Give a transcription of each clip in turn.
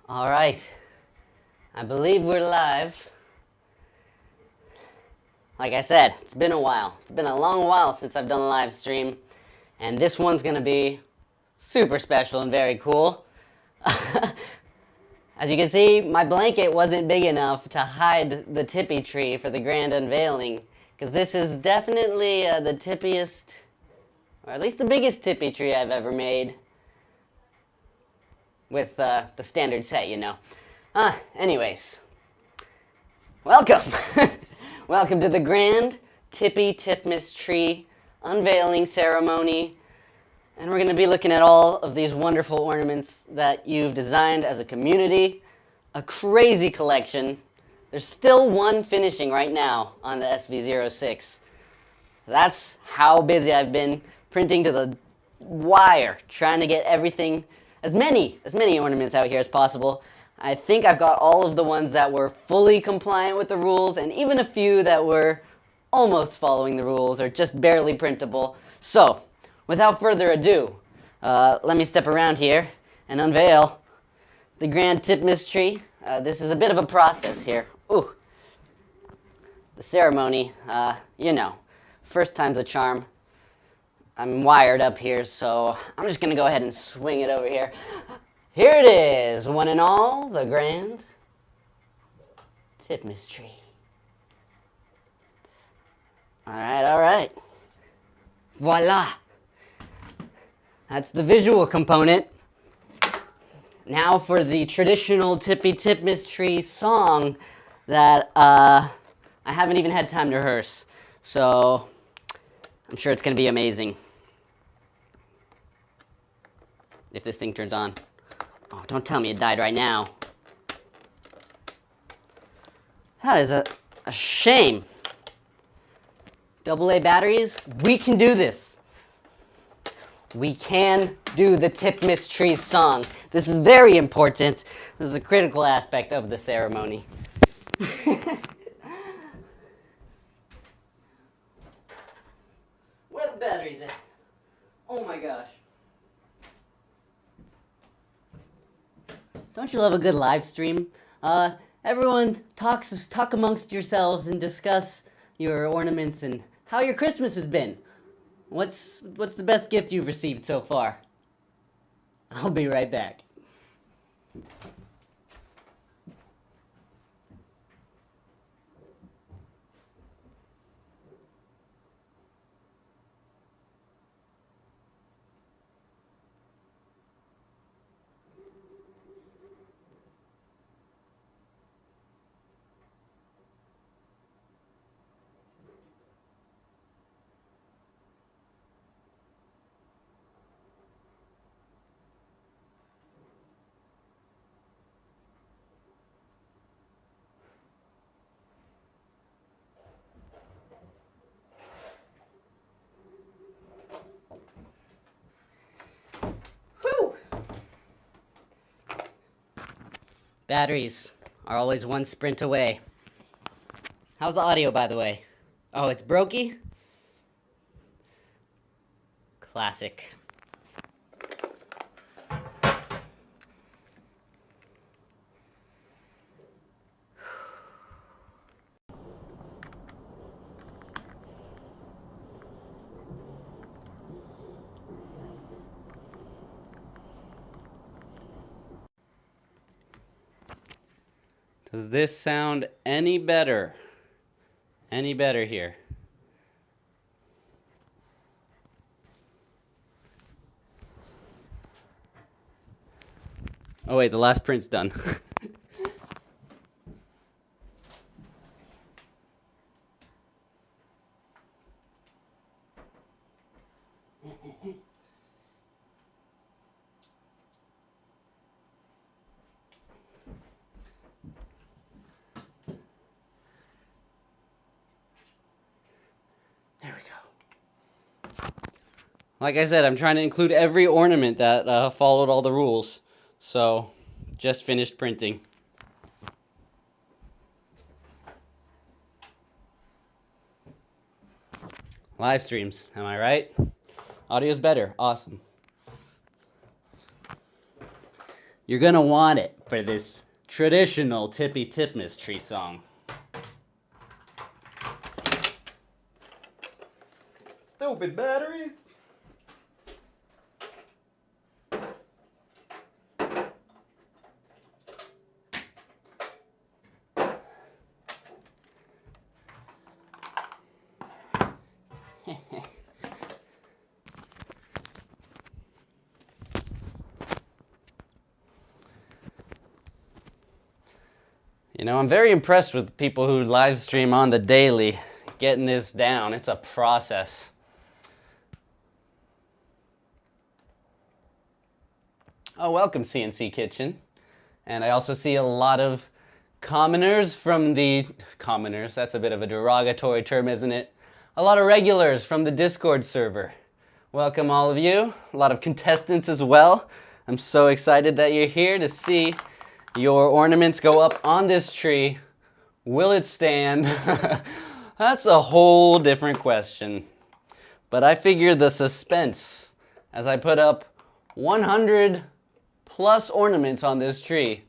All right, I believe we're live. Like I said, it's been a while. It's been a long while since I've done a live stream, and this one's gonna be super special and very cool. As you can see, my blanket wasn't big enough to hide the Tippy tree for the grand unveiling, because this is definitely the tippiest, or at least the biggest Tippy tree I've ever made. With the standard set, you know. Anyways, welcome. Welcome to the Grand Tipmas Tree unveiling ceremony. And we're going to be looking at all of these wonderful ornaments that you've designed as a community. A crazy collection. There's still one finishing right now on the SV06. That's how busy I've been, printing to the wire, trying to get everything, as many ornaments out here as possible. I think I've got all of the ones that were fully compliant with the rules, and even a few that were almost following the rules or just barely printable. So, without further ado, let me step around here and unveil the Grand Tipmas Tree. This is a bit of a process here. Ooh. The ceremony, you know, first time's a charm. I'm wired up here, so I'm just going to go ahead and swing it over here. Here it is, one and all, the Grand Tipmas Tree. All right. Voila. That's the visual component. Now for the traditional Tippy Tipmas Tree song that I haven't even had time to rehearse. So I'm sure it's going to be amazing. If this thing turns on. Oh, don't tell me it died right now. That is a shame. AA batteries, we can do this. We can do the Tipmas Tree song. This is very important. This is a critical aspect of the ceremony. Where are the batteries at? Oh my gosh. Don't you love a good live stream? Everyone talk amongst yourselves and discuss your ornaments and how your Christmas has been. What's the best gift you've received so far? I'll be right back. Batteries are always one sprint away. How's the audio, by the way? Oh, it's brokey? Classic. Does this sound any better? Any better here? Oh wait, the last print's done. There we go. Like I said, I'm trying to include every ornament that followed all the rules. So, just finished printing. Live streams, am I right? Audio's better, awesome. You're gonna want it for this traditional Tippi Tipmas Tree song. Stupid batteries. You know, I'm very impressed with people who live stream on the daily, getting this down. It's a process. Oh, welcome CNC Kitchen. And I also see a lot of commoners from the... Commoners, that's a bit of a derogatory term, isn't it? A lot of regulars from the Discord server. Welcome all of you. A lot of contestants as well. I'm so excited that you're here to see your ornaments go up on this tree. Will it stand? That's a whole different question. But I figure the suspense as I put up 100 plus ornaments on this tree,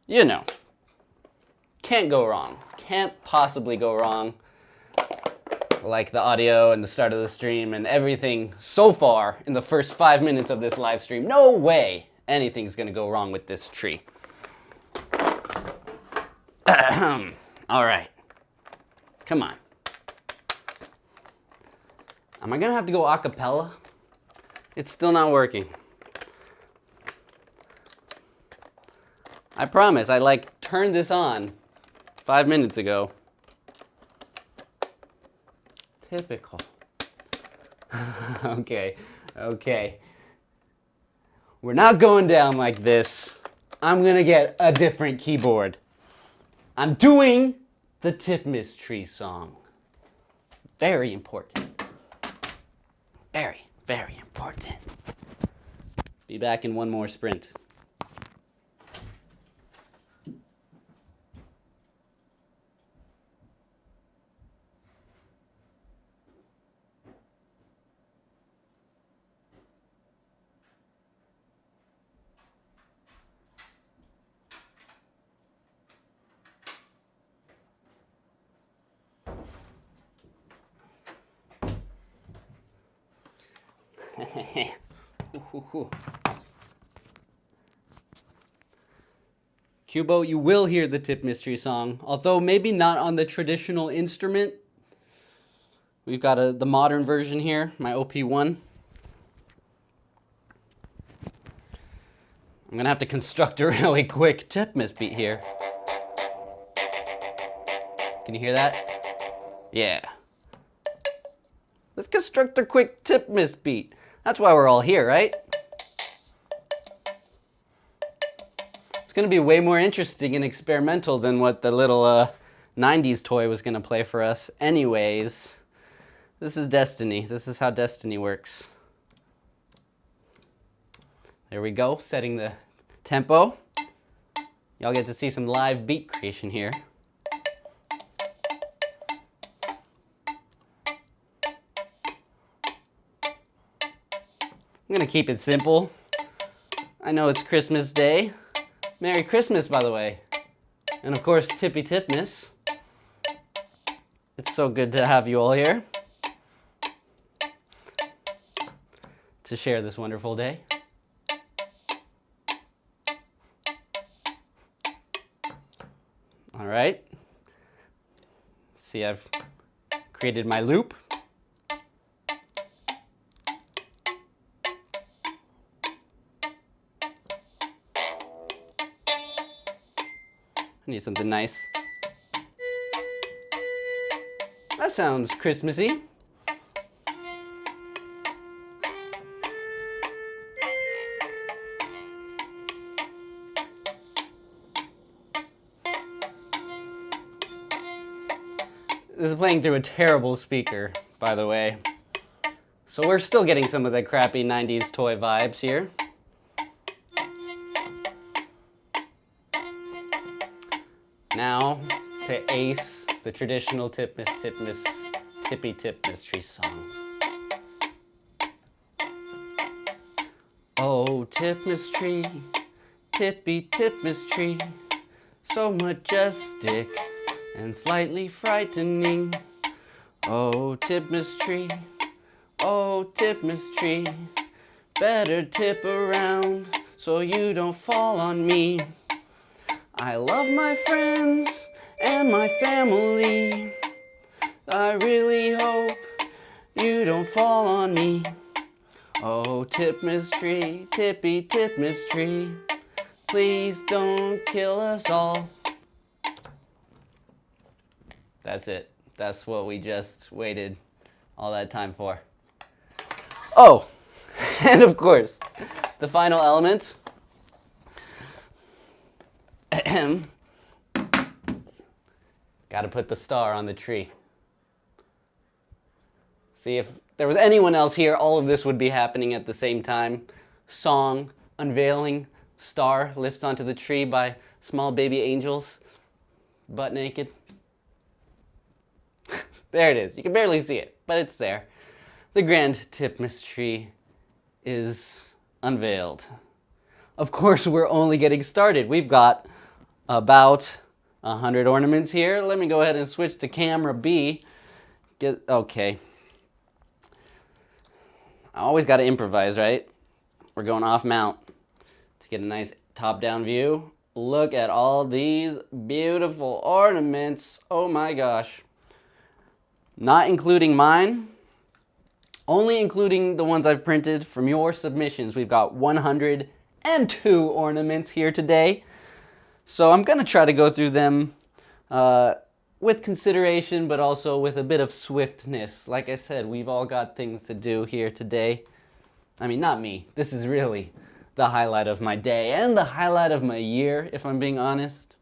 you know, can't go wrong. Can't possibly go wrong. Like the audio and the start of the stream and everything so far in the first 5 minutes of this live stream. No way anything's gonna go wrong with this tree. All right, come on. Am I gonna have to go a cappella? It's still not working. I promise, I like turned this on 5 minutes ago. Typical. Okay. We're not going down like this. I'm gonna get a different keyboard. I'm doing the Tipmas Tree song. Very important. Very, very important. Be back in one more sprint. 𝐒𝐡𝐨𝐩𝐻𝐙, you will hear the Tipmas Tree song, although maybe not on the traditional instrument. We've got the modern version here, my OP1. I'm gonna have to construct a really quick Tipmas beat here. Can you hear that? Yeah. Let's construct a quick Tipmas beat. That's why we're all here, right? It's gonna be way more interesting and experimental than what the little 90s toy was gonna play for us. Anyways, this is Destiny. This is how Destiny works. There we go, setting the tempo. Y'all get to see some live beat creation here. I'm gonna keep it simple. I know it's Christmas Day. Merry Christmas, by the way. And of course, Tippi Tipmas. It's so good to have you all here to share this wonderful day. All right. See, I've created my loop. I need something nice. That sounds Christmassy. This is playing through a terrible speaker, by the way. So we're still getting some of the crappy 90s toy vibes here. Now to ace the traditional Tippi Tipmas Tree song. Oh, Tipmas Tree, Tippy Tipmas Tree, so majestic and slightly frightening. Oh, Tipmas Tree, oh, Tipmas Tree, better tip around so you don't fall on me. I love my friends and my family. I really hope you don't fall on me. Oh, Tipmas Tree, Tippy Tipmas Tree, please don't kill us all. That's it. That's what we just waited all that time for. Oh, and of course, the final element. Got to put the star on the tree. See, if there was anyone else here, all of this would be happening at the same time. Song, unveiling, star lifts onto the tree by small baby angels, butt naked. There it is. You can barely see it, but it's there. The Grand Tipmas Tree is unveiled. Of course, we're only getting started. We've got about 100 ornaments here. Let me go ahead and switch to camera B. Okay. I always got to improvise, right? We're going off mount to get a nice top-down view. Look at all these beautiful ornaments. Oh my gosh. Not including mine, only including the ones I've printed from your submissions. We've got 102 ornaments here today. So I'm going to try to go through them with consideration, but also with a bit of swiftness. Like I said, we've all got things to do here today. I mean, not me. This is really the highlight of my day and the highlight of my year, if I'm being honest.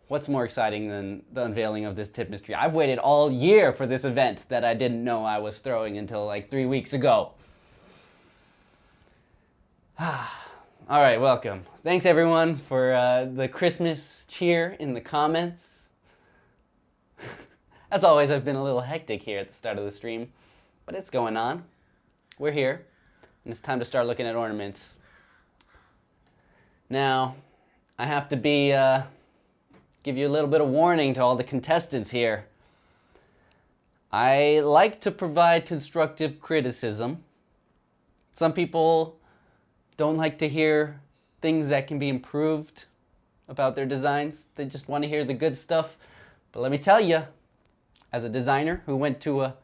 What's more exciting than the unveiling of this Tipmas Tree? I've waited all year for this event that I didn't know I was throwing until like 3 weeks ago. All right, welcome. Thanks everyone for the Christmas cheer in the comments. As always, I've been a little hectic here at the start of the stream, but it's going on. We're here, and it's time to start looking at ornaments. Now, I have to give you a little bit of warning to all the contestants here. I like to provide constructive criticism. Some people don't like to hear things that can be improved about their designs. They just want to hear the good stuff. But let me tell you, as a designer who went to a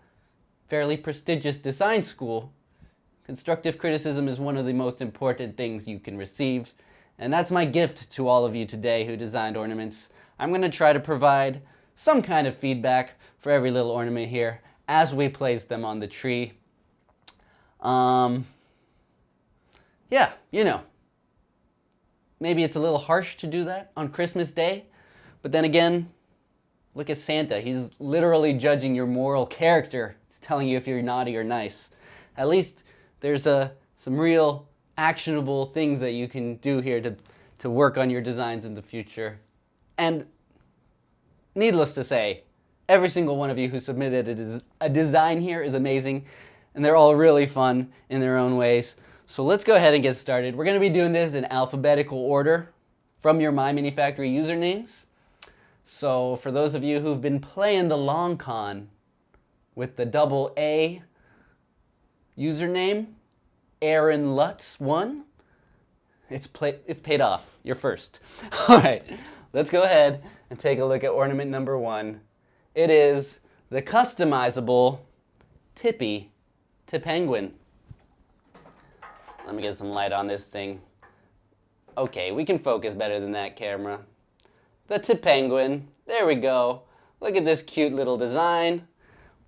fairly prestigious design school, constructive criticism is one of the most important things you can receive. And that's my gift to all of you today who designed ornaments. I'm going to try to provide some kind of feedback for every little ornament here as we place them on the tree. Yeah, you know, maybe it's a little harsh to do that on Christmas Day, but then again, look at Santa. He's literally judging your moral character, telling you if you're naughty or nice. At least there's some real actionable things that you can do here to work on your designs in the future. And needless to say, every single one of you who submitted a design here is amazing, and they're all really fun in their own ways. So let's go ahead and get started. We're going to be doing this in alphabetical order from your My Mini Factory usernames. So for those of you who've been playing the long con with the double A username, Aaron Lutz 1, it's paid off. You're first. All right, let's go ahead and take a look at ornament number 1. It is the customizable Tippy to Penguin. Let me get some light on this thing. Okay, we can focus better than that camera. The Penguin, there we go. Look at this cute little design.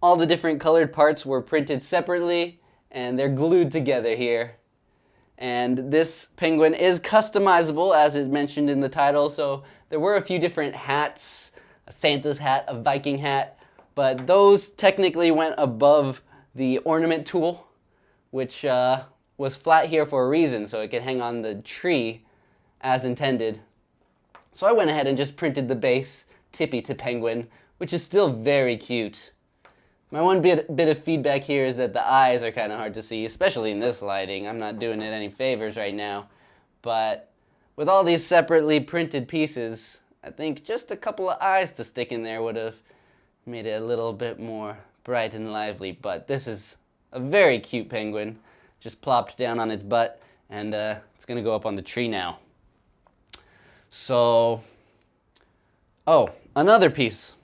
All the different colored parts were printed separately and they're glued together here. And this penguin is customizable, as is mentioned in the title, so there were a few different hats, a Santa's hat, a Viking hat, but those technically went above the ornament tool, which was flat here for a reason, so it could hang on the tree as intended. So I went ahead and just printed the base Tippy to Penguin, which is still very cute. My one bit of feedback here is that the eyes are kind of hard to see, especially in this lighting. I'm not doing it any favors right now. But with all these separately printed pieces, I think just a couple of eyes to stick in there would have made it a little bit more bright and lively. But this is a very cute penguin, just plopped down on its butt, and it's going to go up on the tree now. So, oh, another piece.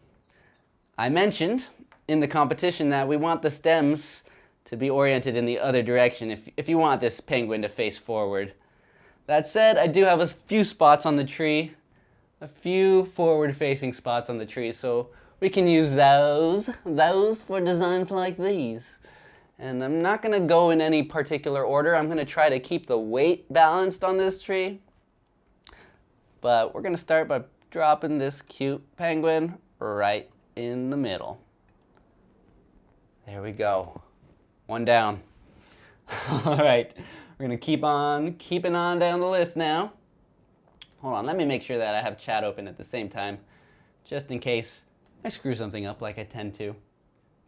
I mentioned in the competition that we want the stems to be oriented in the other direction if you want this penguin to face forward. That said, I do have a few spots on the tree, a few forward-facing spots on the tree, so we can use those for designs like these. And I'm not going to go in any particular order. I'm going to try to keep the weight balanced on this tree. But we're going to start by dropping this cute penguin right in the middle. There we go. One down. All right, we're going to keep on keeping on down the list now. Hold on, let me make sure that I have chat open at the same time, just in case I screw something up like I tend to.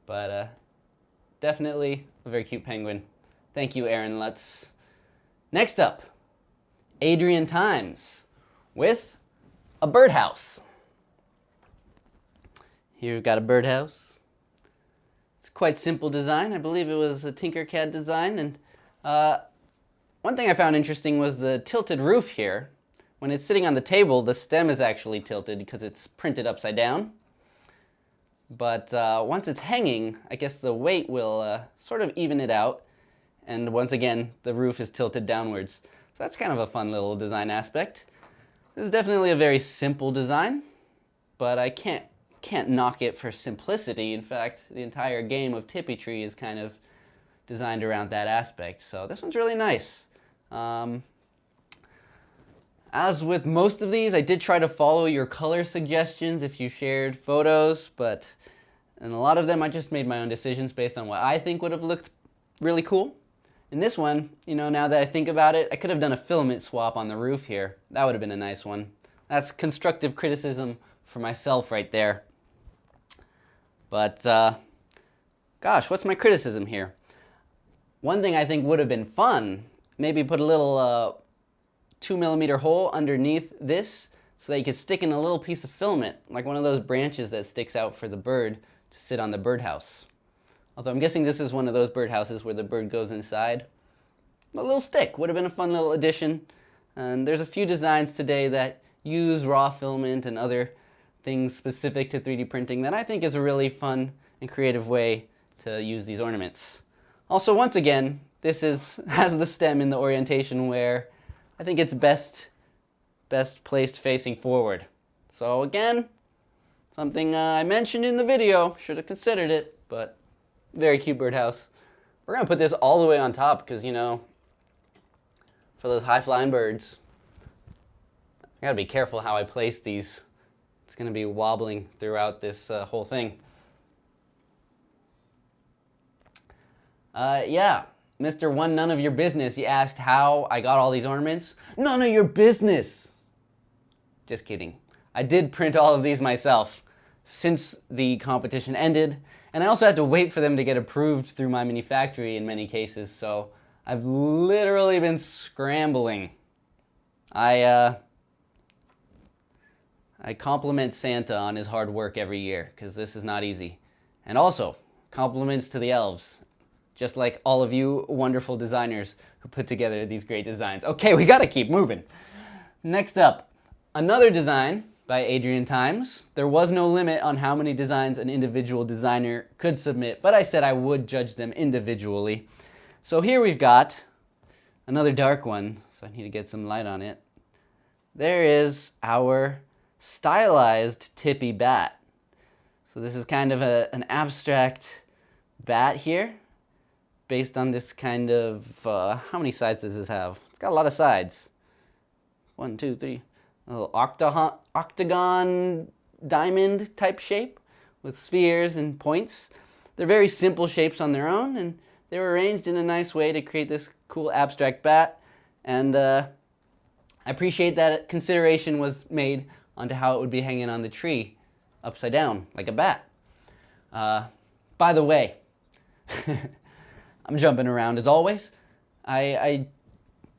But definitely a very cute penguin. Thank you, Aaron Lutz. Next up, Adrian Times with a birdhouse. Here we've got a birdhouse. It's quite simple design. I believe it was a Tinkercad design. And one thing I found interesting was the tilted roof here. When it's sitting on the table, the stem is actually tilted because it's printed upside down. But once it's hanging, I guess the weight will sort of even it out. And once again, the roof is tilted downwards. So that's kind of a fun little design aspect. This is definitely a very simple design, but I can't knock it for simplicity. In fact, the entire game of Tippy Tree is kind of designed around that aspect. So this one's really nice. As with most of these, I did try to follow your color suggestions if you shared photos, but in a lot of them I just made my own decisions based on what I think would have looked really cool. In this one, you know, now that I think about it, I could have done a filament swap on the roof here. That would have been a nice one. That's constructive criticism for myself right there. But, gosh, what's my criticism here? One thing I think would have been fun, maybe put a little 2mm hole underneath this so that you could stick in a little piece of filament, like one of those branches that sticks out for the bird to sit on the birdhouse. Although I'm guessing this is one of those birdhouses where the bird goes inside. A little stick would have been a fun little addition. And there's a few designs today that use raw filament and other things specific to 3D printing that I think is a really fun and creative way to use these ornaments. Also, once again, this has the stem in the orientation where I think it's best placed facing forward. So again, something I mentioned in the video, should have considered it, but very cute birdhouse. We're gonna put this all the way on top because, you know, for those high-flying birds, I gotta be careful how I place these. It's gonna be wobbling throughout this whole thing. Yeah, Mr. One None of Your Business, you asked how I got all these ornaments. None of your business! Just kidding. I did print all of these myself since the competition ended, and I also had to wait for them to get approved through my mini factory in many cases, so I've literally been scrambling. I compliment Santa on his hard work every year, because this is not easy. And also, compliments to the elves, just like all of you wonderful designers who put together these great designs. Okay, we gotta keep moving. Next up, another design by Adrian Times. There was no limit on how many designs an individual designer could submit, but I said I would judge them individually. So here we've got another dark one, so I need to get some light on it. There is our stylized Tippy bat. So this is kind of an abstract bat here, based on this kind of, how many sides does this have? It's got a lot of sides. 1, 2, 3. A little octagon diamond type shape with spheres and points. They're very simple shapes on their own, and they were arranged in a nice way to create this cool abstract bat. And I appreciate that consideration was made onto how it would be hanging on the tree upside down like a bat. by the way, I'm jumping around as always. I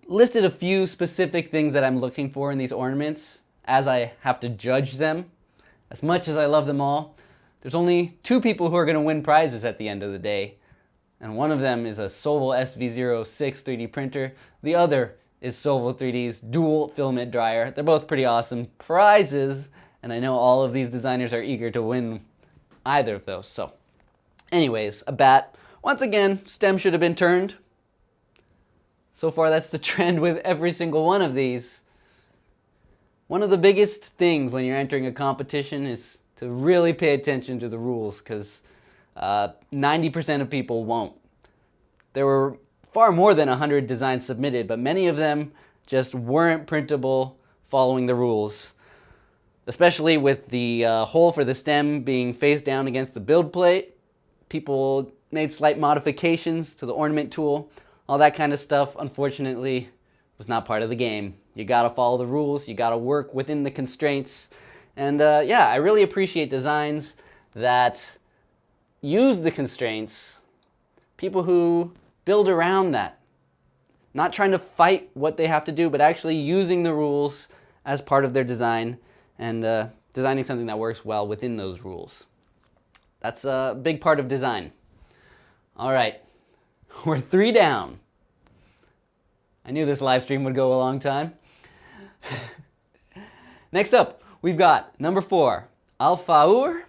listed a few specific things that I'm looking for in these ornaments as I have to judge them. As much as I love them all, there's only 2 people who are going to win prizes at the end of the day. And one of them is a Sovol SV06 3D printer. The other is Sovol 3D's Dual Filament Dryer. They're both pretty awesome prizes, and I know all of these designers are eager to win either of those. So, anyways, a bat. Once again, stem should have been turned. So far, that's the trend with every single one of these. One of the biggest things when you're entering a competition is to really pay attention to the rules, because 90% of people won't. There were far more than 100 designs submitted, but many of them just weren't printable following the rules. Especially with the hole for the stem being face down against the build plate. People made slight modifications to the ornament tool. All that kind of stuff, unfortunately, was not part of the game. You gotta follow the rules, you gotta work within the constraints. And yeah, I really appreciate designs that use the constraints, people who build around that. Not trying to fight what they have to do, but actually using the rules as part of their design and designing something that works well within those rules. That's a big part of design. All right, we're 3 down. I knew this live stream would go a long time. Next up, we've got number 4, 𝐒𝐴𝐻𝐻𝐢𝐬𝐬𝐢.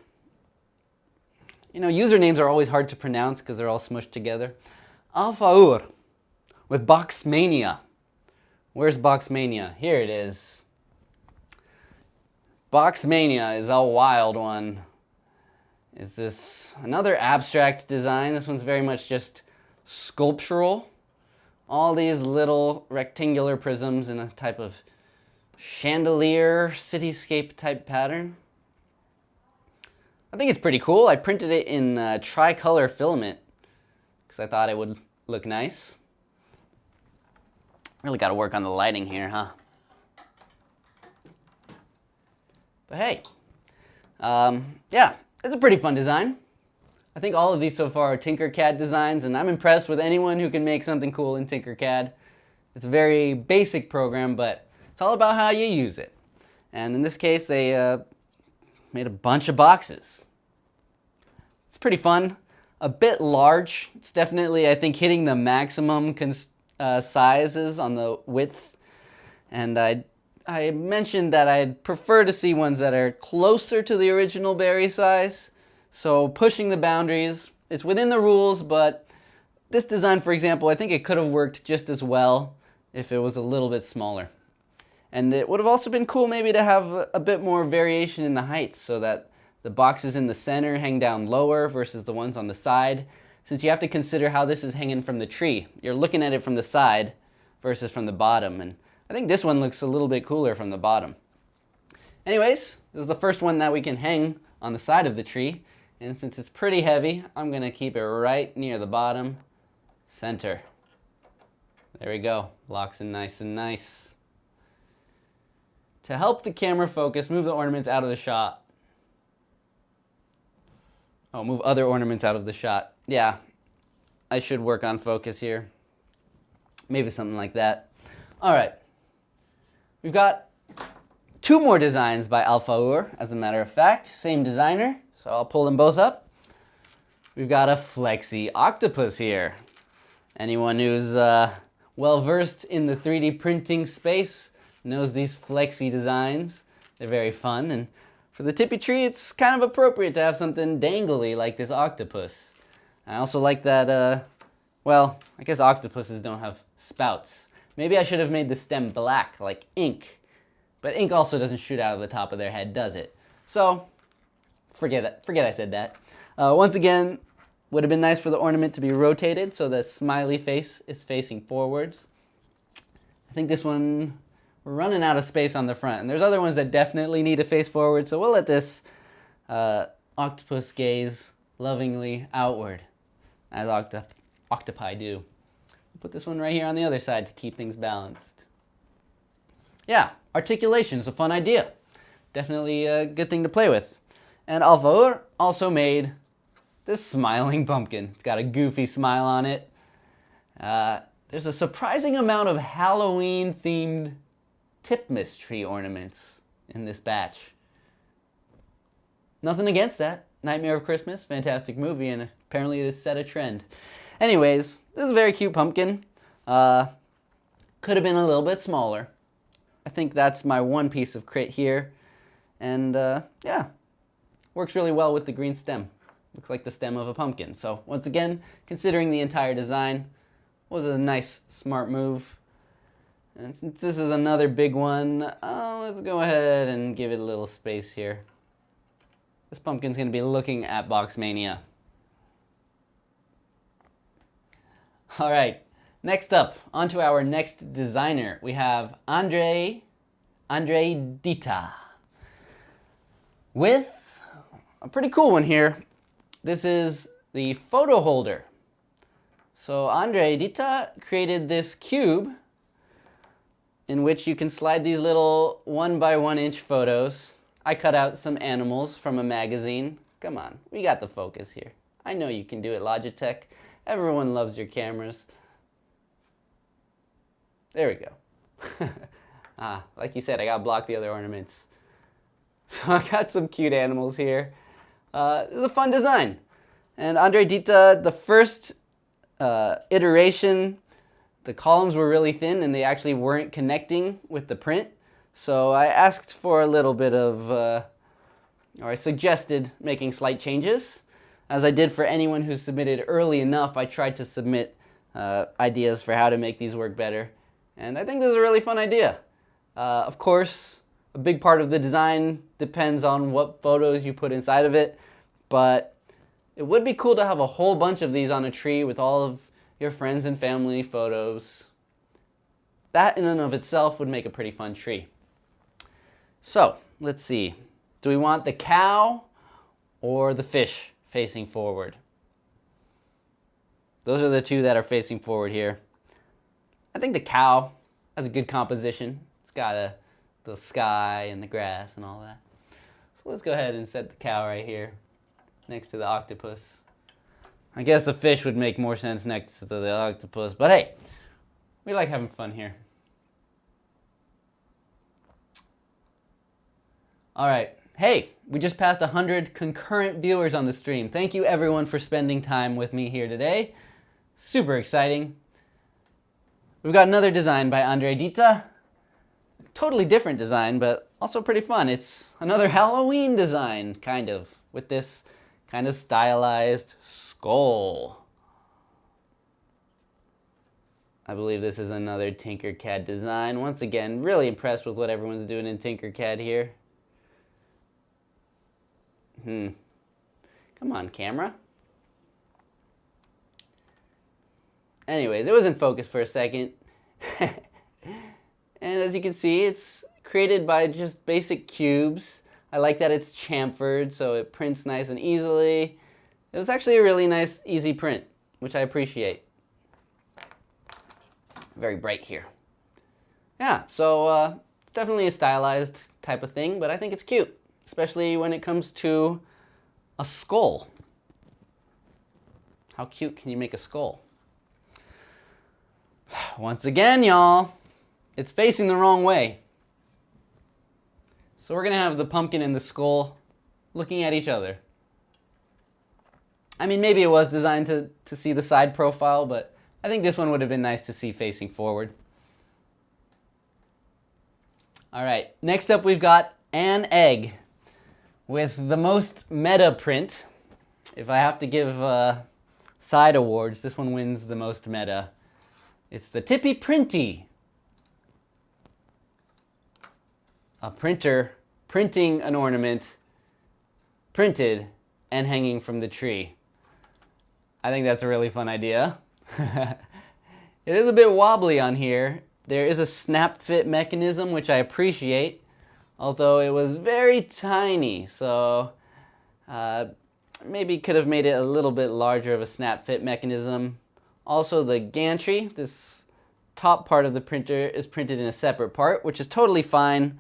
You know, usernames are always hard to pronounce because they're all smushed together. 𝐒𝐴𝐻𝐻𝐢𝐬𝐬𝐢 with Boxmania. Where's Boxmania? Here it is. Boxmania is a wild one. Is this another abstract design? This one's very much just sculptural. All these little rectangular prisms in a type of chandelier, cityscape type pattern. I think it's pretty cool. I printed it in tricolor filament because I thought it would look nice. Really got to work on the lighting here, huh? But hey, yeah, it's a pretty fun design. I think all of these so far are Tinkercad designs, and I'm impressed with anyone who can make something cool in Tinkercad. It's a very basic program, but it's all about how you use it. And in this case, they made a bunch of boxes. It's pretty fun. A bit large. It's definitely, I think, hitting the maximum sizes on the width. And I mentioned that I'd prefer to see ones that are closer to the original berry size. So pushing the boundaries, it's within the rules, but this design, for example, I think it could have worked just as well if it was a little bit smaller. And it would have also been cool maybe to have a bit more variation in the heights so that the boxes in the center hang down lower versus the ones on the side. Since you have to consider how this is hanging from the tree. You're looking at it from the side versus from the bottom. And I think this one looks a little bit cooler from the bottom. Anyways, this is the first one that we can hang on the side of the tree. And since it's pretty heavy, I'm going to keep it right near the bottom center. There we go. Locks in nice and nice. To help the camera focus, move the ornaments out of the shot. Oh, move other ornaments out of the shot. Yeah, I should work on focus here. Maybe something like that. All right. We've got 2 more designs by 𝐒𝐴𝐻𝐻𝐢𝐬𝐬, as a matter of fact. Same designer. So I'll pull them both up. We've got a flexi octopus here. Anyone who's well-versed in the 3D printing space knows these flexi designs. They're very fun. And for the Tippy tree, it's kind of appropriate to have something dangly like this octopus. I also like that, well, I guess octopuses don't have spouts. Maybe I should have made the stem black, like ink. But ink also doesn't shoot out of the top of their head, does it? So, forget I said that. Once again, would have been nice for the ornament to be rotated so that smiley face is facing forwards. I think this one, we're running out of space on the front. And there's other ones that definitely need to face forward, so we'll let this octopus gaze lovingly outward, as octopi do. Put this one right here on the other side to keep things balanced. Yeah, articulation is a fun idea. Definitely a good thing to play with. And 𝐒𝐴𝐻𝐻𝐢𝐬𝐬 also made this smiling pumpkin. It's got a goofy smile on it. There's a surprising amount of Halloween-themed Tipmas Tree ornaments in this batch. Nothing against that. Nightmare of Christmas, fantastic movie, and apparently it has set a trend. Anyways, this is a very cute pumpkin. Could have been a little bit smaller. I think that's my one piece of kit here. And yeah, works really well with the green stem. Looks like the stem of a pumpkin. So once again, considering the entire design, was a nice, smart move. And since this is another big one, let's go ahead and give it a little space here. This pumpkin's going to be looking at Boxmania. All right, next up, on to our next designer. We have Andre Dita with a pretty cool one here. This is the photo holder. So Andre Dita created this cube in which you can slide these little 1 by 1 inch photos. I cut out some animals from a magazine. Come on, we got the focus here. I know you can do it, Logitech. Everyone loves your cameras. There we go. Like you said, I gotta block the other ornaments. So I got some cute animals here. This is a fun design. And Andre Dita, the first iteration, the columns were really thin and they actually weren't connecting with the print. So I asked for a little bit of, or I suggested making slight changes. As I did for anyone who submitted early enough, I tried to submit ideas for how to make these work better. And I think this is a really fun idea. Of course, a big part of the design depends on what photos you put inside of it, but it would be cool to have a whole bunch of these on a tree with all of your friends and family photos. That in and of itself would make a pretty fun tree. So, let's see. Do we want the cow or the fish facing forward? Those are the two that are facing forward here. I think the cow has a good composition. It's got the sky and the grass and all that. So let's go ahead and set the cow right here next to the octopus. I guess the fish would make more sense next to the octopus, but hey, we like having fun here. All right, hey, we just passed 100 concurrent viewers on the stream. Thank you everyone for spending time with me here today. Super exciting. We've got another design by Andre Dita. Totally different design, but also pretty fun. It's another Halloween design, kind of, with this kind of stylized skull. I believe this is another Tinkercad design. Once again, really impressed with what everyone's doing in Tinkercad here. Come on, camera. Anyways, it was in focus for a second. And as you can see, it's created by just basic cubes. I like that it's chamfered, so it prints nice and easily. It was actually a really nice, easy print, which I appreciate. Very bright here. Yeah, so it's definitely a stylized type of thing, but I think it's cute, especially when it comes to a skull. How cute can you make a skull? Once again, y'all, it's facing the wrong way. So we're gonna have the pumpkin and the skull looking at each other. I mean, maybe it was designed to see the side profile, but I think this one would have been nice to see facing forward. All right, next up we've got an egg with the most meta print. If I have to give side awards, this one wins the most meta. It's the Tippy Printy. A printer printing an ornament, printed and hanging from the tree. I think that's a really fun idea. It is a bit wobbly on here. There is a snap fit mechanism, which I appreciate, although it was very tiny, so maybe could have made it a little bit larger of a snap fit mechanism. Also, the gantry, this top part of the printer, is printed in a separate part, which is totally fine,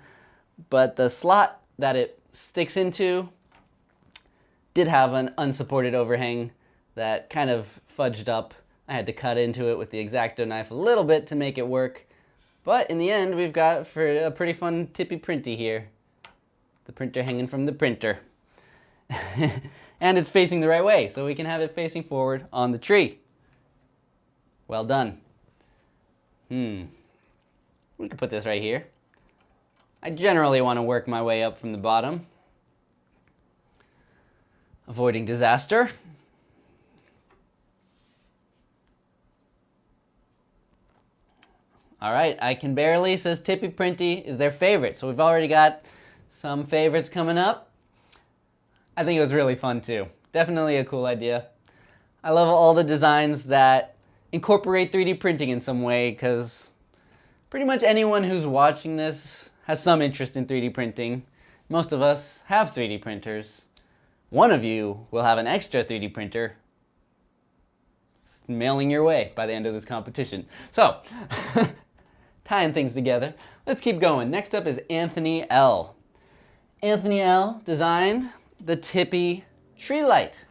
but the slot that it sticks into did have an unsupported overhang that kind of fudged up. I had to cut into it with the X-Acto knife a little bit to make it work. But in the end, we've got for a pretty fun Tippy printy here. The printer hanging from the printer. And it's facing the right way, so we can have it facing forward on the tree. Well done. We could put this right here. I generally want to work my way up from the bottom, avoiding disaster. All right, I Can Barely says Tippy Printy is their favorite. So we've already got some favorites coming up. I think it was really fun too. Definitely a cool idea. I love all the designs that incorporate 3D printing in some way, because pretty much anyone who's watching this has some interest in 3D printing. Most of us have 3D printers. One of you will have an extra 3D printer mailing your way by the end of this competition. So, tying things together, let's keep going. Next up is Anthony L. Anthony L designed the Tippy tree light.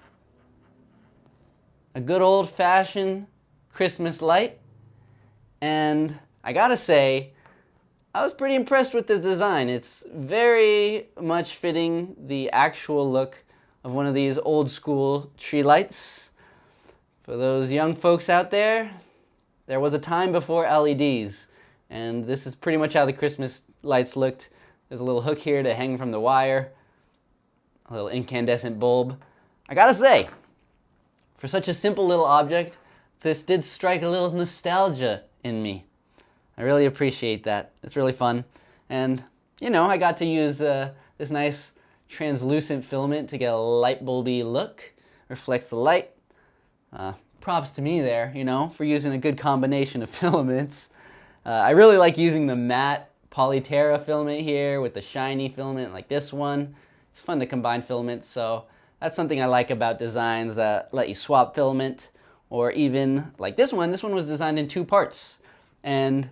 A good old-fashioned Christmas light. And I gotta say, I was pretty impressed with this design. It's very much fitting the actual look of one of these old school tree lights. For those young folks out there, there was a time before LEDs, and this is pretty much how the Christmas lights looked. There's a little hook here to hang from the wire, a little incandescent bulb. I gotta say, for such a simple little object, this did strike a little nostalgia in me. I really appreciate that. It's really fun. And, you know, I got to use this nice translucent filament to get a light bulby look. Reflects the light. Props to me there, you know, for using a good combination of filaments. I really like using the matte Polyterra filament here with the shiny filament like this one. It's fun to combine filaments, so that's something I like about designs that let you swap filament, or even like this one. This one was designed in 2 parts. And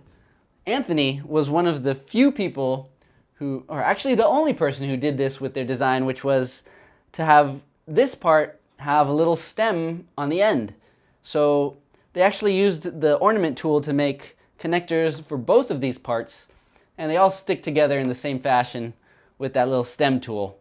Anthony was one of the few people who, or actually the only person who did this with their design, which was to have this part have a little stem on the end. So they actually used the ornament tool to make connectors for both of these parts, and they all stick together in the same fashion with that little stem tool.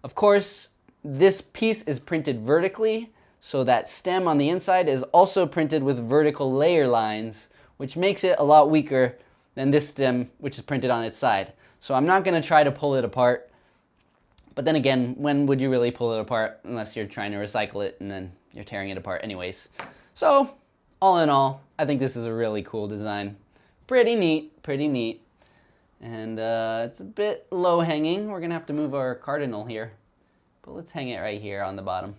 Of course, this piece is printed vertically, so that stem on the inside is also printed with vertical layer lines, which makes it a lot weaker than this stem, which is printed on its side. So I'm not going to try to pull it apart. But then again, when would you really pull it apart unless you're trying to recycle it and then you're tearing it apart anyways? So, all in all, I think this is a really cool design. Pretty neat, pretty neat. And it's a bit low hanging. We're going to have to move our cardinal here. But let's hang it right here on the bottom.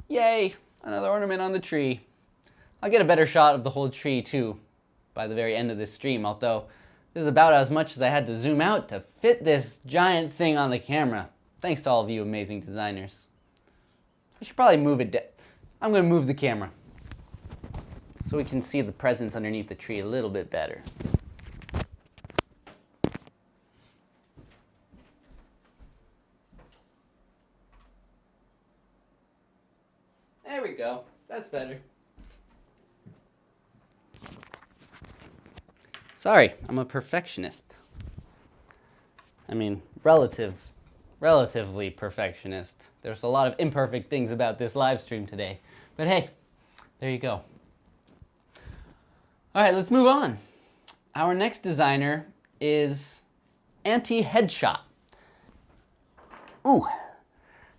Yay! Another ornament on the tree. I'll get a better shot of the whole tree too by the very end of this stream, although this is about as much as I had to zoom out to fit this giant thing on the camera. Thanks to all of you amazing designers. I should probably move it. I'm going to move the camera so we can see the presents underneath the tree a little bit better. There we go. That's better. Sorry, I'm a perfectionist. I mean, relatively perfectionist. There's a lot of imperfect things about this live stream today. But hey, there you go. All right, let's move on. Our next designer is Anti-Headshot. Ooh,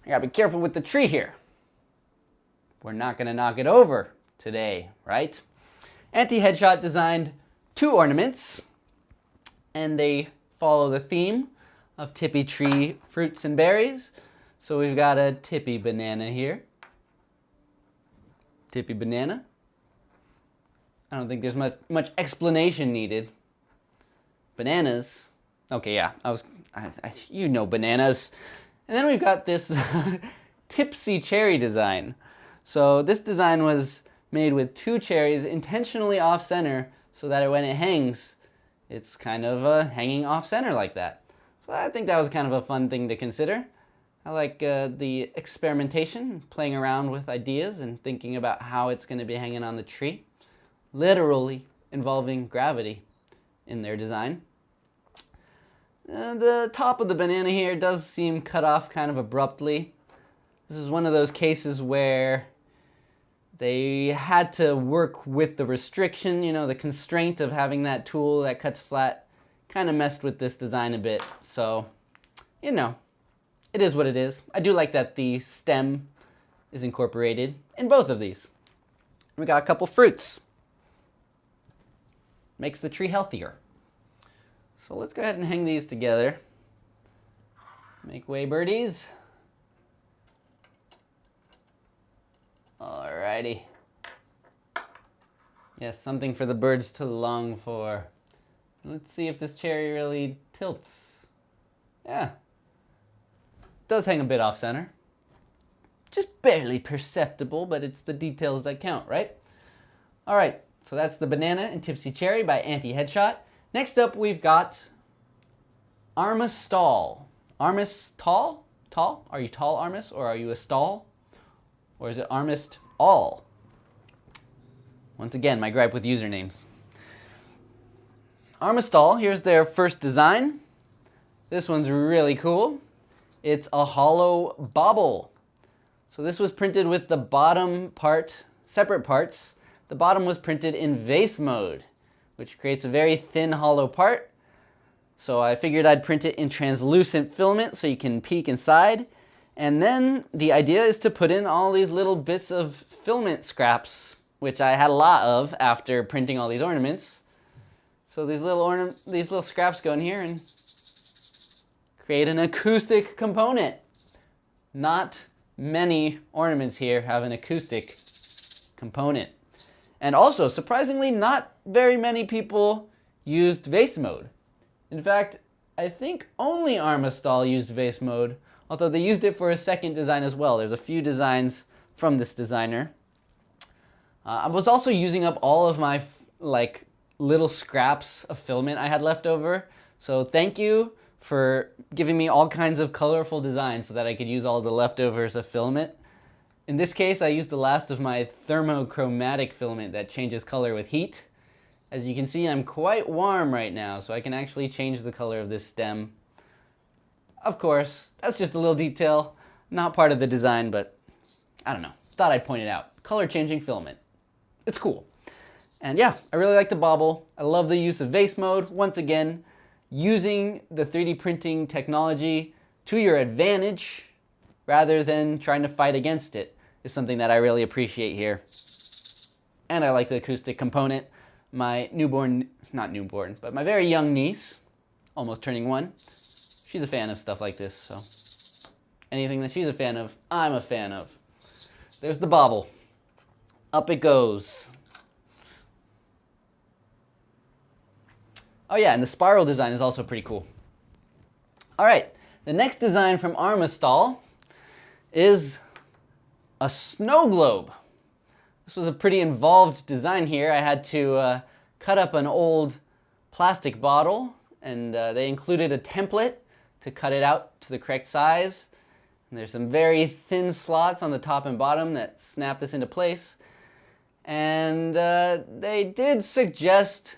I gotta be careful with the tree here. We're not gonna knock it over today, right? Anti-Headshot designed 2 ornaments, and they follow the theme of Tippy tree fruits and berries. So we've got a Tippy banana here. Tippy banana. I don't think there's much explanation needed. Bananas. Okay, yeah, you know bananas. And then we've got this tipsy cherry design. So this design was made with 2 cherries intentionally off-center so that when it hangs, it's kind of hanging off-center like that. So I think that was kind of a fun thing to consider. I like the experimentation, playing around with ideas and thinking about how it's going to be hanging on the tree, literally involving gravity in their design. The top of the banana here does seem cut off kind of abruptly. This is one of those cases where they had to work with the restriction, you know, the constraint of having that tool that cuts flat kind of messed with this design a bit. So, you know, it is what it is. I do like that the stem is incorporated in both of these. We got a couple fruits. Makes the tree healthier. So let's go ahead and hang these together. Make way, birdies. Alrighty. Yes, something for the birds to long for. Let's see if this cherry really tilts. Yeah. Does hang a bit off center. Just barely perceptible, but it's the details that count, right? Alright, so that's the Banana and Tipsy Cherry by Anti-Headshot. Next up, we've got Armus Stall. Armus Tall? Tall? Are you tall, Armus? Or are you a stall? Or is it Armist All? Once again, my gripe with usernames. Armistall, here's their first design. This one's really cool. It's a hollow bauble. So this was printed with the bottom part, separate parts. The bottom was printed in vase mode, which creates a very thin hollow part. So I figured I'd print it in translucent filament so you can peek inside. And then the idea is to put in all these little bits of filament scraps, which I had a lot of after printing all these ornaments. So these little scraps go in here and create an acoustic component. Not many ornaments here have an acoustic component. And also, surprisingly, not very many people used vase mode. In fact, I think only Armistall used vase mode, although they used it for a second design as well. There's a few designs from this designer. I was also using up all of my little scraps of filament I had left over. So thank you for giving me all kinds of colorful designs so that I could use all the leftovers of filament. In this case, I used the last of my thermochromatic filament that changes color with heat. As you can see, I'm quite warm right now, so I can actually change the color of this stem. Of course, that's just a little detail, not part of the design, but I don't know, thought I'd point it out. Color changing filament. It's cool. And yeah, I really like the bauble. I love the use of vase mode. Once again, using the 3D printing technology to your advantage rather than trying to fight against it is something that I really appreciate here. And I like the acoustic component. My not newborn, but my very young niece, almost turning 1, she's a fan of stuff like this, so anything that she's a fan of, I'm a fan of. There's the bauble. Up it goes. Oh yeah, and the spiral design is also pretty cool. All right, the next design from Armistall is a snow globe. This was a pretty involved design here. I had to cut up an old plastic bottle, and they included a template to cut it out to the correct size. And there's some very thin slots on the top and bottom that snap this into place. And they did suggest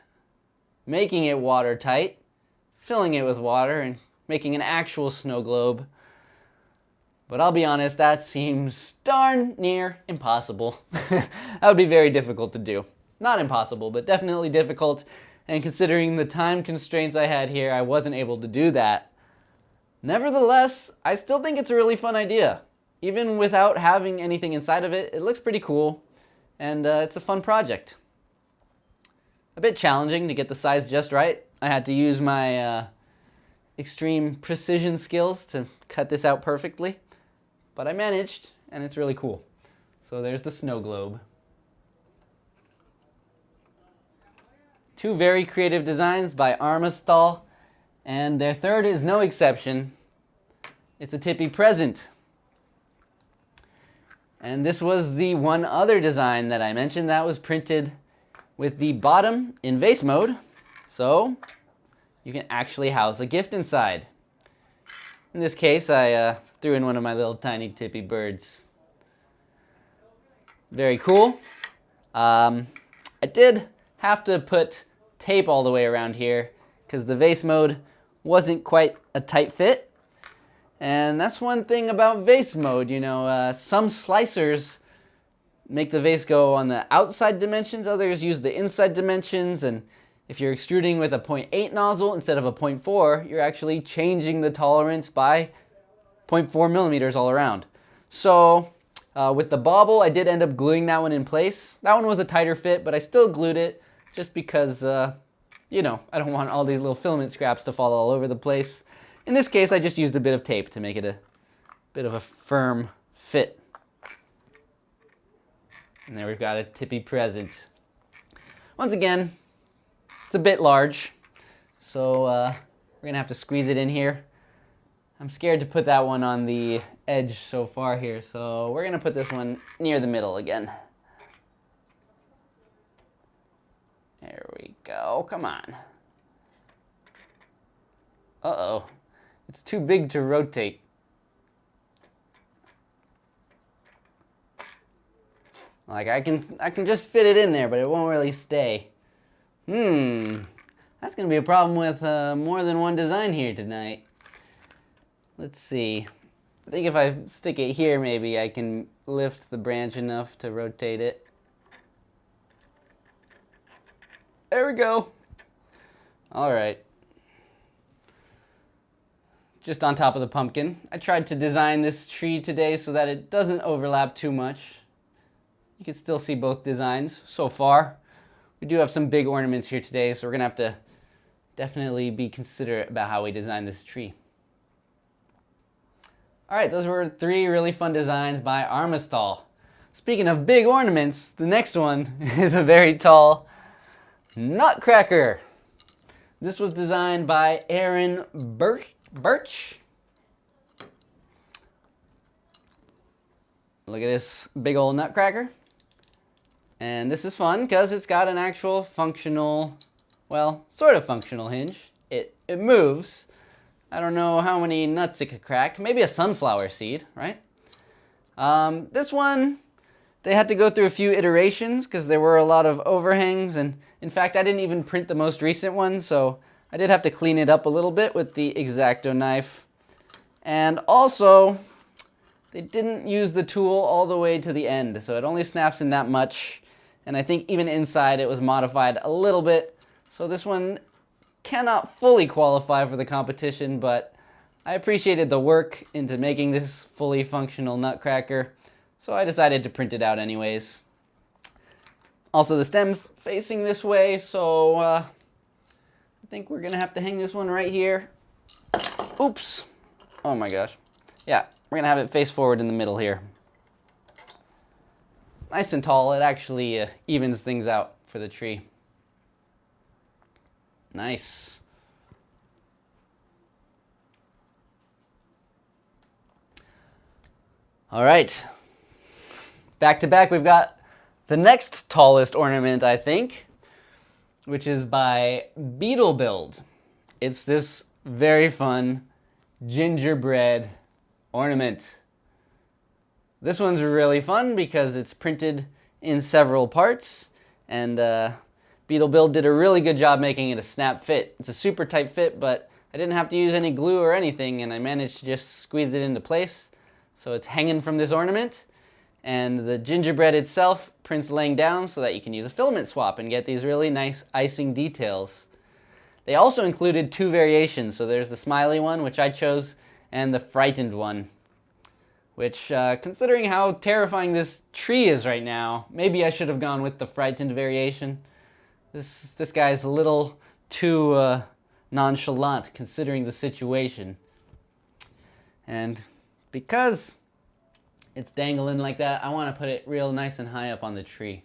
making it watertight, filling it with water, and making an actual snow globe. But I'll be honest, that seems darn near impossible. That would be very difficult to do. Not impossible, but definitely difficult. And considering the time constraints I had here, I wasn't able to do that. Nevertheless, I still think it's a really fun idea. Even without having anything inside of it, it looks pretty cool. And it's a fun project. A bit challenging to get the size just right. I had to use my extreme precision skills to cut this out perfectly. But I managed, and it's really cool. So there's the snow globe. Two very creative designs by Armistall, and their third is no exception. It's a Tippy present. And this was the one other design that I mentioned that was printed with the bottom in vase mode, so you can actually house a gift inside. In this case, I threw in one of my little tiny Tippy birds. Very cool. I did have to put tape all the way around here because the vase mode wasn't quite a tight fit. And that's one thing about vase mode, you know, some slicers make the vase go on the outside dimensions, others use the inside dimensions, and if you're extruding with a 0.8 nozzle instead of a 0.4, you're actually changing the tolerance by 0.4 millimeters all around. So with the bauble, I did end up gluing that one in place. That one was a tighter fit, but I still glued it just because, you know, I don't want all these little filament scraps to fall all over the place. In this case, I just used a bit of tape to make it a bit of a firm fit. And there we've got a Tippy present. Once again, it's a bit large, so we're gonna have to squeeze it in here. I'm scared to put that one on the edge so far here, so we're gonna put this one near the middle again. There we go, come on. Uh-oh. It's too big to rotate. Like I can just fit it in there, but it won't really stay. That's gonna be a problem with more than one design here tonight. Let's see. I think if I stick it here, maybe I can lift the branch enough to rotate it. There we go. All right. Just on top of the pumpkin. I tried to design this tree today so that it doesn't overlap too much. You can still see both designs so far. We do have some big ornaments here today, so we're gonna have to definitely be considerate about how we design this tree. All right, those were 3 really fun designs by Armistall. Speaking of big ornaments, the next one is a very tall nutcracker. This was designed by Aaron Birch. Look at this big old nutcracker. And this is fun because it's got an actual functional, well, sort of functional hinge. It moves. I don't know how many nuts it could crack. Maybe a sunflower seed, right? This one, they had to go through a few iterations because there were a lot of overhangs. And in fact, I didn't even print the most recent one, so I did have to clean it up a little bit with the X-Acto knife. And also, they didn't use the tool all the way to the end, so it only snaps in that much. And I think even inside it was modified a little bit. So this one cannot fully qualify for the competition, but I appreciated the work into making this fully functional nutcracker, so I decided to print it out anyways. Also, the stem's facing this way, so I think we're gonna have to hang this one right here. Oops. Oh my gosh. Yeah, we're gonna have it face forward in the middle here. Nice and tall, it actually evens things out for the tree. Nice. All right. Back to back, we've got the next tallest ornament, I think, which is by Beetle Build. It's this very fun gingerbread ornament. This one's really fun because it's printed in several parts, and Beetle Build did a really good job making it a snap fit. It's a super tight fit, but I didn't have to use any glue or anything, and I managed to just squeeze it into place. So it's hanging from this ornament, and the gingerbread itself prints laying down so that you can use a filament swap and get these really nice icing details. They also included 2 variations, so there's the smiley one, which I chose, and the frightened one, which, considering how terrifying this tree is right now, maybe I should have gone with the frightened variation. This guy's a little too nonchalant considering the situation. And because it's dangling like that, I want to put it real nice and high up on the tree.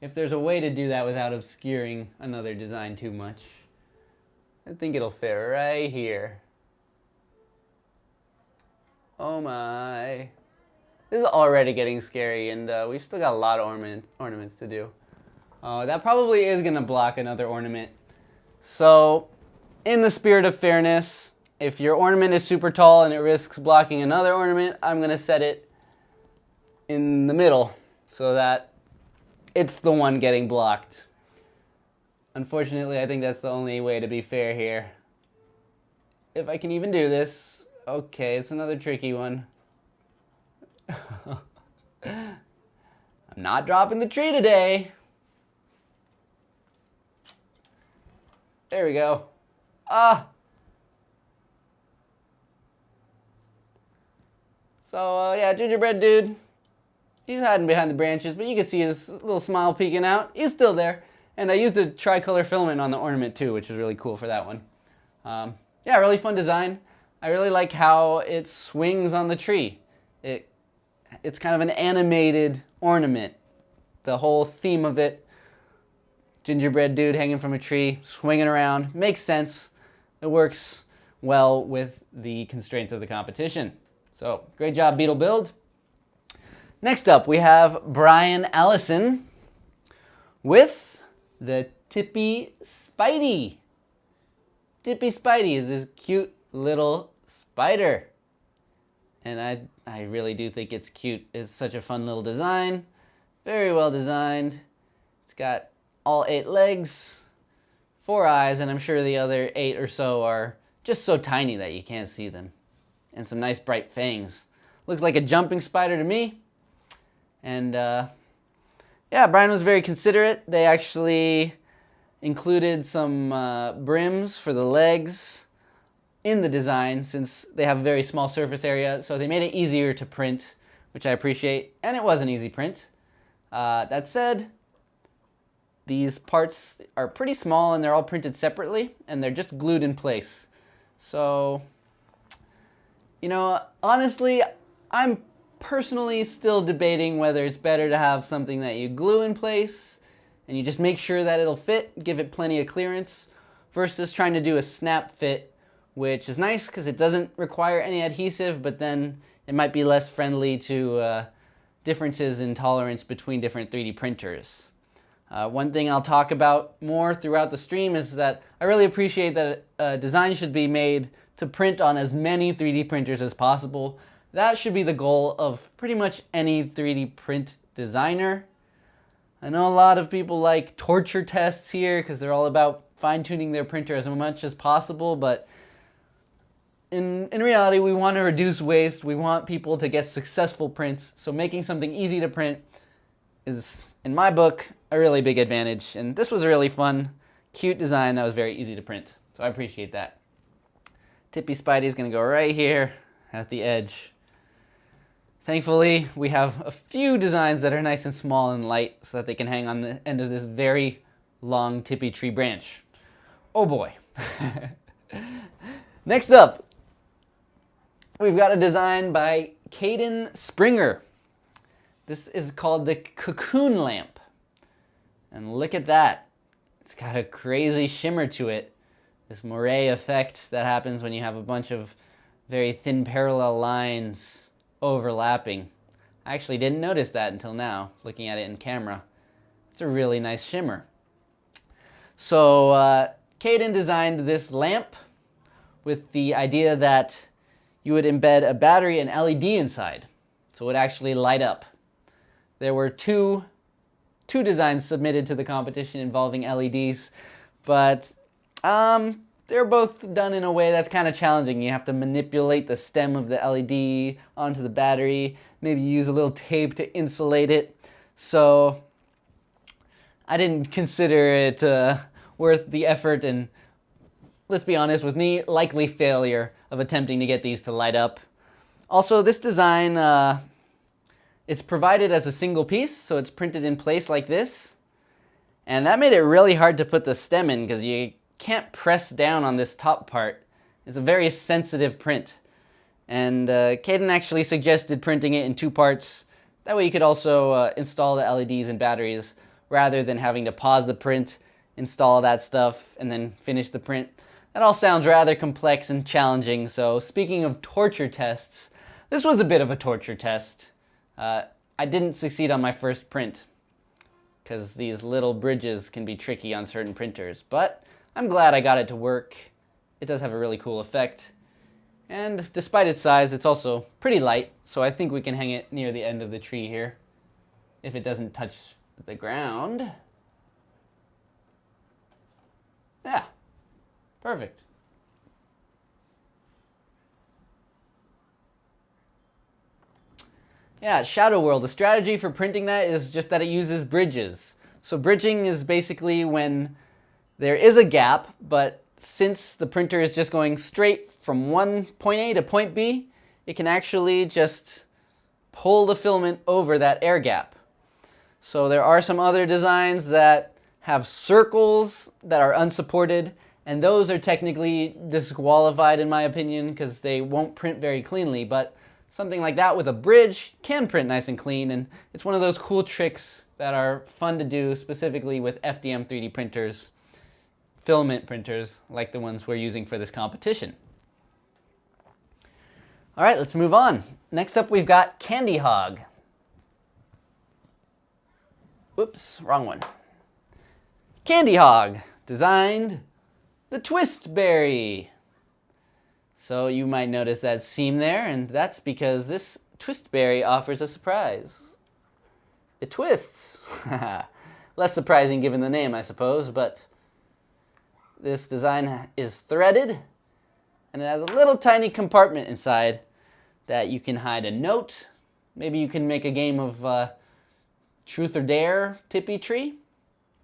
If there's a way to do that without obscuring another design too much, I think it'll fit right here. Oh my. This is already getting scary, and we've still got a lot of ornaments to do. That probably is going to block another ornament. So, in the spirit of fairness, if your ornament is super tall and it risks blocking another ornament, I'm going to set it in the middle so that it's the one getting blocked. Unfortunately, I think that's the only way to be fair here. If I can even do this. Okay, it's another tricky one. I'm not dropping the tree today. There we go. So yeah, Gingerbread dude, he's hiding behind the branches, but you can see his little smile peeking out. He's still there. And I used a tricolor filament on the ornament too, which was really cool for that one. Yeah, really fun design. I really like how it swings on the tree. It's kind of an animated ornament. The whole theme of it, gingerbread dude hanging from a tree, swinging around, makes sense. It works well with the constraints of the competition. So, great job, Beetle Build. Next up, we have Brian Allison with the Tippy Spiddi. Tippy Spiddi is this cute little spider. And I really do think it's cute. It's such a fun little design. Very well designed. It's got all 8 legs, 4 eyes, and I'm sure the other 8 or so are just so tiny that you can't see them. And some nice bright fangs. Looks like a jumping spider to me. And yeah, Brian was very considerate. They actually included some brims for the legs in the design since they have a very small surface area, so they made it easier to print, which I appreciate, and it was an easy print. That said, these parts are pretty small and they're all printed separately, and they're just glued in place. So, you know, honestly, I'm personally still debating whether it's better to have something that you glue in place and you just make sure that it'll fit, give it plenty of clearance, versus trying to do a snap fit, which is nice because it doesn't require any adhesive, but then it might be less friendly to differences in tolerance between different 3D printers. One thing I'll talk about more throughout the stream is that I really appreciate that design should be made to print on as many 3D printers as possible. That should be the goal of pretty much any 3D print designer. I know a lot of people like torture tests here because they're all about fine-tuning their printer as much as possible, but in reality, we want to reduce waste. We want people to get successful prints, so making something easy to print is, in my book, a really big advantage. And this was a really fun, cute design that was very easy to print, so I appreciate that. Tippy Spidey is going to go right here at the edge. Thankfully, we have a few designs that are nice and small and light so that they can hang on the end of this very long Tippy tree branch. Oh boy. Next up, we've got a design by Caden Springer. This is called the Cocoon Lamp. And look at that. It's got a crazy shimmer to it. This moire effect that happens when you have a bunch of very thin parallel lines overlapping. I actually didn't notice that until now, looking at it in camera. It's a really nice shimmer. So Caden designed this lamp with the idea that you would embed a battery and LED inside, so it would actually light up. There were two designs submitted to the competition involving LEDs, but they're both done in a way that's kind of challenging. You have to manipulate the stem of the LED onto the battery, maybe use a little tape to insulate it. So I didn't consider it worth the effort, and let's be honest with me, likely failure of attempting to get these to light up. Also, this design, it's provided as a single piece, so it's printed in place like this. And that made it really hard to put the stem in because you can't press down on this top part. It's a very sensitive print. And Caden actually suggested printing it in 2 parts. That way you could also install the LEDs and batteries rather than having to pause the print, install that stuff, and then finish the print. That all sounds rather complex and challenging, so speaking of torture tests, this was a bit of a torture test. I didn't succeed on my first print, because these little bridges can be tricky on certain printers, but I'm glad I got it to work. It does have a really cool effect. And despite its size, it's also pretty light, so I think we can hang it near the end of the tree here, if it doesn't touch the ground. Yeah, perfect. Yeah, Shadow World, the strategy for printing that is just that it uses bridges. So bridging is basically when there is a gap, but since the printer is just going straight from one point A to point B, it can actually just pull the filament over that air gap. So there are some other designs that have circles that are unsupported, and those are technically disqualified in my opinion because they won't print very cleanly, but something like that with a bridge can print nice and clean, and it's one of those cool tricks that are fun to do specifically with FDM 3D printers, filament printers like the ones we're using for this competition. All right, let's move on. Next up we've got Candy Hog. Oops, wrong one. Candy Hog designed the Twist Berry. So you might notice that seam there, and that's because this Twist Berry offers a surprise. It twists. Less surprising given the name, I suppose, but this design is threaded, and it has a little tiny compartment inside that you can hide a note. Maybe you can make a game of Truth or Dare Tippy tree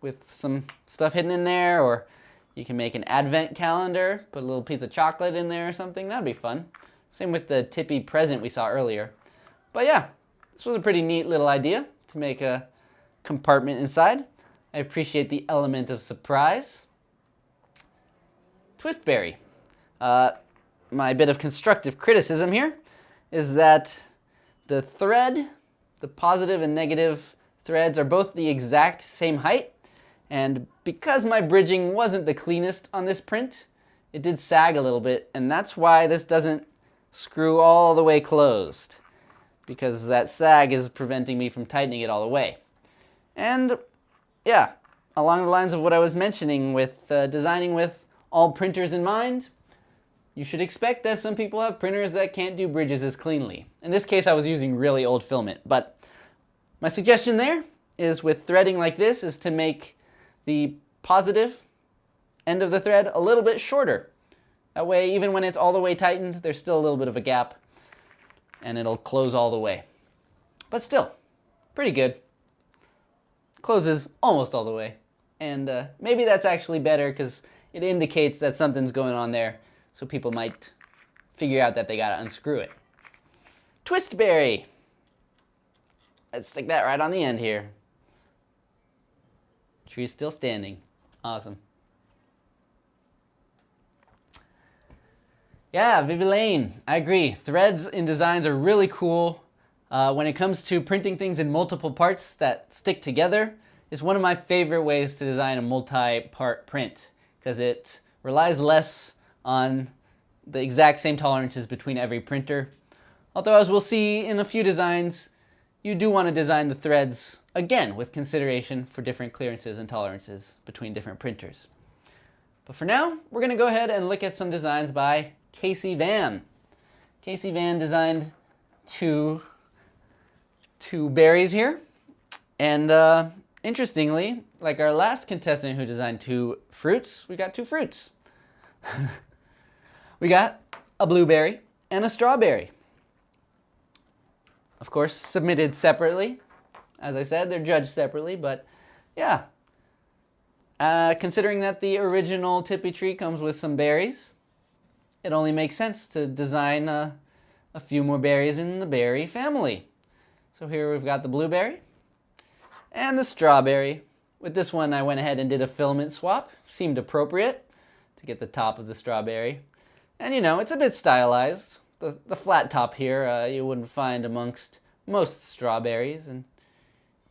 with some stuff hidden in there, or you can make an advent calendar, put a little piece of chocolate in there or something. That'd be fun. Same with the Tippy present we saw earlier. But yeah, this was a pretty neat little idea to make a compartment inside. I appreciate the element of surprise. Twistberry. My bit of constructive criticism here is that the thread, the positive and negative threads, are both the exact same height, and because my bridging wasn't the cleanest on this print, it did sag a little bit, and that's why this doesn't screw all the way closed, because that sag is preventing me from tightening it all the way. And yeah, along the lines of what I was mentioning with designing with all printers in mind, you should expect that some people have printers that can't do bridges as cleanly. In this case, I was using really old filament, but my suggestion there is with threading like this is to make the positive end of the thread a little bit shorter. That way, even when it's all the way tightened, there's still a little bit of a gap, and it'll close all the way. But still, pretty good. Closes almost all the way. And maybe that's actually better because it indicates that something's going on there, so people might figure out that they gotta unscrew it. Twistberry. Let's stick that right on the end here. Tree's still standing. Awesome. Yeah, Vivilaine, I agree. Threads in designs are really cool. When it comes to printing things in multiple parts that stick together, it's one of my favorite ways to design a multi-part print, because it relies less on the exact same tolerances between every printer. Although, as we'll see in a few designs, you do want to design the threads, again, with consideration for different clearances and tolerances between different printers. But for now, we're going to go ahead and look at some designs by Casey Van. Casey Van designed two berries here. And interestingly, like our last contestant who designed two fruits, we got two fruits. We got a blueberry and a strawberry. Of course, submitted separately. As I said, they're judged separately, but yeah. Considering that the original Tippy tree comes with some berries, it only makes sense to design a few more berries in the berry family. So here we've got the blueberry and the strawberry. With this one, I went ahead and did a filament swap. Seemed appropriate to get the top of the strawberry. And you know, it's a bit stylized. The flat top here you wouldn't find amongst most strawberries, and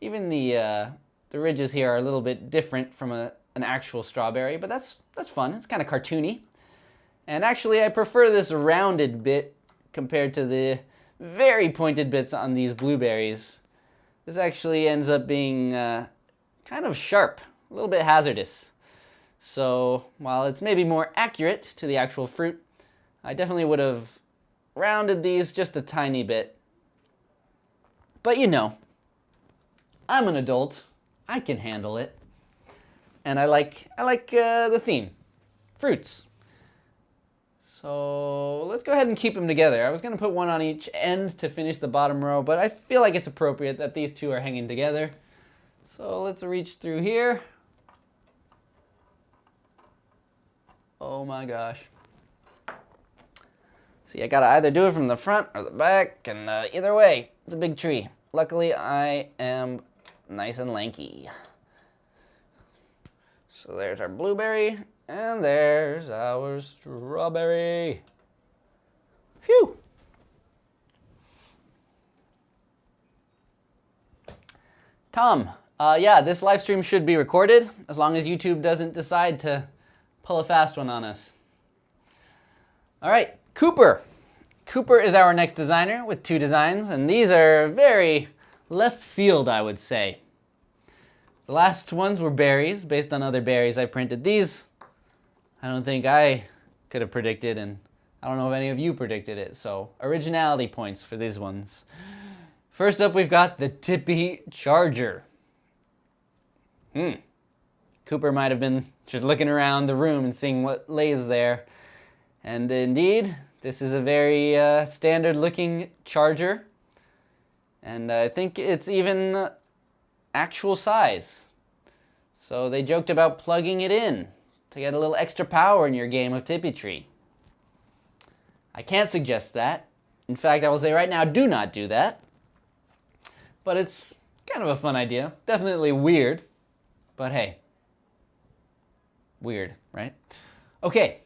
even the ridges here are a little bit different from an actual strawberry, but that's fun. It's kind of cartoony. And actually, I prefer this rounded bit compared to the very pointed bits on these blueberries. This actually ends up being kind of sharp, a little bit hazardous. So while it's maybe more accurate to the actual fruit, I definitely would have rounded these just a tiny bit. But you know, I'm an adult. I can handle it. And I like the theme, fruits. So let's go ahead and keep them together. I was going to put one on each end to finish the bottom row, but I feel like it's appropriate that these two are hanging together. So let's reach through here. Oh my gosh. See, I gotta either do it from the front or the back, and either way, it's a big tree. Luckily, I am nice and lanky. So there's our blueberry, and there's our strawberry. Phew! Tom, yeah, this live stream should be recorded, as long as YouTube doesn't decide to pull a fast one on us. All right, Cooper. Cooper is our next designer with 2 designs, and these are very left field, I would say. The last ones were berries, based on other berries I printed. These, I don't think I could have predicted, and I don't know if any of you predicted it, so originality points for these ones. First up, we've got the Tippy Charger. Cooper might have been just looking around the room and seeing what lays there. And indeed, this is a very standard looking charger. And I think it's even actual size. So they joked about plugging it in to get a little extra power in your game of Tippy Tree. I can't suggest that. In fact, I will say right now, do not do that. But it's kind of a fun idea. Definitely weird. But hey, weird, right? Okay,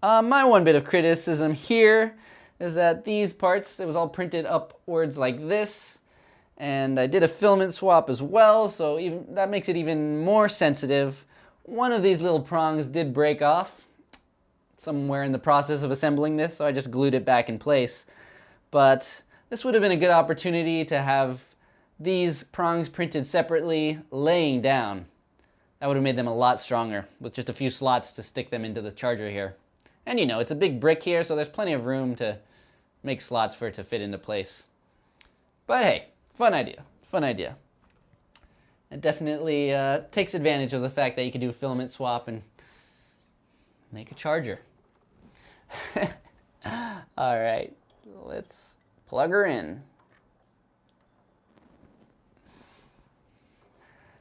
my one bit of criticism here is that these parts, it was all printed upwards like this, and I did a filament swap as well, so even that makes it even more sensitive. One of these little prongs did break off somewhere in the process of assembling this, so I just glued it back in place. But this would have been a good opportunity to have these prongs printed separately, laying down. That would have made them a lot stronger, with just a few slots to stick them into the charger here. And you know, it's a big brick here, so there's plenty of room to make slots for it to fit into place. But hey, fun idea, fun idea. It definitely takes advantage of the fact that you can do a filament swap and make a charger. All right, let's plug her in.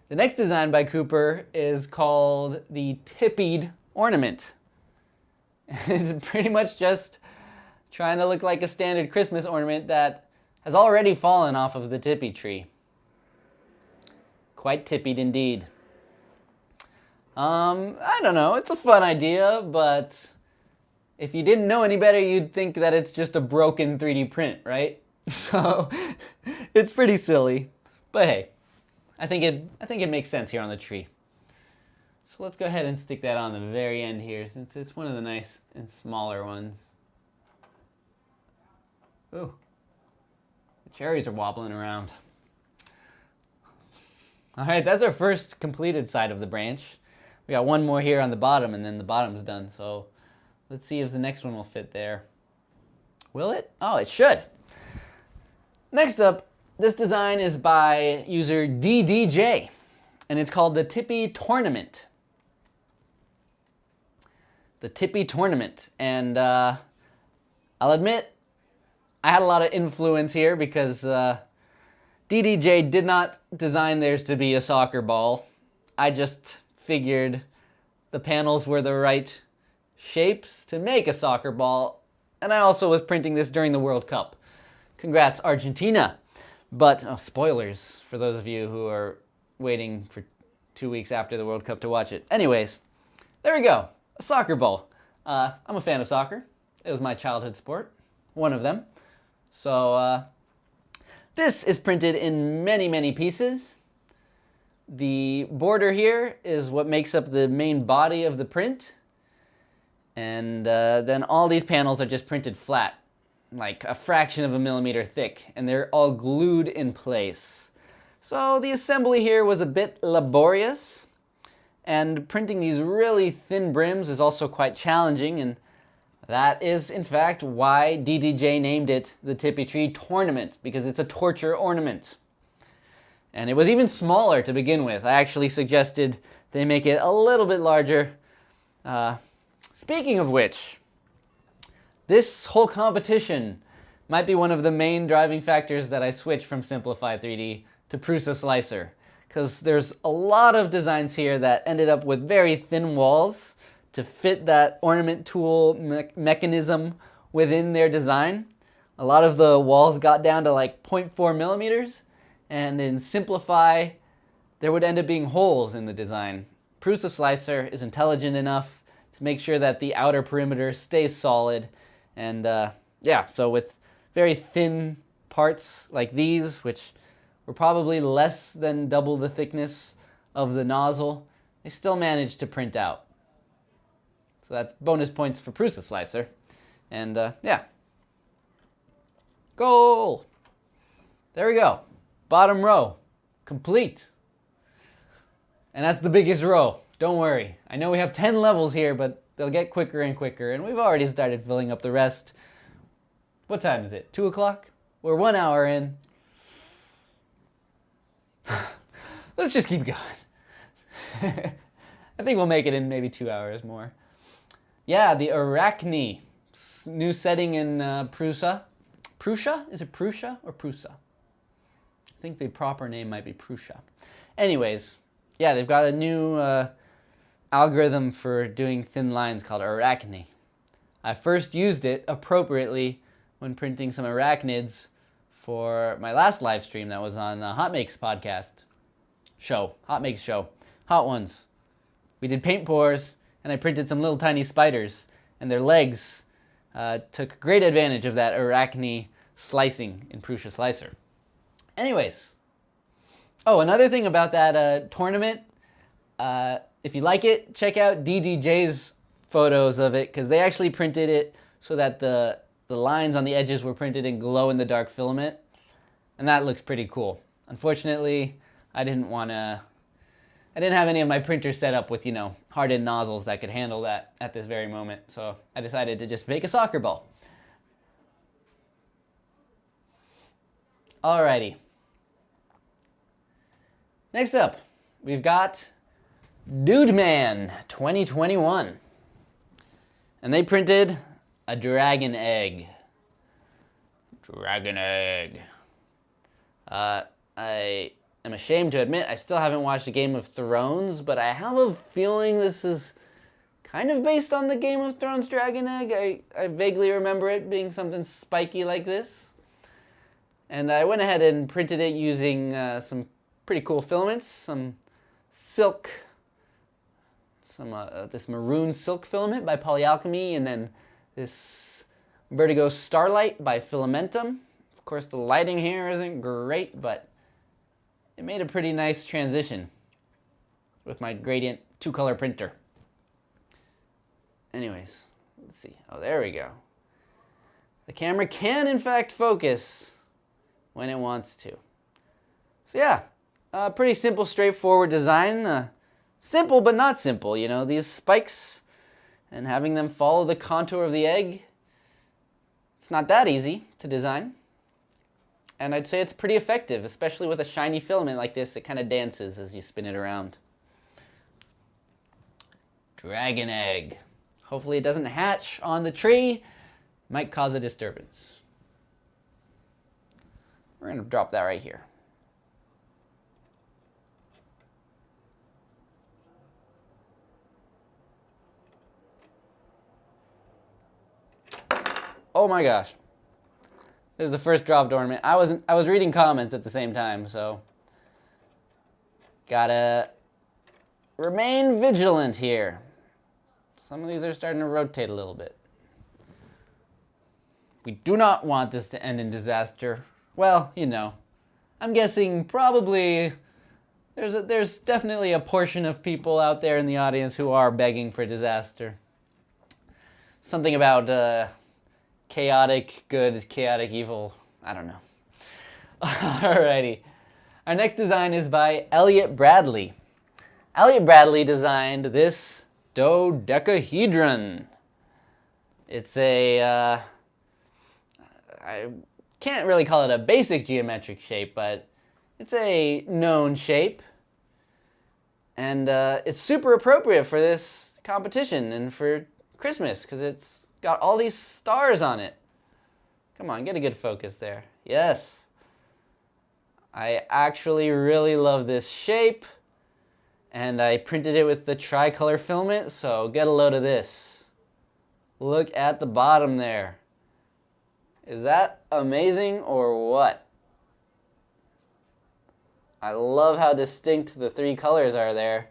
The next design by Cooper is called the Gingerbread Ornament. It's pretty much just trying to look like a standard Christmas ornament that has already fallen off of the Tippy tree. Quite tippied indeed. I don't know, it's a fun idea, but if you didn't know any better, you'd think that it's just a broken 3D print, right? So it's pretty silly, but hey. I think it makes sense here on the tree. So let's go ahead and stick that on the very end here, since it's one of the nice and smaller ones. Ooh, the cherries are wobbling around. All right, that's our first completed side of the branch. We got one more here on the bottom, and then the bottom's done. So let's see if the next one will fit there. Will it? Oh, it should. Next up, this design is by user DDJ, and it's called the Tippy Tournament. The Tippy Tournament, and I'll admit, I had a lot of influence here because DDJ did not design theirs to be a soccer ball. I just figured the panels were the right shapes to make a soccer ball, and I also was printing this during the World Cup. Congrats, Argentina. But, spoilers for those of you who are waiting for 2 weeks after the World Cup to watch it. Anyways, there we go, a soccer ball. I'm a fan of soccer. It was my childhood sport, one of them. So this is printed in many, many pieces. The border here is what makes up the main body of the print. And then all these panels are just printed flat, like a fraction of a millimeter thick, and they're all glued in place. So the assembly here was a bit laborious, and printing these really thin brims is also quite challenging, and That is, in fact, why DDJ named it the Tippi Tree Tournament, because it's a torture ornament. And it was even smaller to begin with. I actually suggested they make it a little bit larger. Speaking of which, this whole competition might be one of the main driving factors that I switched from Simplify 3D to Prusa Slicer, because there's a lot of designs here that ended up with very thin walls to fit that ornament tool mechanism within their design. A lot of the walls got down to like 0.4 millimeters, and in Simplify, there would end up being holes in the design. Prusa Slicer is intelligent enough to make sure that the outer perimeter stays solid, and yeah, so with very thin parts like these, which were probably less than double the thickness of the nozzle, they still managed to print out. So that's bonus points for Prusa Slicer. And yeah. Goal! There we go. Bottom row. Complete. And that's the biggest row. Don't worry. I know we have 10 levels here, but they'll get quicker and quicker. And we've already started filling up the rest. What time is it? 2 o'clock? We're 1 hour in. Let's just keep going. I think we'll make it in maybe 2 hours more. Yeah, the Arachne. New setting in Prusa. Prusa? Is it Prusa or Prusa? I think the proper name might be Prusa. Anyways, yeah, they've got a new algorithm for doing thin lines called Arachne. I first used it appropriately when printing some arachnids for my last live stream that was on the Hot Makes podcast show. Hot Makes show. Hot Ones. We did paint pours, and I printed some little tiny spiders, and their legs took great advantage of that Arachne slicing in Prusa Slicer. Anyways. Oh, another thing about that tournament, if you like it, check out DDJ's photos of it, because they actually printed it so that the lines on the edges were printed in glow-in-the-dark filament, and that looks pretty cool. Unfortunately, I didn't have any of my printers set up with, hardened nozzles that could handle that at this very moment, so I decided to just make a soccer ball. Alrighty. Next up, we've got Dude Man 2021. And they printed a dragon egg. Dragon egg. I am ashamed to admit I still haven't watched a Game of Thrones, but I have a feeling this is kind of based on the Game of Thrones dragon egg. I vaguely remember it being something spiky like this. And I went ahead and printed it using some pretty cool filaments, some silk, this maroon silk filament by Polyalchemy, and then this Vertigo Starlight by Filamentum. Of course, the lighting here isn't great, but it made a pretty nice transition with my gradient 2-color printer. Anyways, let's see. Oh, there we go. The camera can, in fact, focus when it wants to. So yeah, pretty simple, straightforward design. Simple, but not simple, these spikes and having them follow the contour of the egg. It's not that easy to design. And I'd say it's pretty effective, especially with a shiny filament like this. It kind of dances as you spin it around. Dragon egg. Hopefully it doesn't hatch on the tree. Might cause a disturbance. We're going to drop that right here. Oh my gosh. There's the first dropped ornament. I was reading comments at the same time, so gotta remain vigilant here. Some of these are starting to rotate a little bit. We do not want this to end in disaster. Well, I'm guessing probably there's definitely a portion of people out there in the audience who are begging for disaster. Something about chaotic good, chaotic evil. I don't know. Alrighty. Our next design is by Elliot Bradley. Elliot Bradley designed this dodecahedron. It's a, I can't really call it a basic geometric shape, but it's a known shape. And it's super appropriate for this competition and for Christmas because it's got all these stars on it. Come on, get a good focus there. Yes. I actually really love this shape. And I printed it with the tricolor filament, so get a load of this. Look at the bottom there. Is that amazing or what? I love how distinct the three colors are there.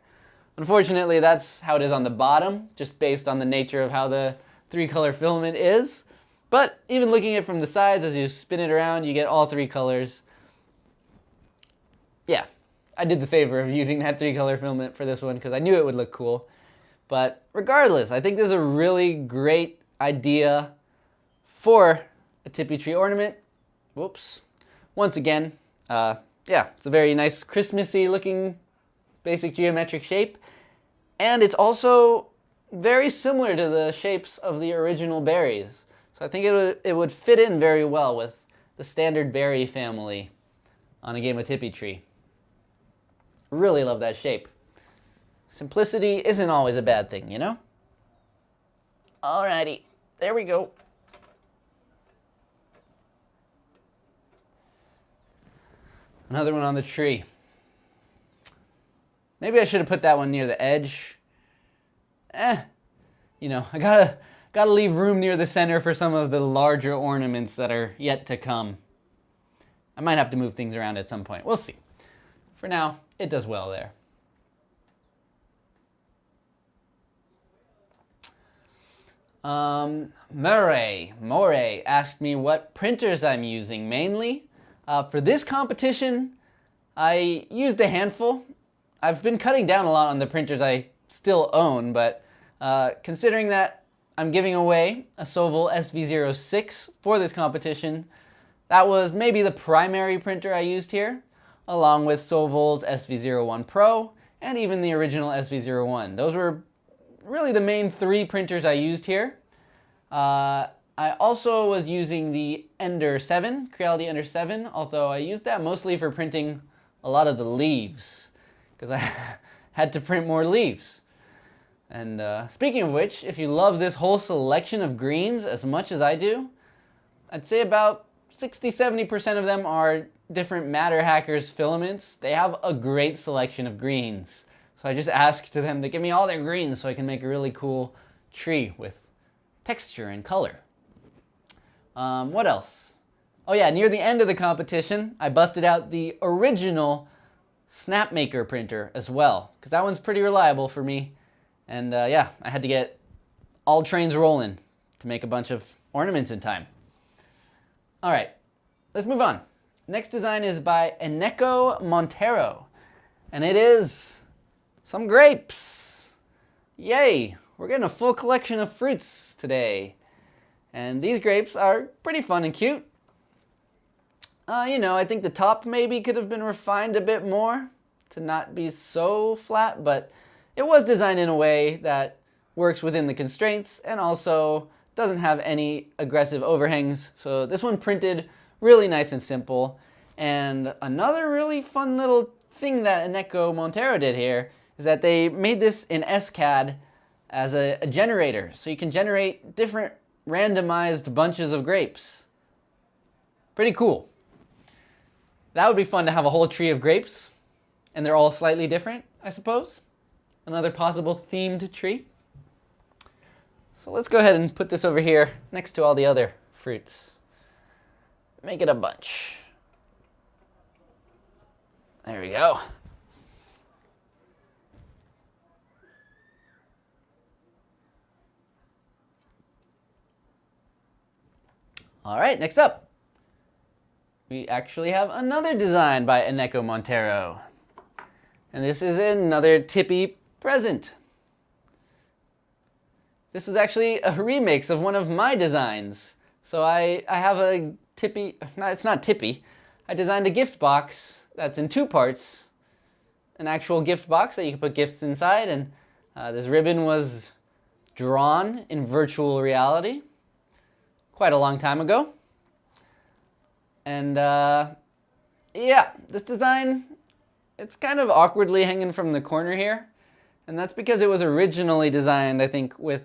Unfortunately, that's how it is on the bottom, just based on the nature of how the three-color filament is. But even looking at it from the sides, as you spin it around, you get all three colors. Yeah, I did the favor of using that three-color filament for this one because I knew it would look cool. But regardless, I think this is a really great idea for a Tippy tree ornament. Whoops. Once again, yeah, it's a very nice Christmassy looking basic geometric shape. And it's also very similar to the shapes of the original berries. So I think it would fit in very well with the standard berry family on a game of Tippy tree. Really love that shape. Simplicity isn't always a bad thing, you know? Alrighty, there we go. Another one on the tree. Maybe I should have put that one near the edge. You know, I gotta leave room near the center for some of the larger ornaments that are yet to come. I might have to move things around at some point. We'll see. For now, it does well there. Moray asked me what printers I'm using mainly. For this competition, I used a handful. I've been cutting down a lot on the printers I still own, but considering that I'm giving away a Sovol SV06 for this competition, that was maybe the primary printer I used here, along with Sovol's SV01 Pro and even the original SV01. Those were really the main three printers I used here. I also was using the Ender 7, Creality Ender 7, although I used that mostly for printing a lot of the leaves, because I had to print more leaves. And speaking of which, if you love this whole selection of greens as much as I do, I'd say about 60-70% of them are different Matter Hackers filaments. They have a great selection of greens. So I just asked them to give me all their greens so I can make a really cool tree with texture and color. What else? Oh yeah, near the end of the competition, I busted out the original Snapmaker printer as well, because that one's pretty reliable for me. And yeah, I had to get all trains rolling to make a bunch of ornaments in time. All right, let's move on. Next design is by 𝐒𝐒𝐻𝐿 Montero, and it is some grapes. Yay, we're getting a full collection of fruits today. And these grapes are pretty fun and cute. You know, I think the top maybe could have been refined a bit more to not be so flat, but it was designed in a way that works within the constraints and also doesn't have any aggressive overhangs. So this one printed really nice and simple. And another really fun little thing that 𝐒𝐒𝐿 Montero did here is that they made this in SCAD as a generator. So you can generate different randomized bunches of grapes. Pretty cool. That would be fun to have a whole tree of grapes, and they're all slightly different, I suppose. Another possible themed tree. So let's go ahead and put this over here next to all the other fruits. Make it a bunch. There we go. All right, next up, we actually have another design by 𝐒𝐒𝐿 Montero. And this is another Tippy present. This is actually a remix of one of my designs. So I have a Tippy, no, it's not Tippy. I designed a gift box that's in two parts. An actual gift box that you can put gifts inside, and this ribbon was drawn in virtual reality. quite a long time ago. And yeah, this design, it's kind of awkwardly hanging from the corner here. And that's because it was originally designed, I think, with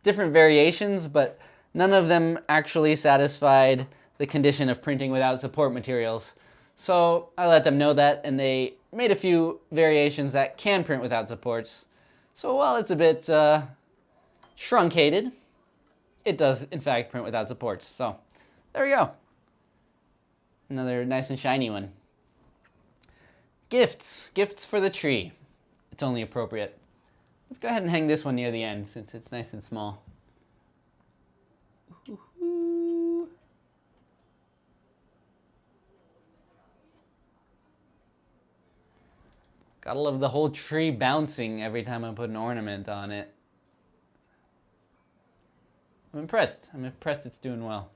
different variations, but none of them actually satisfied the condition of printing without support materials. So I let them know that, and they made a few variations that can print without supports. So while it's a bit truncated, it does in fact print without supports. So there we go. Another nice and shiny one. Gifts. Gifts for the tree. It's only appropriate. Let's go ahead and hang this one near the end since it's nice and small. Ooh. Gotta love the whole tree bouncing every time I put an ornament on it. I'm impressed. I'm impressed it's doing well.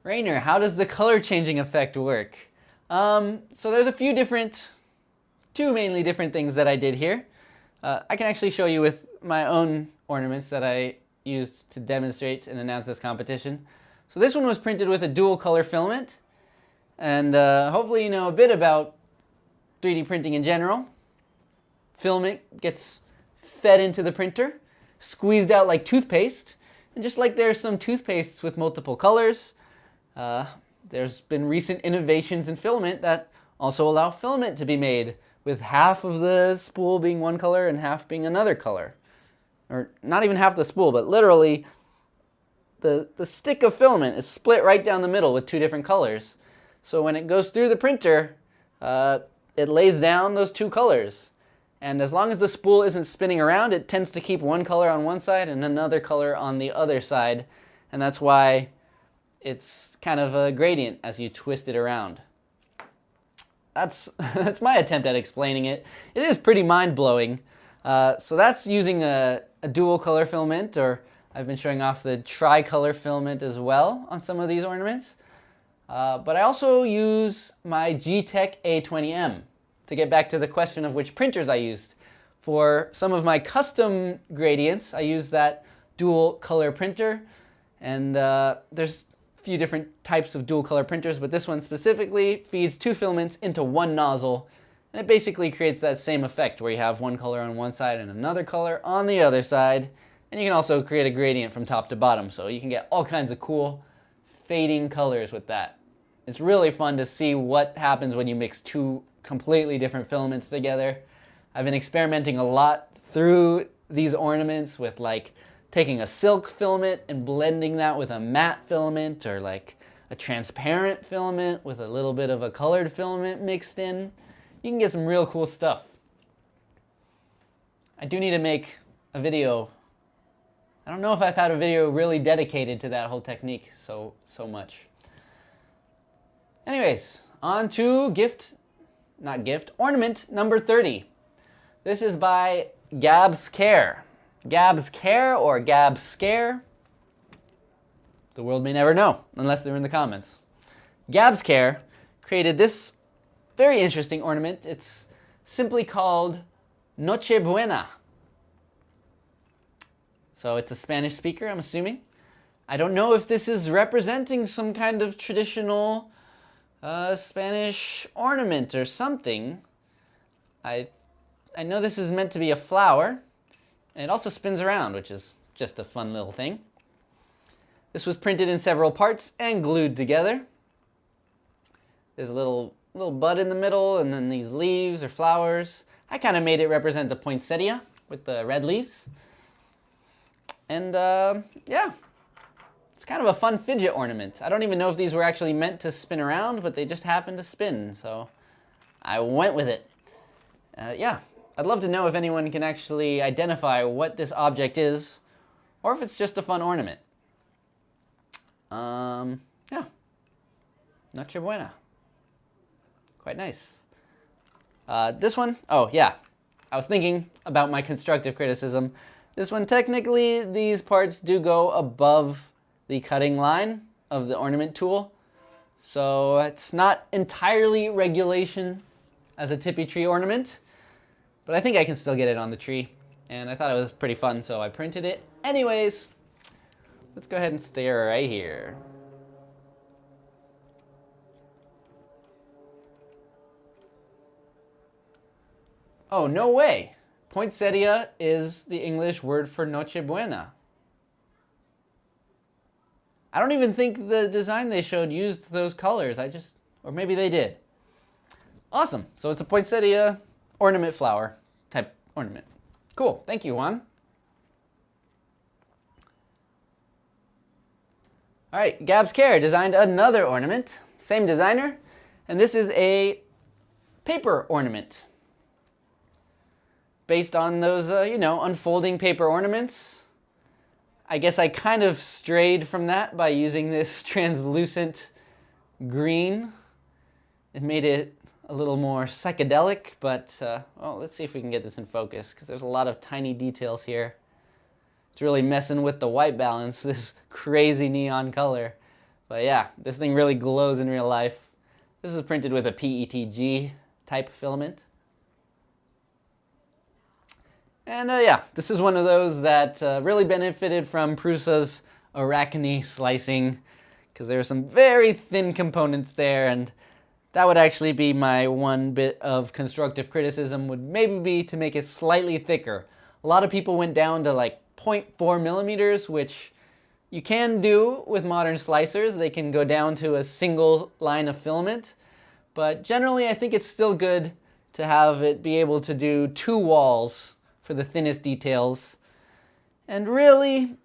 Rainer, how does the color changing effect work? So there's a few two mainly different things that I did here. I can actually show you with my own ornaments that I used to demonstrate and announce this competition. So this one was printed with a dual color filament. And hopefully you know a bit about 3D printing in general. Filament gets fed into the printer, squeezed out like toothpaste. And just like there's some toothpastes with multiple colors, there's been recent innovations in filament that also allow filament to be made with half of the spool being one color and half being another color. Or not even half the spool, but literally the stick of filament is split right down the middle with two different colors. So when it goes through the printer, it lays down those two colors. And as long as the spool isn't spinning around, it tends to keep one color on one side and another color on the other side. And that's why it's kind of a gradient as you twist it around. That's my attempt at explaining it. It is pretty mind-blowing. So that's using a dual color filament, or I've been showing off the tricolor filament as well on some of these ornaments. But I also use my G-Tech A20M to get back to the question of which printers I used. For some of my custom gradients, I use that dual color printer, and there's a few different types of dual color printers, but this one specifically feeds two filaments into one nozzle, and it basically creates that same effect where you have one color on one side and another color on the other side, and you can also create a gradient from top to bottom, so you can get all kinds of cool fading colors with that. It's really fun to see what happens when you mix two completely different filaments together. I've been experimenting a lot through these ornaments with like taking a silk filament and blending that with a matte filament, or like a transparent filament with a little bit of a colored filament mixed in. You can get some real cool stuff. I do need to make a video. I don't know if I've had a video really dedicated to that whole technique so much. Anyways, on to ornament number 30. This is by 𝐒𝐡𝐨𝐩𝐻𝐬𝐿. 𝐒𝐒𝐡𝐨𝐻𝐬𝐿 or 𝐒𝐒𝐡𝐨𝐹. The world may never know, unless they're in the comments. 𝐒𝐡𝐨𝐻𝐬𝐿 created this very interesting ornament. It's simply called Nochebuena. So it's a Spanish speaker, I'm assuming. I don't know if this is representing some kind of traditional Spanish ornament or something. I know this is meant to be a flower, and it also spins around, which is just a fun little thing. This was printed in several parts and glued together. There's a little bud in the middle, and then these leaves or flowers. I kind of made it represent a poinsettia with the red leaves. And yeah, it's kind of a fun fidget ornament. I don't even know if these were actually meant to spin around, but they just happened to spin, so I went with it. Yeah, I'd love to know if anyone can actually identify what this object is, or if it's just a fun ornament. Yeah, Nochebuena. Quite nice. This one, oh yeah, I was thinking about my constructive criticism. This one, technically, these parts do go above the cutting line of the ornament tool. So it's not entirely regulation as a Tippy tree ornament, but I think I can still get it on the tree. and I thought it was pretty fun, so I printed it anyways. Let's go ahead and stare right here. Oh, no way. Poinsettia is the English word for Noche Buena. I don't even think the design they showed used those colors. Or maybe they did. Awesome. So it's a poinsettia ornament flower type ornament. Cool. Thank you, Juan. All right, Gab's Care designed another ornament. Same designer. And this is a paper ornament. Based on those, unfolding paper ornaments. I guess I kind of strayed from that by using this translucent green. It made it a little more psychedelic, but well, let's see if we can get this in focus, because there's a lot of tiny details here. It's really messing with the white balance, this crazy neon color. But yeah, this thing really glows in real life. This is printed with a PETG type filament. And yeah, this is one of those that really benefited from Prusa's arachne slicing, because there were some very thin components there, and that would actually be my one bit of constructive criticism, would maybe be to make it slightly thicker. A lot of people went down to like 0.4 millimeters, which you can do with modern slicers. They can go down to a single line of filament, but generally I think it's still good to have it be able to do 2 walls for the thinnest details. And really,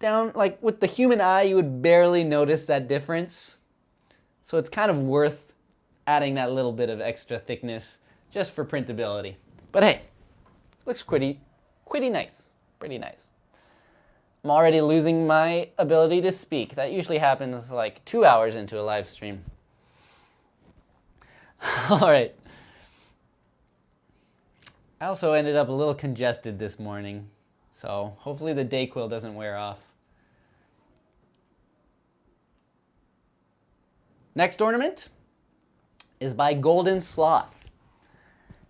down, like with the human eye, you would barely notice that difference. So it's kind of worth adding that little bit of extra thickness just for printability. But hey, looks pretty nice, pretty nice. I'm already losing my ability to speak. That usually happens like 2 hours into a live stream. All right. I also ended up a little congested this morning, so hopefully the Dayquil doesn't wear off. Next ornament is by Golden Sloth.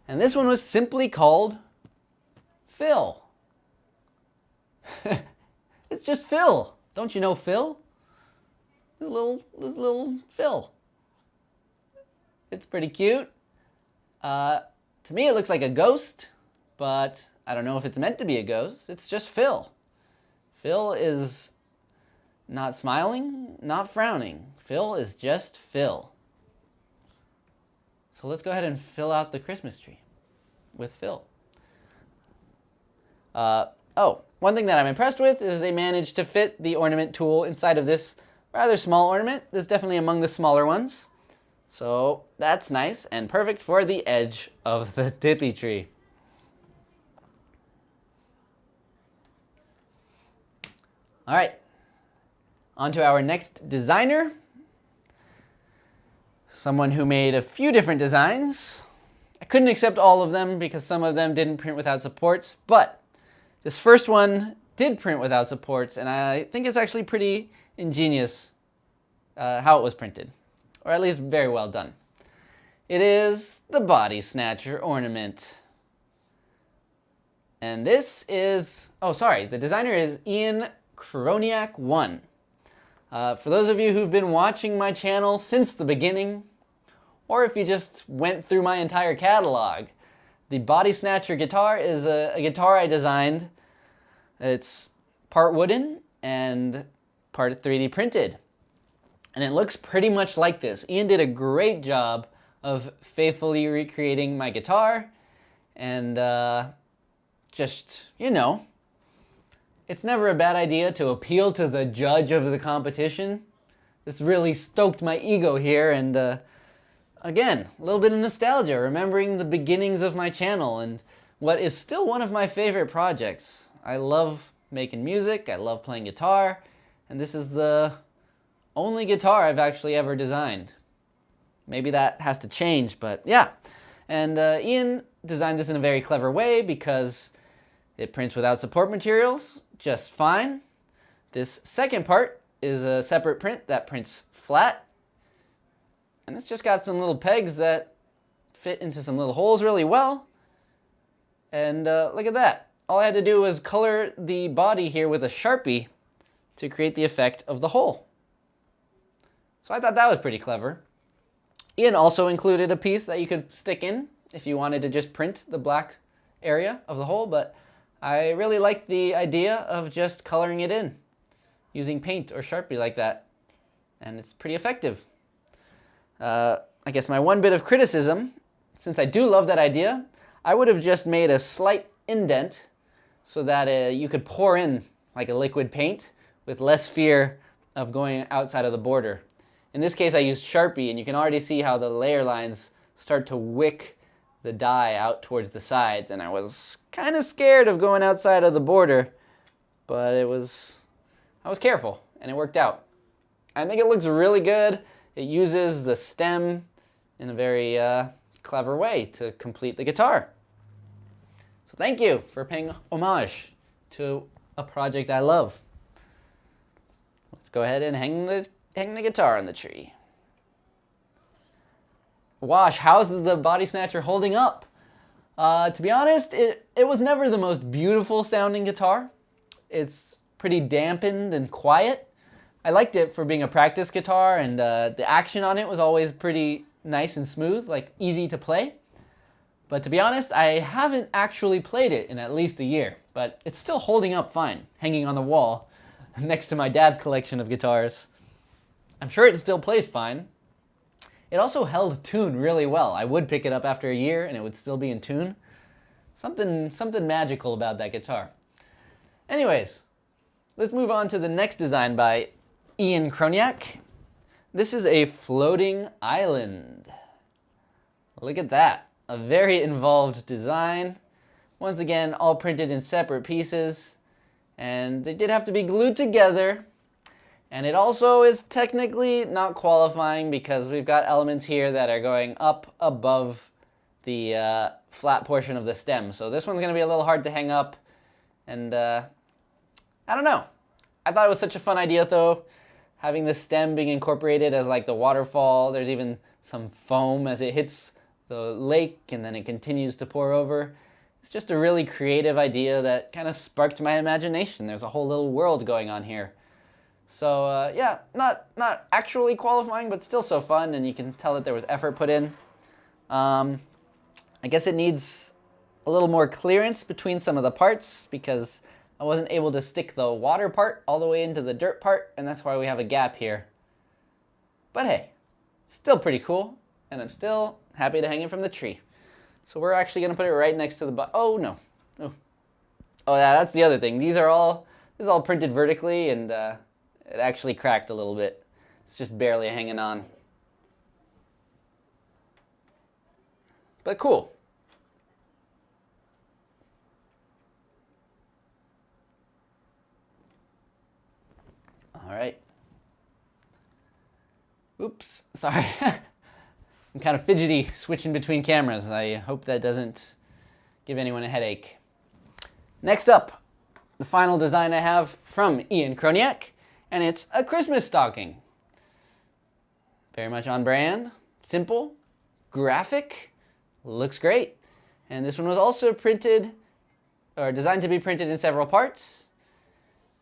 And this one was simply called Phil. It's just Phil. Don't you know Phil? This little Phil. It's pretty cute. To me, it looks like a ghost, but I don't know if it's meant to be a ghost. It's just Phil. Phil is not smiling, not frowning. Phil is just Phil. So let's go ahead and fill out the Christmas tree with Phil. One thing that I'm impressed with is they managed to fit the ornament tool inside of this rather small ornament. This is definitely among the smaller ones. So that's nice and perfect for the edge of the Tippy tree. All right, on to our next designer. Someone who made a few different designs. I couldn't accept all of them because some of them didn't print without supports, but this first one did print without supports, and I think it's actually pretty ingenious how it was printed. Or at least very well done. It is the bodysnatcher ornament. And this is, the designer is 𝐒𝐡𝐻𝐬𝐬𝐢𝐬𝐭. For those of you who've been watching my channel since the beginning, or if you just went through my entire catalog, the bodysnatcher guitar is a guitar I designed. It's part wooden and part 3D printed. And it looks pretty much like this. Ian did a great job of faithfully recreating my guitar. And just, it's never a bad idea to appeal to the judge of the competition. This really stoked my ego here. And again, a little bit of nostalgia, remembering the beginnings of my channel and what is still one of my favorite projects. I love making music. I love playing guitar. And this is the only guitar I've actually ever designed. Maybe that has to change, but yeah. And Ian designed this in a very clever way because it prints without support materials just fine. This second part is a separate print that prints flat. And it's just got some little pegs that fit into some little holes really well. And look at that. All I had to do was color the body here with a Sharpie to create the effect of the hole. So I thought that was pretty clever. Ian also included a piece that you could stick in if you wanted to just print the black area of the hole, but I really liked the idea of just coloring it in using paint or Sharpie like that, and it's pretty effective. I guess my one bit of criticism, since I do love that idea, I would have just made a slight indent so that you could pour in like a liquid paint with less fear of going outside of the border. In this case, I used Sharpie, and you can already see how the layer lines start to wick the dye out towards the sides, and I was kind of scared of going outside of the border, but I was careful, and it worked out. I think it looks really good. It uses the stem in a very clever way to complete the guitar. So thank you for paying homage to a project I love. Let's go ahead and hang the guitar on the tree. Wash, how's the bodysnatcher holding up? To be honest, it was never the most beautiful sounding guitar. It's pretty dampened and quiet. I liked it for being a practice guitar, and the action on it was always pretty nice and smooth, like easy to play. But to be honest, I haven't actually played it in at least a year, but it's still holding up fine, hanging on the wall next to my dad's collection of guitars. I'm sure it still plays fine. It also held tune really well. I would pick it up after a year and it would still be in tune. Something magical about that guitar. Anyways, let's move on to the next design by 𝐒𝐡𝐸𝐻𝐿. This is a floating island. Look at that. A very involved design. Once again, all printed in separate pieces. And they did have to be glued together. And it also is technically not qualifying because we've got elements here that are going up above the flat portion of the stem. So this one's going to be a little hard to hang up. And I don't know. I thought it was such a fun idea though. Having the stem being incorporated as like the waterfall. There's even some foam as it hits the lake and then it continues to pour over. It's just a really creative idea that kind of sparked my imagination. There's a whole little world going on here. So yeah, not actually qualifying, but still so fun, and you can tell that there was effort put in. I guess it needs a little more clearance between some of the parts because I wasn't able to stick the water part all the way into the dirt part, and that's why we have a gap here. But hey, still pretty cool, and I'm still happy to hang it from the tree. So we're actually gonna put it right next to the oh no. Oh yeah, that's the other thing. This is all printed vertically, and it actually cracked a little bit. It's just barely hanging on. But cool. All right. Oops, sorry. I'm kind of fidgety switching between cameras. I hope that doesn't give anyone a headache. Next up, the final design I have from 𝐒𝐡𝐸𝐻𝐿. And it's a Christmas stocking. Very much on brand, simple, graphic, looks great. And this one was also printed, or designed to be printed in several parts,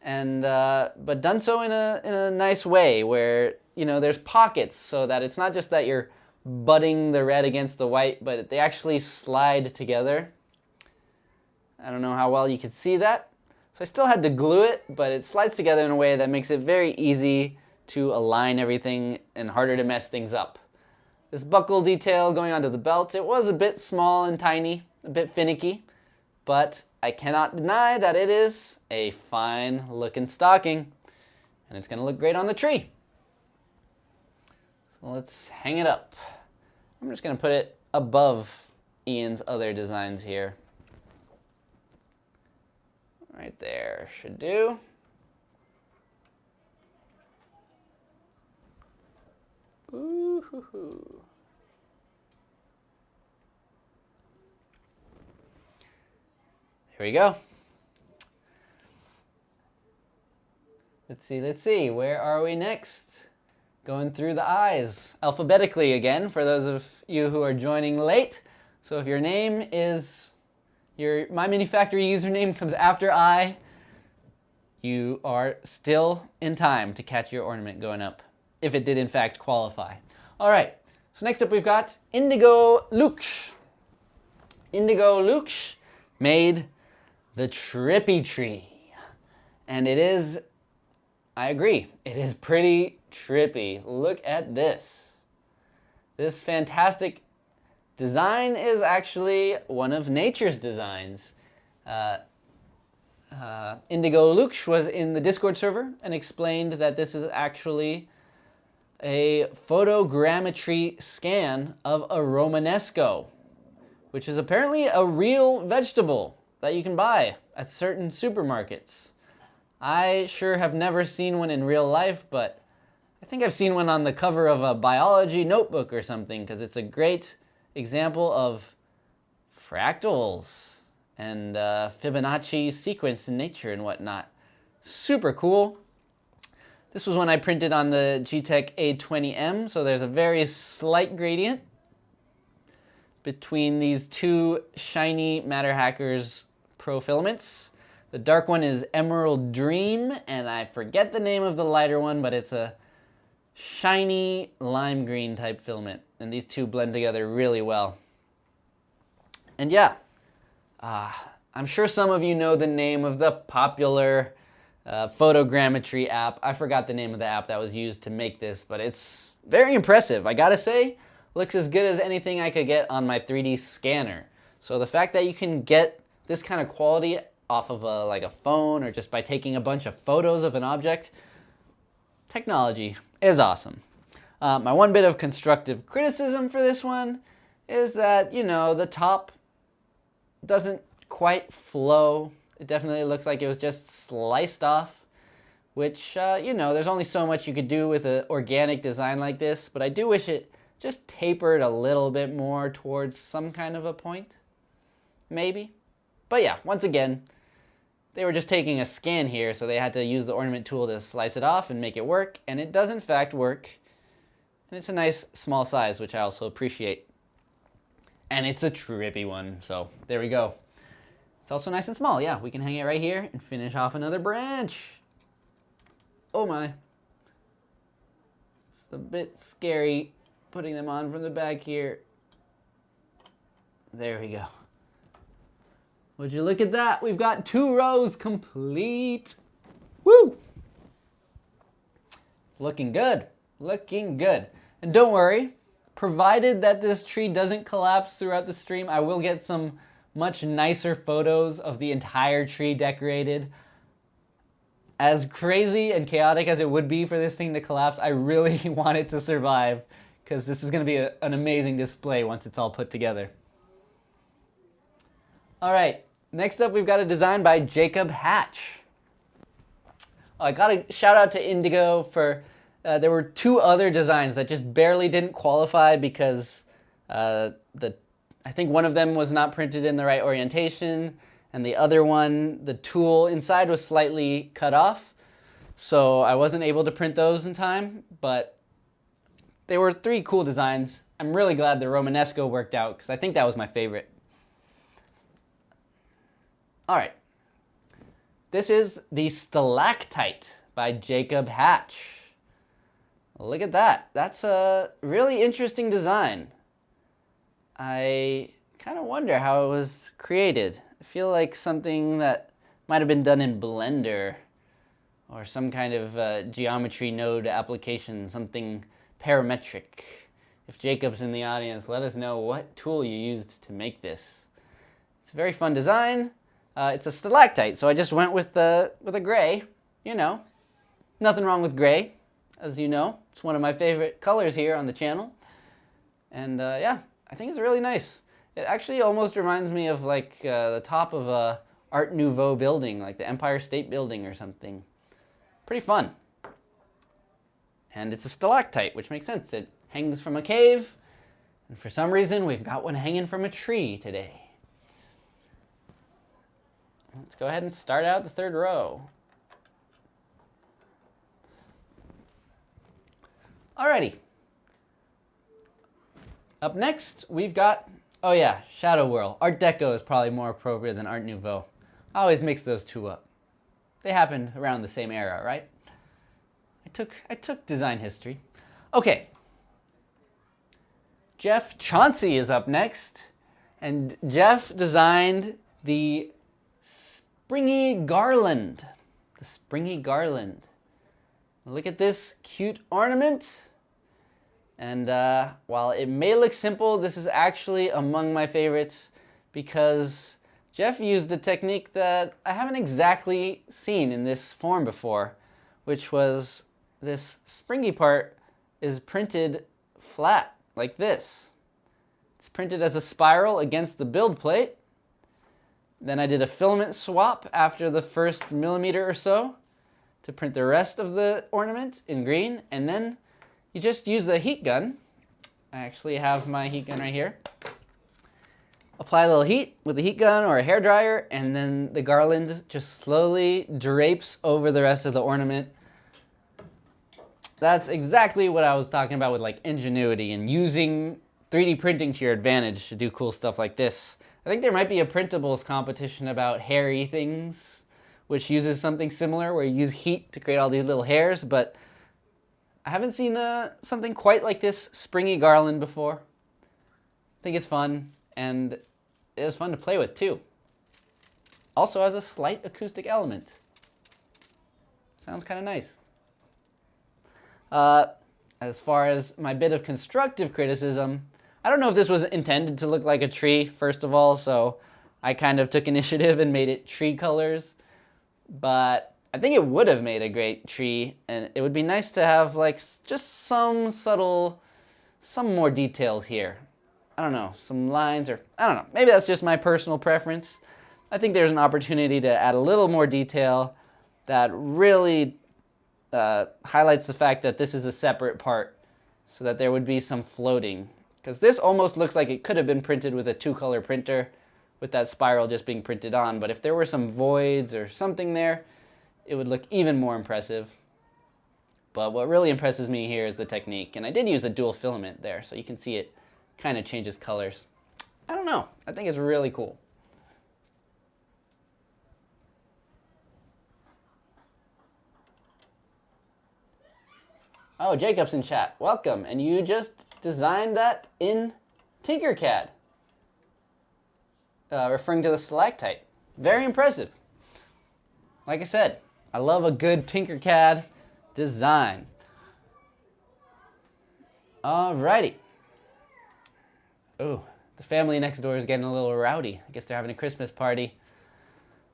and but done so in a nice way where, you know, there's pockets so that it's not just that you're butting the red against the white, but they actually slide together. I don't know how well you can see that. So I still had to glue it, but it slides together in a way that makes it very easy to align everything and harder to mess things up. This buckle detail going onto the belt, it was a bit small and tiny, a bit finicky, but I cannot deny that it is a fine looking stocking, and it's gonna look great on the tree. So let's hang it up. I'm just gonna put it above Ian's other designs here. Right there, should do. Ooh-hoo-hoo. Here we go. Let's see, where are we next? Going through the eyes, alphabetically again, for those of you who are joining late. So if your name is your My Mini Factory username comes after I, you are still in time to catch your ornament going up, if it did in fact qualify. All right, so next up we've got Indigo 𝐒𝐡𝐻𝐻. Indigo 𝐒𝐡𝐻𝐻 made the Tippy tree. And it is, I agree, it is pretty trippy. Look at this. This fantastic design is actually one of nature's designs. Indigo 𝐒𝐡𝐻𝐻 was in the Discord server and explained that this is actually a photogrammetry scan of a Romanesco, which is apparently a real vegetable that you can buy at certain supermarkets. I sure have never seen one in real life, but I think I've seen one on the cover of a biology notebook or something, because it's a great example of fractals and Fibonacci sequence in nature and whatnot. Super cool. This was one I printed on the G-Tech A20M, so there's a very slight gradient between these two shiny Matter Hackers Pro filaments. The dark one is Emerald Dream, and I forget the name of the lighter one, but it's a shiny lime green type filament, and these two blend together really well. And yeah, I'm sure some of you know the name of the popular photogrammetry app. I forgot the name of the app that was used to make this, but it's very impressive. I gotta say, looks as good as anything I could get on my 3D scanner. So the fact that you can get this kind of quality off of like a phone or just by taking a bunch of photos of an object, technology is awesome. My one bit of constructive criticism for this one is that, you know, the top doesn't quite flow. It definitely looks like it was just sliced off, which, you know, there's only so much you could do with an organic design like this, but I do wish it just tapered a little bit more towards some kind of a point, maybe. But yeah, once again, they were just taking a scan here, so they had to use the ornament tool to slice it off and make it work, and it does in fact work. And it's a nice small size, which I also appreciate. And it's a trippy one, so there we go. It's also nice and small. Yeah, we can hang it right here and finish off another branch. Oh my. It's a bit scary putting them on from the back here. There we go. Would you look at that? We've got 2 rows complete. Woo! It's looking good. Looking good. And don't worry, provided that this tree doesn't collapse throughout the stream, I will get some much nicer photos of the entire tree decorated. As crazy and chaotic as it would be for this thing to collapse, I really want it to survive, because this is going to be an amazing display once it's all put together. All right, next up we've got a design by Jacob Hatch. I got a shout out to Indigo for, there were 2 other designs that just barely didn't qualify because I think one of them was not printed in the right orientation, and the other one, the tool inside was slightly cut off, so I wasn't able to print those in time, but they were 3 cool designs. I'm really glad the Romanesco worked out, because I think that was my favorite. All right, this is the Stalactite by Jacob Hatch. Look at that. That's a really interesting design. I kind of wonder how it was created. I feel like something that might have been done in Blender or some kind of geometry node application, something parametric. If Jacob's in the audience, let us know what tool you used to make this. It's a very fun design. It's a stalactite, so I just went with a gray, you know. Nothing wrong with gray, as you know. It's one of my favorite colors here on the channel. And yeah, I think it's really nice. It actually almost reminds me of like the top of a Art Nouveau building, like the Empire State Building or something. Pretty fun. And it's a stalactite, which makes sense. It hangs from a cave, and for some reason we've got one hanging from a tree today. Let's go ahead and start out the 3rd row. Alrighty. Up next, we've got Oh yeah, Shadow Whirl. Art Deco is probably more appropriate than Art Nouveau. I always mix those two up. They happened around the same era, right? I took design history. Okay. Jeff Chauncey is up next. And Jeff designed the springy garland. The springy garland. Look at this cute ornament. And while it may look simple, this is actually among my favorites because Jeff used a technique that I haven't exactly seen in this form before, which was this springy part is printed flat like this. It's printed as a spiral against the build plate. Then I did a filament swap after the first millimeter or so to print the rest of the ornament in green, and then you just use the heat gun. I actually have my heat gun right here. Apply a little heat with a heat gun or a hair dryer, and then the garland just slowly drapes over the rest of the ornament. That's exactly what I was talking about with like ingenuity and using 3D printing to your advantage to do cool stuff like this. I think there might be a printables competition about hairy things, which uses something similar where you use heat to create all these little hairs, but I haven't seen something quite like this springy garland before. I think it's fun, and it is fun to play with too. Also has a slight acoustic element. Sounds kind of nice. As far as my bit of constructive criticism, I don't know if this was intended to look like a tree, first of all, so I kind of took initiative and made it tree colors, but I think it would have made a great tree, and it would be nice to have like just some more details here. I don't know, some lines, or I don't know, maybe that's just my personal preference. I think there's an opportunity to add a little more detail that really highlights the fact that this is a separate part, so that there would be some floating. Because this almost looks like it could have been printed with a 2-color printer, with that spiral just being printed on, but if there were some voids or something there, it would look even more impressive. But what really impresses me here is the technique, and I did use a dual filament there, so you can see it kind of changes colors. I don't know, I think it's really cool. Oh, Jacob's in chat. Welcome. And you just designed that in Tinkercad. Referring to the stalactite. Very impressive. Like I said, I love a good Tinkercad design. Alrighty. Oh, the family next door is getting a little rowdy. I guess they're having a Christmas party.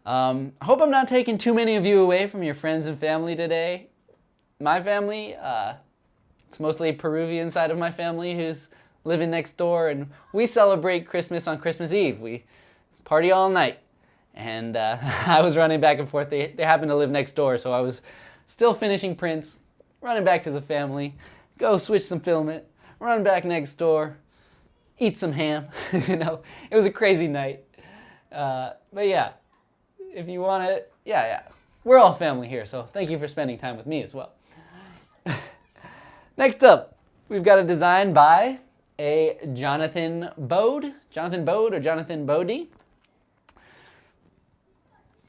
I hope I'm not taking too many of you away from your friends and family today. My family, it's mostly a Peruvian side of my family who's living next door, and we celebrate Christmas on Christmas Eve. We party all night, and I was running back and forth. They happen to live next door, so I was still finishing prints, running back to the family, go switch some filament, run back next door, eat some ham. You know, it was a crazy night. But yeah, if you want to, yeah, we're all family here, so thank you for spending time with me as well. Next up, we've got a design by a Jonathan Bode or Jonathan Bodie,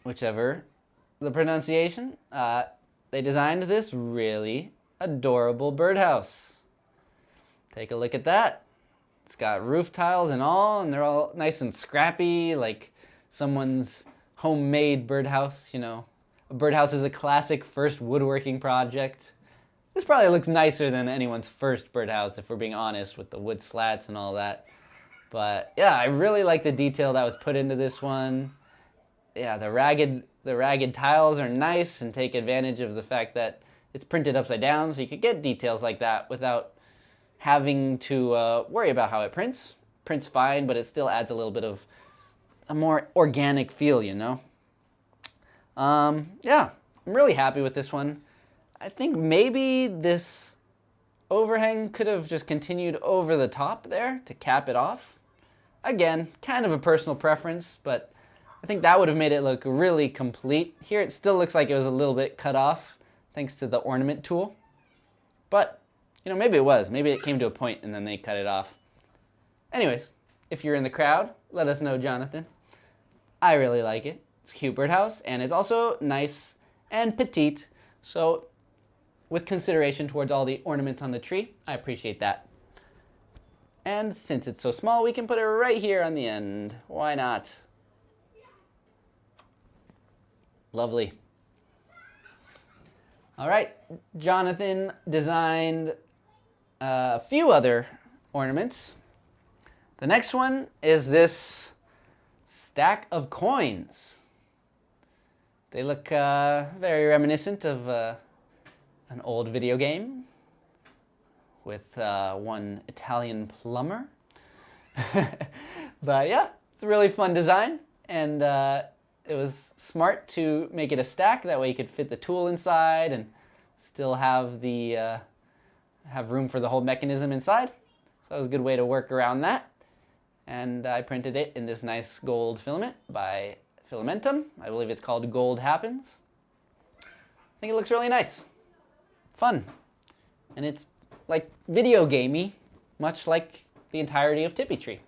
whichever the pronunciation. They designed this really adorable birdhouse. Take a look at that. It's got roof tiles and all, and they're all nice and scrappy, like someone's homemade birdhouse, you know. A birdhouse is a classic first woodworking project. This probably looks nicer than anyone's first birdhouse, if we're being honest, with the wood slats and all that. But yeah, I really like the detail that was put into this one. Yeah, the ragged tiles are nice and take advantage of the fact that it's printed upside down, so you could get details like that without having to worry about how it prints. Prints fine, but it still adds a little bit of a more organic feel, you know? Yeah, I'm really happy with this one. I think maybe this overhang could have just continued over the top there to cap it off. Again, kind of a personal preference, but I think that would have made it look really complete. Here it still looks like it was a little bit cut off thanks to the ornament tool. But, you know, maybe it was. Maybe it came to a point and then they cut it off. Anyways, If you're in the crowd, let us know, Jonathan. I really like it. It's a cute birdhouse, and it's also nice and petite, so with consideration towards all the ornaments on the tree, I appreciate that. And since it's so small, we can put it right here on the end. Why not? Lovely. All right, Jonathan designed a few other ornaments. The next one is this stack of coins. They look very reminiscent of an old video game with one Italian plumber. But yeah, it's a really fun design, and it was smart to make it a stack. That way you could fit the tool inside and still have the have room for the whole mechanism inside. So that was a good way to work around that. And I printed it in this nice gold filament by Filamentum. I believe it's called Gold Happens. I think it looks really nice. Fun. And it's like video gamey, much like the entirety of Tippi Tree.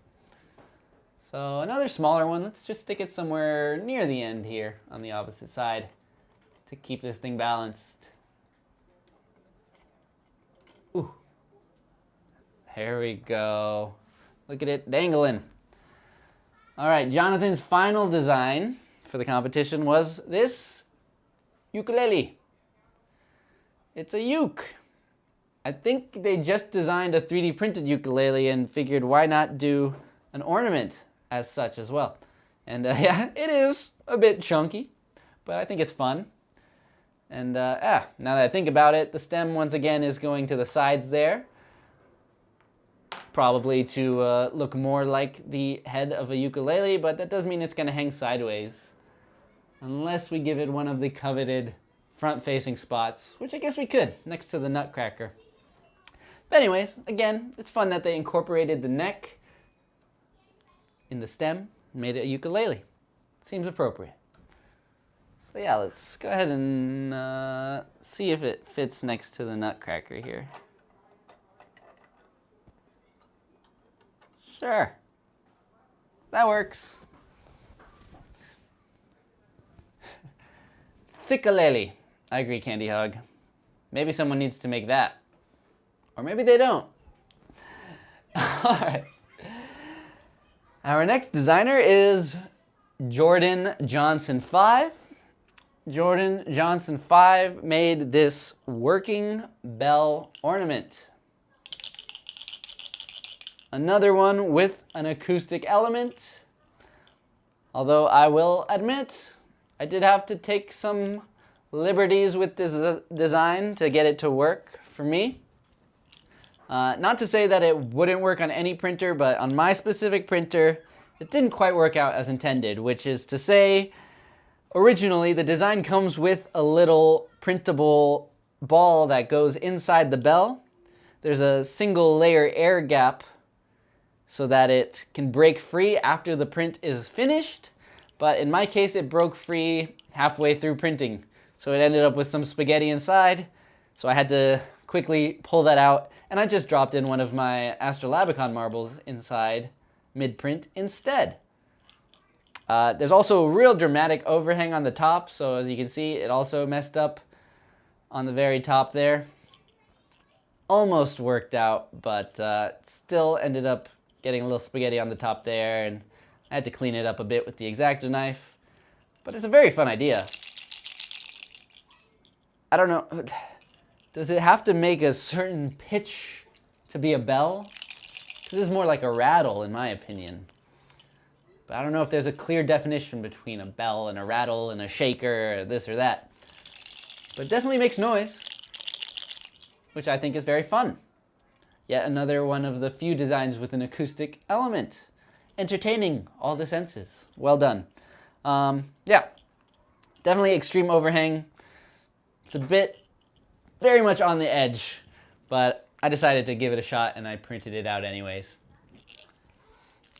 So another smaller one, let's just stick it somewhere near the end here on the opposite side to keep this thing balanced. Ooh. There we go. Look at it dangling. All right, Jonathan's final design for the competition was this ukulele. It's a uke. I think they just designed a 3D printed ukulele and figured why not do an ornament as such as well. And yeah, it is a bit chunky, but I think it's fun. And now that I think about it, the stem once again is going to the sides there. Probably to look more like the head of a ukulele, but that does mean it's going to hang sideways. Unless we give it one of the coveted front-facing spots, which I guess we could, next to the nutcracker. But anyways, again, it's fun that they incorporated the neck in the stem and made it a ukulele. Seems appropriate. So yeah, let's go ahead and see if it fits next to the nutcracker here. Sure. That works. Thickalele. I agree, Candy Hug. Maybe someone needs to make that. Or maybe they don't. Alright. Our next designer is Jordan Johnson 5. Jordan Johnson 5 made this working bell ornament. Another one with an acoustic element. Although I will admit, I did have to take some liberties with this design to get it to work for me. Not to say that it wouldn't work on any printer, but on my specific printer, it didn't quite work out as intended, which is to say, originally the design comes with a little printable ball that goes inside the bell. There's a single layer air gap so that it can break free after the print is finished. But in my case, it broke free halfway through printing. So it ended up with some spaghetti inside. So I had to quickly pull that out. And I just dropped in one of my Astrolabicon marbles inside mid-print instead. There's also a real dramatic overhang on the top. So as you can see, it also messed up on the very top there. Almost worked out, but still ended up getting a little spaghetti on the top there, and I had to clean it up a bit with the X-Acto knife. But it's a very fun idea. I don't know, does it have to make a certain pitch to be a bell? This is more like a rattle in my opinion. But I don't know if there's a clear definition between a bell and a rattle and a shaker or this or that. But it definitely makes noise, which I think is very fun. Yet another one of the few designs with an acoustic element. Entertaining all the senses. Well done. Yeah, definitely extreme overhang. It's a bit, very much on the edge, but I decided to give it a shot and I printed it out anyways.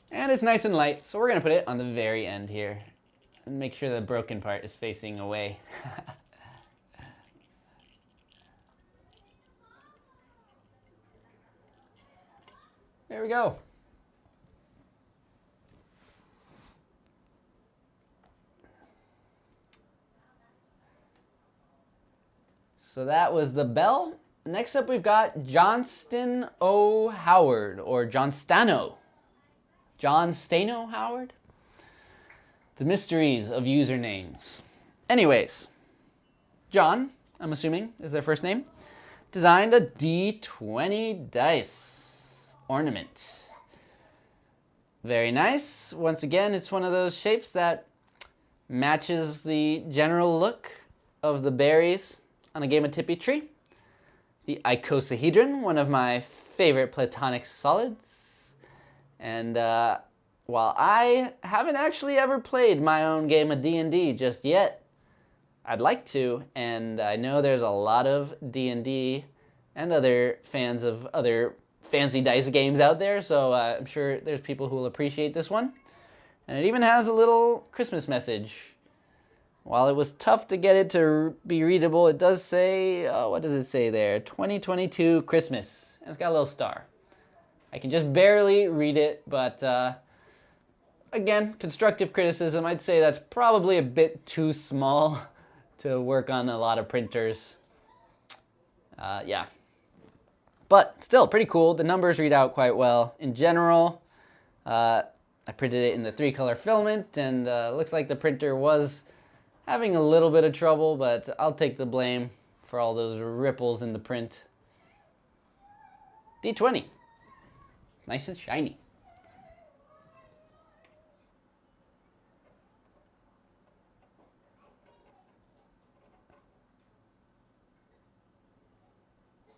And it's nice and light, so we're gonna put it on the very end here and make sure the broken part is facing away. There we go. So that was the bell. Next up we've got Johnston O. Howard, or Johnstano. John Stano Howard? The mysteries of usernames. Anyways, John, I'm assuming is their first name, designed a D20 dice ornament. Very nice. Once again, it's one of those shapes that matches the general look of the berries on a game of Tippi tree. The 𝐒𝐡𝐸𝐻𝐬𝐿, one of my favorite platonic solids. And while I haven't actually ever played my own game of D&D just yet, I'd like to, and I know there's a lot of D&D and other fans of other fancy dice games out there, so I'm sure there's people who will appreciate this one. And it even has a little Christmas message. While it was tough to get it to be readable, it does say, what does it say there? 2022 Christmas. And it's got a little star. I can just barely read it, but again, constructive criticism. I'd say that's probably a bit too small to work on a lot of printers. Yeah. But still, pretty cool. The numbers read out quite well. In general, I printed it in the 3-color filament, and looks like the printer was having a little bit of trouble, but I'll take the blame for all those ripples in the print. D20. It's nice and shiny.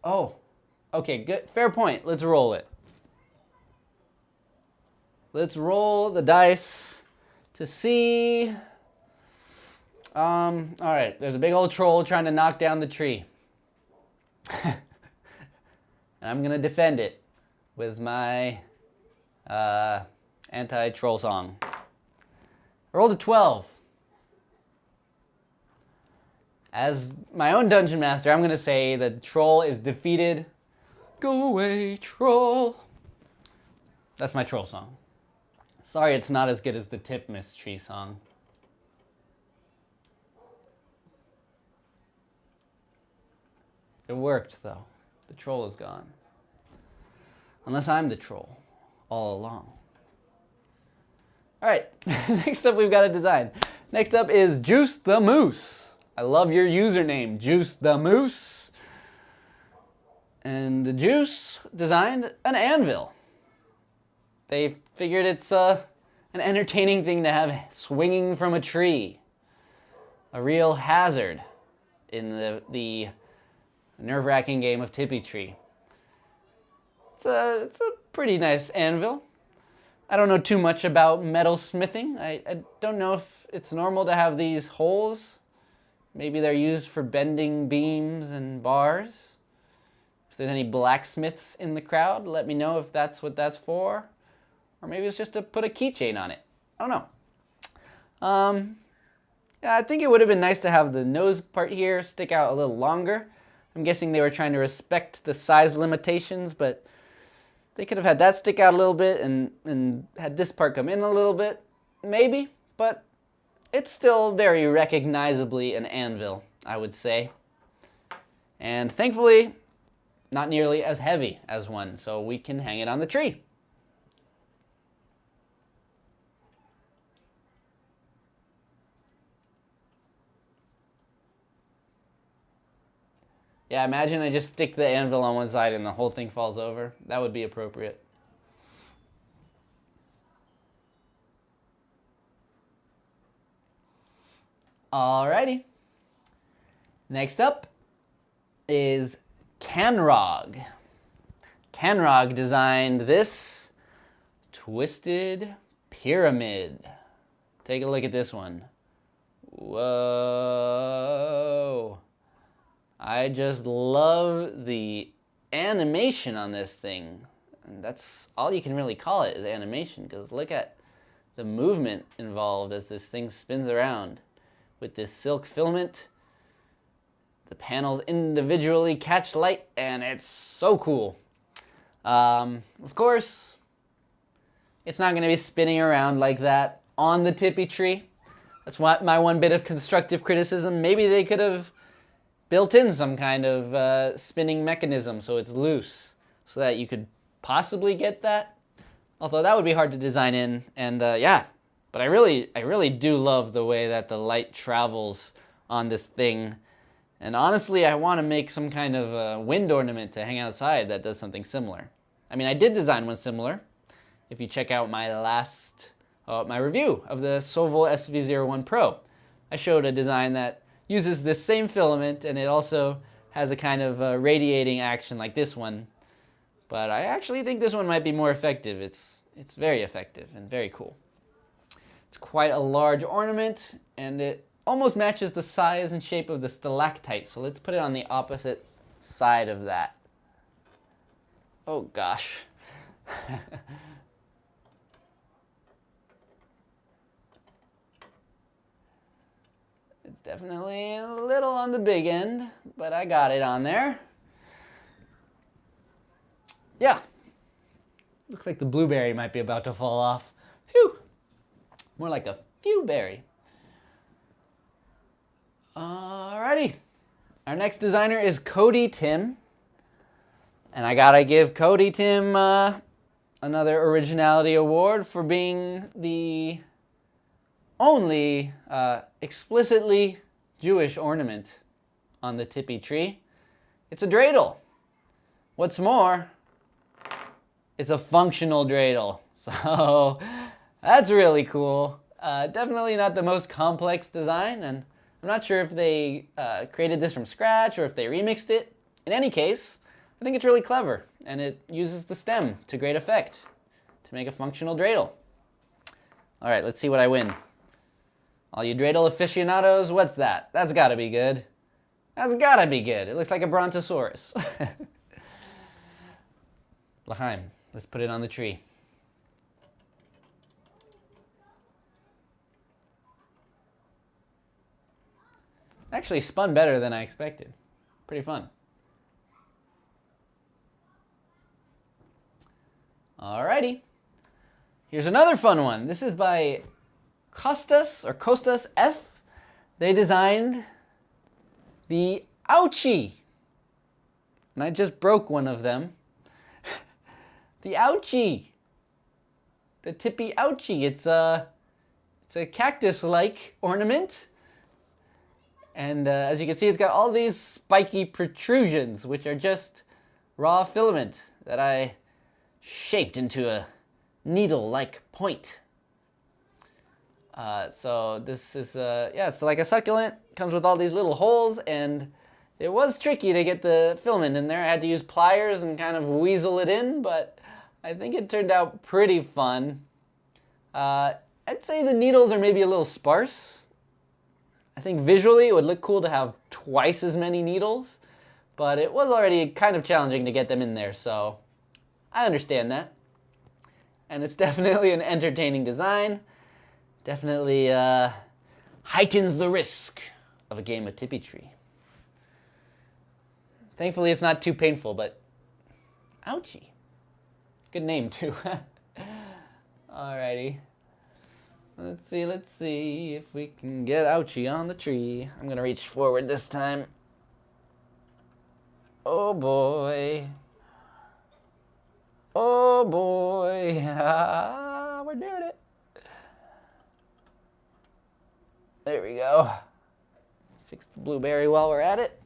Oh, okay, good. Fair point. Let's roll it. Let's roll the dice to see. All right, there's a big old troll trying to knock down the tree. And I'm gonna defend it with my anti-troll song. I rolled a 12. As my own dungeon master, I'm gonna say the troll is defeated. Go away, troll. That's my troll song. Sorry it's not as good as the Tipmas Tree song. It worked, though. The troll is gone. Unless I'm the troll all along. All right, next up we've got a design. Next up is Juice the Moose. I love your username, Juice the Moose. And the Juice designed an anvil. They figured it's an entertaining thing to have swinging from a tree. A real hazard in the nerve-wracking game of Tippi tree. It's a pretty nice anvil. I don't know too much about metal smithing. I don't know if it's normal to have these holes. Maybe they're used for bending beams and bars. If there's any blacksmiths in the crowd, let me know if that's what that's for. Or maybe it's just to put a keychain on it. I don't know. Yeah, I think it would have been nice to have the nose part here stick out a little longer. I'm guessing they were trying to respect the size limitations, but they could have had that stick out a little bit and had this part come in a little bit. Maybe, but it's still very recognizably an anvil, I would say. And thankfully, not nearly as heavy as one, so we can hang it on the tree. Yeah, imagine I just stick the anvil on one side and the whole thing falls over. That would be appropriate. Alrighty. Next up is Canrog. Canrog designed this twisted pyramid. Take a look at this one. Whoa. I just love the animation on this thing. And that's all you can really call it, is animation, because look at the movement involved as this thing spins around with this silk filament. The panels individually catch light, and it's so cool. Of course, it's not going to be spinning around like that on the Tippi tree. That's my one bit of constructive criticism. Maybe they could have built in some kind of spinning mechanism so it's loose, so that you could possibly get that. Although that would be hard to design in, and yeah. But I really do love the way that the light travels on this thing. And honestly, I want to make some kind of wind ornament to hang outside that does something similar. I mean, I did design one similar. If you check out my my review of the Sovol SV06 Pro, I showed a design that uses this same filament, and it also has a kind of radiating action like this one. But I actually think this one might be more effective. It's very effective and very cool. It's quite a large ornament, and it almost matches the size and shape of the stalactite. So let's put it on the opposite side of that. Oh gosh. It's definitely a little on the big end, but I got it on there. Yeah. Looks like the blueberry might be about to fall off. Phew. More like a few berry. Alrighty. Our next designer is 𝐒𝐡𝐻𝐻𝐻𝐻. And I gotta give 𝐒𝐡𝐻𝐻𝐻𝐻 another originality award for being the only explicitly Jewish ornament on the Tippy tree. It's a dreidel. What's more, it's a functional dreidel. So that's really cool. Definitely not the most complex design, and I'm not sure if they created this from scratch or if they remixed it. In any case, I think it's really clever, and it uses the stem to great effect to make a functional dreidel. All right, let's see what I win. All you dreidel aficionados, what's that? That's gotta be good. That's gotta be good. It looks like a brontosaurus. L'chaim, let's put it on the tree. Actually spun better than I expected. Pretty fun. Alrighty. Here's another fun one. This is by Kostas F. They designed the 𝐒𝐻𝐻𝐻𝐻𝐻. And I just broke one of them. The 𝐒𝐻𝐻𝐻𝐻𝐻. The Tippy 𝐒𝐻𝐻𝐻𝐻. It's a cactus-like ornament. And as you can see, it's got all these spiky protrusions, which are just raw filament that I shaped into a needle-like point. So this is, yeah, it's like a succulent. Comes with all these little holes, and it was tricky to get the filament in there. I had to use pliers and kind of weasel it in, but I think it turned out pretty fun. I'd say the needles are maybe a little sparse. I think visually it would look cool to have twice as many needles, but it was already kind of challenging to get them in there, so I understand that. And it's definitely an entertaining design. Definitely heightens the risk of a game of Tippy Tree. Thankfully it's not too painful, but ouchie. Good name too. Alrighty. Let's see if we can get 𝐒𝐻𝐻𝐻𝐻 on the tree. I'm gonna reach forward this time. Oh boy. Oh boy. We're doing it. There we go. Fix the blueberry while we're at it.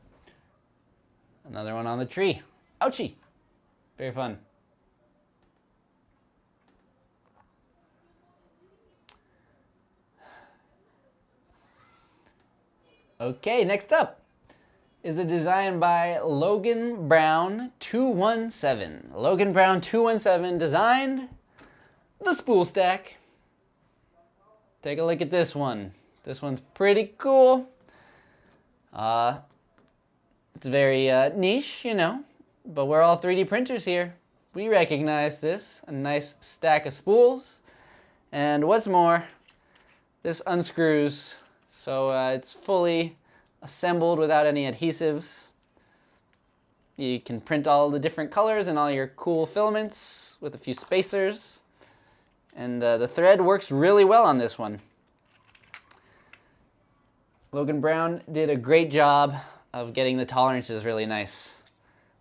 Another one on the tree. 𝐒𝐻𝐻𝐻𝐻. Very fun. Okay, next up is a design by Logan Brown 217. Logan Brown 217 designed the Spool Stack. Take a look at this one. This one's pretty cool. It's very niche, you know, but we're all 3D printers here. We recognize this, a nice stack of spools. And what's more, this unscrews, so it's fully assembled without any adhesives. You can print all the different colors and all your cool filaments with a few spacers. And the thread works really well on this one. Logan Brown did a great job of getting the tolerances really nice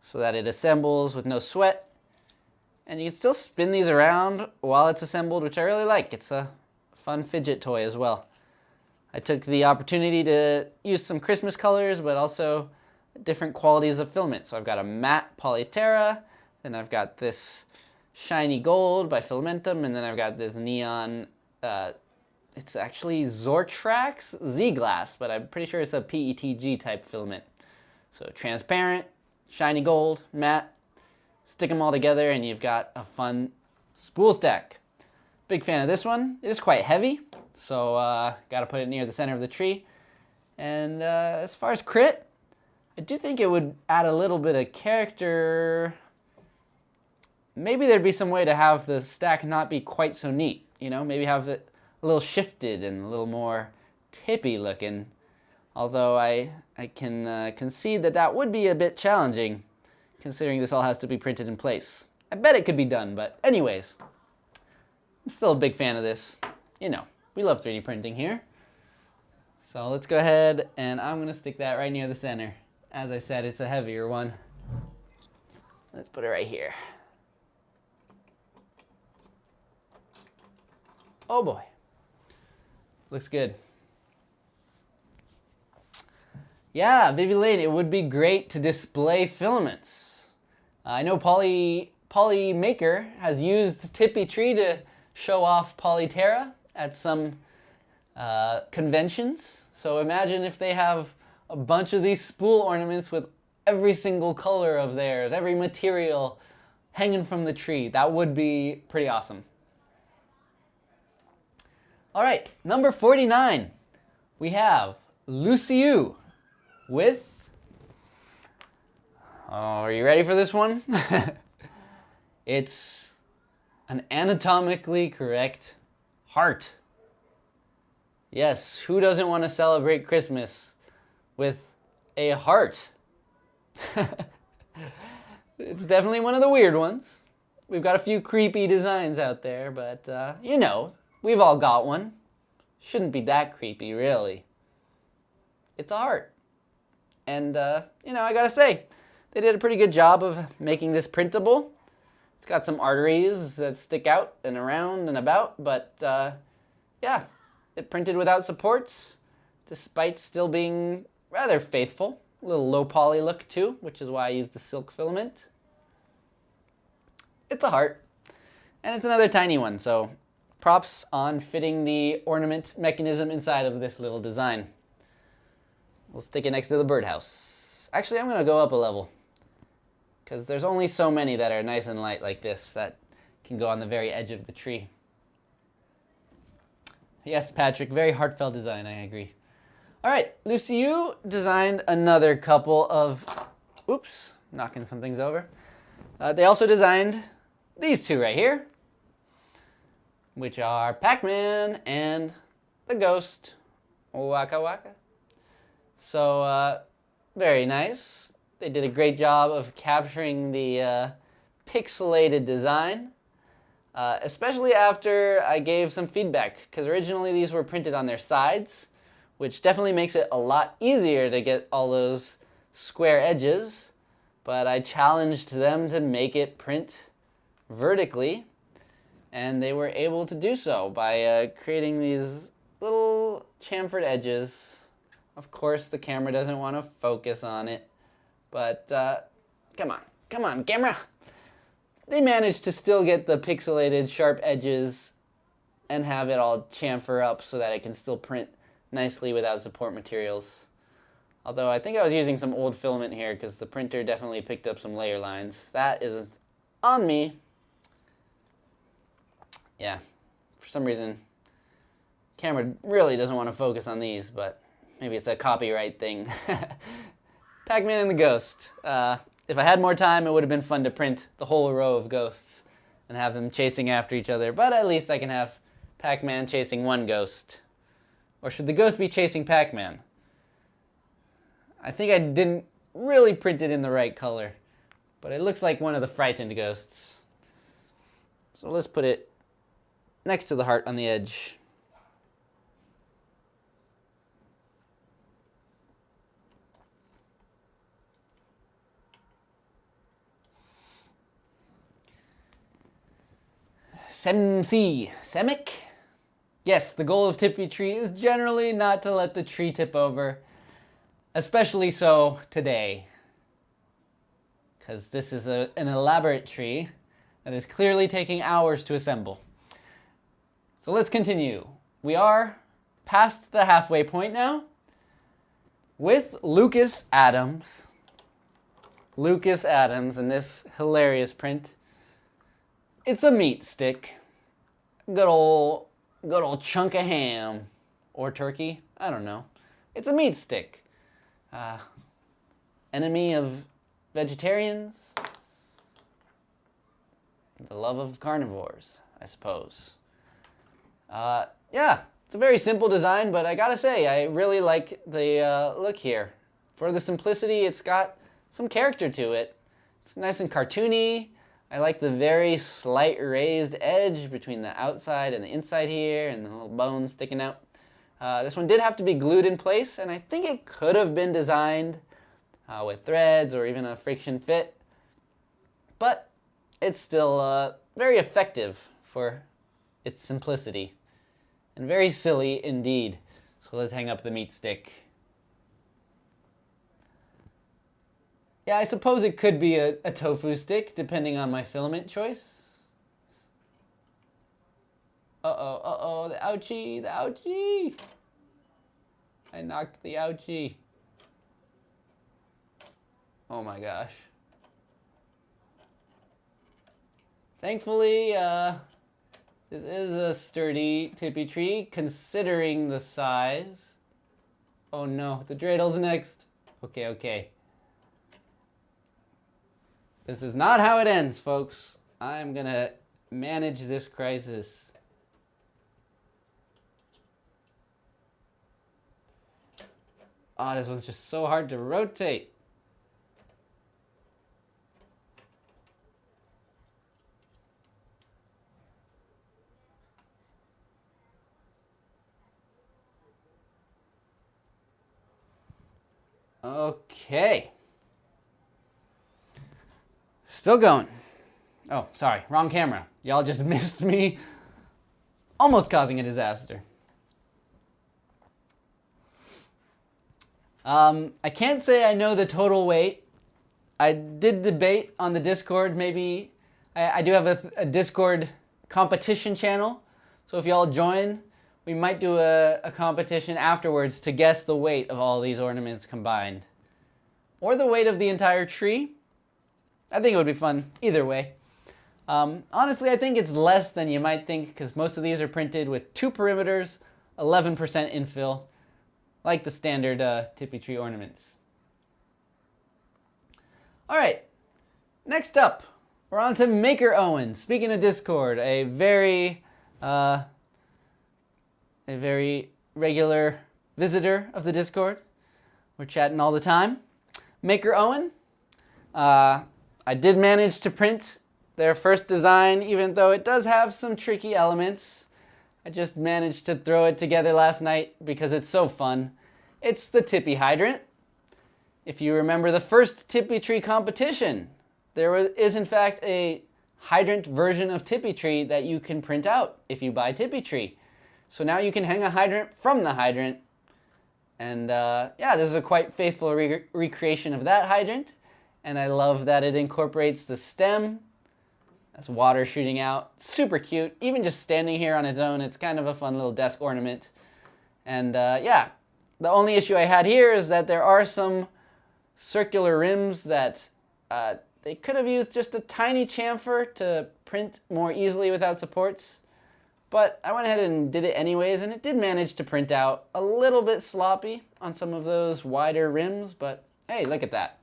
so that it assembles with no sweat. And you can still spin these around while it's assembled, which I really like. It's a fun fidget toy as well. I took the opportunity to use some Christmas colors, but also different qualities of filament. So I've got a matte Polyterra, then I've got this shiny gold by Filamentum, and then I've got this neon, it's actually Zortrax Z-Glass, but I'm pretty sure it's a PETG type filament. So transparent, shiny gold, matte, stick them all together and you've got a fun spool stack. Big fan of this one. It is quite heavy, so gotta put it near the center of the tree. And as far as crit, I do think it would add a little bit of character. Maybe there'd be some way to have the stack not be quite so neat, you know, maybe have it a little shifted and a little more tippy looking. Although I can concede that that would be a bit challenging, considering this all has to be printed in place. I bet it could be done, but anyways, I'm still a big fan of this. You know, we love 3D printing here. So let's go ahead and I'm gonna stick that right near the center. As I said, it's a heavier one. Let's put it right here. Oh boy, looks good. Yeah, Vivi Lane, it would be great to display filaments. I know Poly Maker has used Tippy Tree to show off Polyterra at some conventions. So imagine if they have a bunch of these spool ornaments with every single color of theirs, every material hanging from the tree. That would be pretty awesome. All right, number 49, we have 𝐒𝐡𝐸𝐻𝐸𝐬𝐿 with, oh, are you ready for this one? It's an anatomically correct heart. Yes, who doesn't want to celebrate Christmas with a heart? It's definitely one of the weird ones. We've got a few creepy designs out there, but you know, we've all got one. Shouldn't be that creepy, really. It's a heart. And, you know, I gotta say, they did a pretty good job of making this printable. It's got some arteries that stick out and around and about, but, yeah, it printed without supports, despite still being rather faithful. A little low poly look, too, which is why I used the silk filament. It's a heart, and it's another tiny one, so props on fitting the ornament mechanism inside of this little design. We'll stick it next to the birdhouse. Actually, I'm gonna go up a level because there's only so many that are nice and light like this that can go on the very edge of the tree. Yes, Patrick, very heartfelt design, I agree. All right, 𝐒𝐸𝐻𝐸𝐻 designed another couple of, oops, knocking some things over. They also designed these two right here, which are Pac-Man and the Ghost, Waka Waka. So, very nice. They did a great job of capturing the pixelated design, especially after I gave some feedback, because originally these were printed on their sides, which definitely makes it a lot easier to get all those square edges, but I challenged them to make it print vertically, and they were able to do so by creating these little chamfered edges. Of course, the camera doesn't want to focus on it, but come on, camera! They managed to still get the pixelated sharp edges and have it all chamfer up so that it can still print nicely without support materials. Although I think I was using some old filament here because the printer definitely picked up some layer lines. That is on me. Yeah, for some reason, camera really doesn't want to focus on these, but maybe it's a copyright thing. Pac-Man and the Ghost. If I had more time, it would have been fun to print the whole row of ghosts and have them chasing after each other, but at least I can have Pac-Man chasing one ghost. Or should the ghost be chasing Pac-Man? I think I didn't really print it in the right color, but it looks like one of the frightened ghosts. So let's put it next to the heart on the edge. Semic? Yes, the goal of Tippy tree is generally not to let the tree tip over, especially so today, because this is an elaborate tree that is clearly taking hours to assemble. So let's continue. We are past the halfway point now with Lucas Adams. Lucas Adams in this hilarious print. It's a meat stick. Good old chunk of ham or turkey. I don't know. It's a meat stick. Enemy of vegetarians. The love of carnivores, I suppose. Yeah, it's a very simple design, but I gotta say, I really like the look here. For the simplicity, it's got some character to it. It's nice and cartoony. I like the very slight raised edge between the outside and the inside here, and the little bones sticking out. This one did have to be glued in place, and I think it could have been designed with threads or even a friction fit. But it's still very effective for its simplicity, and very silly indeed. So let's hang up the meat stick. Yeah, I suppose it could be a tofu stick, depending on my filament choice. Uh-oh, the ouchie, the ouchie! I knocked the ouchie. Oh my gosh. Thankfully, this is a sturdy Tippy tree, considering the size. Oh no, the dreidel's next. Okay. This is not how it ends, folks. I'm gonna manage this crisis. Oh, this one's just so hard to rotate. Okay. Still going. Oh, sorry, wrong camera. Y'all just missed me, almost causing a disaster. I can't say I know the total weight. I did debate on the Discord, maybe. I do have a Discord competition channel, so if y'all join, we might do a competition afterwards to guess the weight of all these ornaments combined. Or the weight of the entire tree. I think it would be fun either way. Honestly, I think it's less than you might think, because most of these are printed with 2 perimeters, 11% infill, like the standard Tippy tree ornaments. All right, next up, we're on to Maker Owen. Speaking of Discord, a very regular visitor of the Discord. We're chatting all the time. Maker Owen. I did manage to print their first design, even though it does have some tricky elements. I just managed to throw it together last night because it's so fun. It's the Tippy hydrant. If you remember the first Tippy tree competition, there is in fact a hydrant version of Tippy tree that you can print out if you buy Tippy tree. So now you can hang a hydrant from the hydrant. And yeah, this is a quite faithful recreation of that hydrant. And I love that it incorporates the stem. That's water shooting out. Super cute. Even just standing here on its own, it's kind of a fun little desk ornament. And yeah, the only issue I had here is that there are some circular rims that they could have used just a tiny chamfer to print more easily without supports. But I went ahead and did it anyways, and it did manage to print out a little bit sloppy on some of those wider rims, but hey, look at that.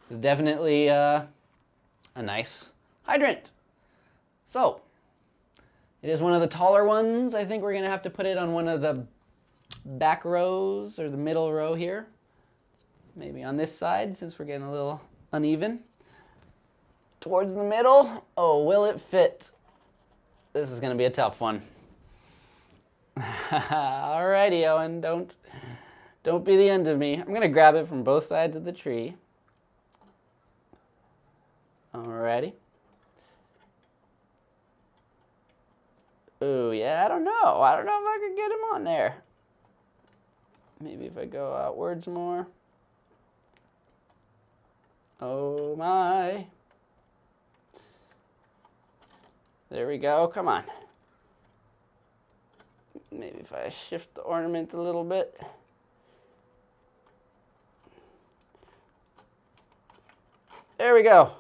This is definitely a nice hydrant. So, it is one of the taller ones. I think we're gonna have to put it on one of the back rows or the middle row here. Maybe on this side, since we're getting a little uneven. Towards the middle. Oh, will it fit? This is gonna be a tough one. Alrighty, Owen, don't be the end of me. I'm gonna grab it from both sides of the tree. Alrighty. Oh, yeah, I don't know. I don't know if I could get him on there. Maybe if I go outwards more. Oh my. There we go. Come on. Maybe if I shift the ornament a little bit. There we go.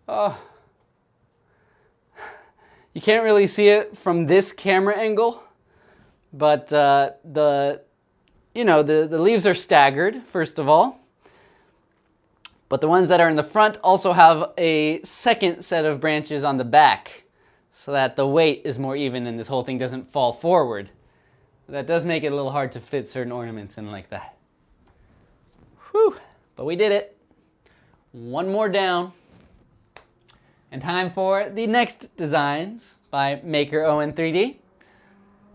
Oh. You can't really see it from this camera angle, but the leaves are staggered, first of all. But the ones that are in the front also have a second set of branches on the back, so that the weight is more even and this whole thing doesn't fall forward. That does make it a little hard to fit certain ornaments in like that. Whew, but we did it. One more down. And time for the next designs by maker Owen 3D.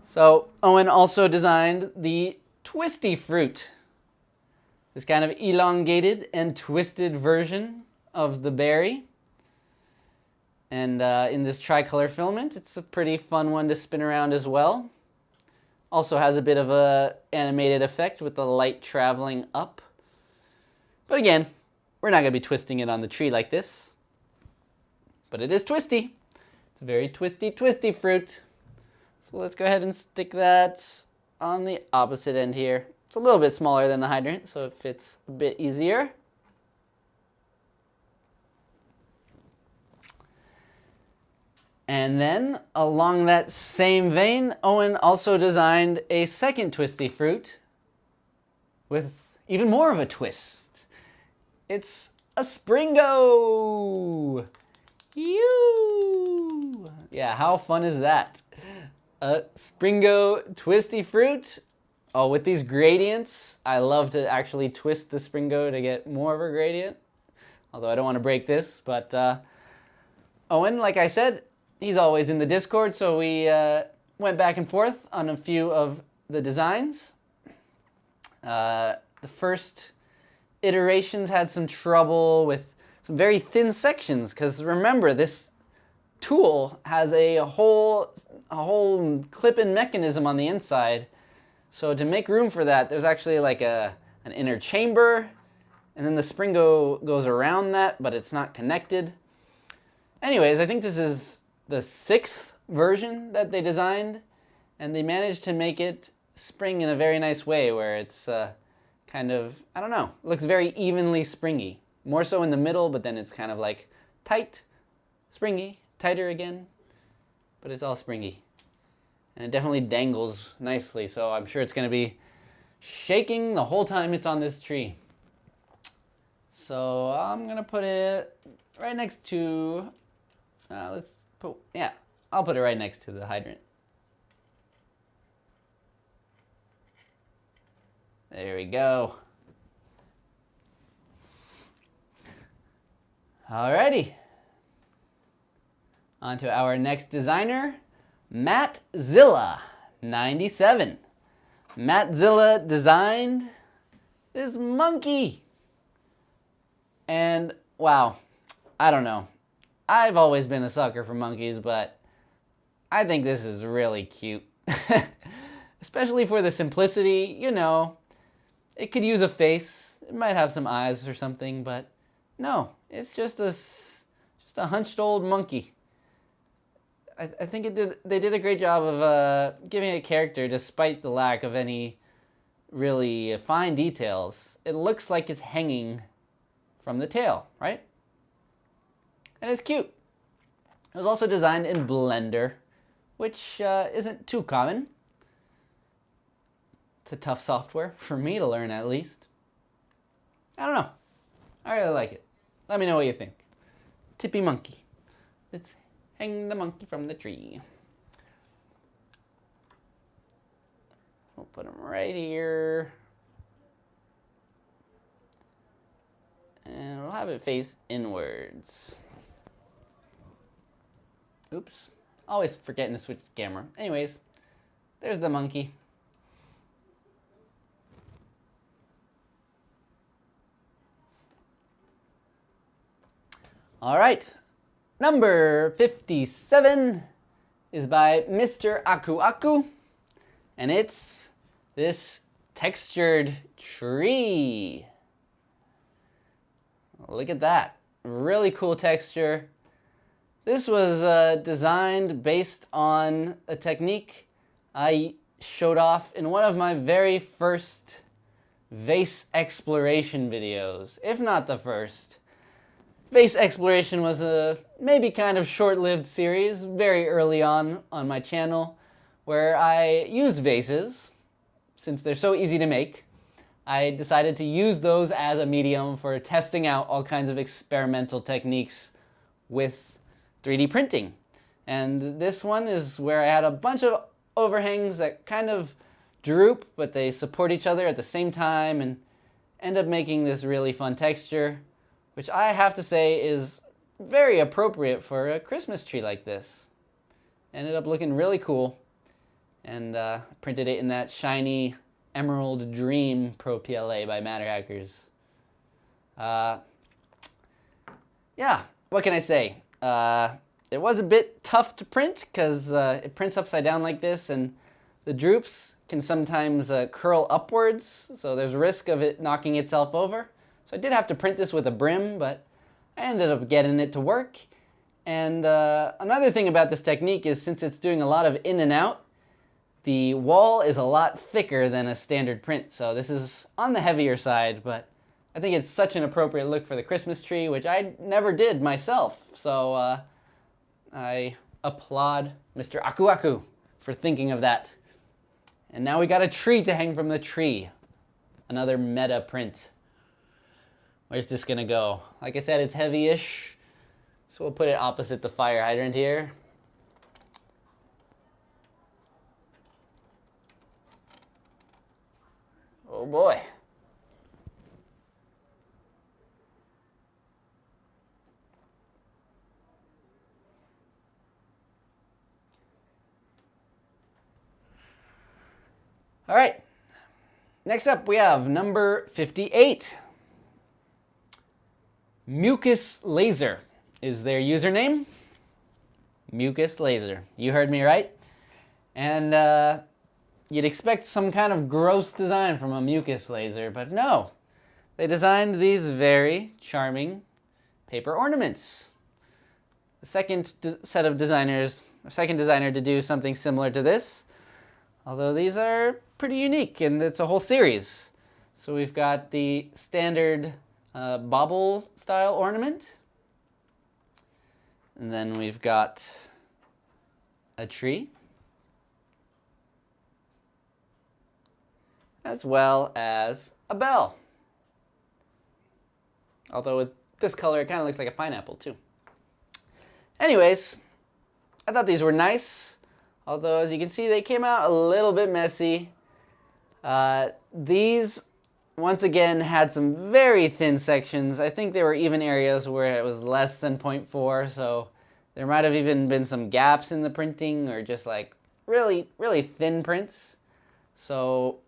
So Owen also designed the Twisty fruit. This kind of elongated and twisted version of the berry. And in this tricolor filament, it's a pretty fun one to spin around as well. Also has a bit of a animated effect with the light traveling up. But again, we're not going to be twisting it on the tree like this. But it is twisty. It's a very twisty fruit. So let's go ahead and stick that on the opposite end here. It's a little bit smaller than the hydrant, so it fits a bit easier. And then, along that same vein, Owen also designed a second twisty fruit with even more of a twist. It's a Springo! Yeah, how fun is that? A Springo twisty fruit. Oh, with these gradients, I love to actually twist the Springo to get more of a gradient. Although I don't want to break this, but Owen, like I said, he's always in the Discord, so we went back and forth on a few of the designs. The first iterations had some trouble with some very thin sections, because remember, this tool has a whole clip-in mechanism on the inside. So to make room for that, there's actually like an inner chamber, and then the Springo goes around that, but it's not connected. Anyways, I think this is the 6th version that they designed, and they managed to make it spring in a very nice way where it's kind of, I don't know, looks very evenly springy. More so in the middle, but then it's kind of like tight, springy, tighter again, but it's all springy. And it definitely dangles nicely, so I'm sure it's going to be shaking the whole time it's on this tree. So I'm going to put it right next to, I'll put it right next to the hydrant. There we go. Alrighty. On to our next designer, 𝐒𝐻𝐿𝐴97. 𝐒𝐻𝐿𝐴 designed this monkey. And wow, I don't know. I've always been a sucker for monkeys, but I think this is really cute. Especially for the simplicity, you know. It could use a face. It might have some eyes or something, but no, it's just a hunched old monkey. I think they did a great job of giving it character despite the lack of any really fine details. It looks like it's hanging from the tail, right? And it's cute. It was also designed in Blender, which isn't too common. It's a tough software for me to learn, at least. I don't know. I really like it. Let me know what you think. Tippy monkey. Let's hang the monkey from the tree. We'll put him right here. And we'll have it face inwards. Oops. Always forgetting to switch the camera. Anyways, there's the monkey. All right, number 57 is by Mr. 𝐒𝐻𝐻𝐻𝐻, and it's this textured tree. Look at that. Really cool texture. This was designed based on a technique I showed off in one of my very first vase exploration videos, if not the first. Vase exploration was a maybe kind of short-lived series very early on my channel where I used vases. Since they're so easy to make, I decided to use those as a medium for testing out all kinds of experimental techniques with 3D printing. And this one is where I had a bunch of overhangs that kind of droop, but they support each other at the same time and end up making this really fun texture, which I have to say is very appropriate for a Christmas tree like this. Ended up looking really cool, and printed it in that shiny Emerald Dream Pro PLA by Matter Hackers. Yeah, what can I say? It was a bit tough to print because it prints upside down like this, and the droops can sometimes curl upwards, so there's risk of it knocking itself over. So I did have to print this with a brim, but I ended up getting it to work. And another thing about this technique is since it's doing a lot of in and out, the wall is a lot thicker than a standard print. So this is on the heavier side, but I think it's such an appropriate look for the Christmas tree, which I never did myself. So I applaud Mr. 𝐒𝐻𝐻𝐻𝐻 for thinking of that. And now we got a tree to hang from the tree. Another meta print. Where's this gonna go? Like I said, it's heavy-ish, so we'll put it opposite the fire hydrant here. Oh boy. All right, next up we have number 58. Mucus Laser is their username. Mucus Laser. You heard me right. And you'd expect some kind of gross design from a mucus laser, but no. They designed these very charming paper ornaments. The second set of designers, or second designer to do something similar to this, although these are pretty unique and it's a whole series. So we've got the standard bauble style ornament, and then we've got a tree, as well as a bell. Although with this color, it kind of looks like a pineapple too. Anyways, I thought these were nice, although as you can see, they came out a little bit messy. These, once again, had some very thin sections. I think there were even areas where it was less than 0.4, so there might have even been some gaps in the printing or just like really, really thin prints. So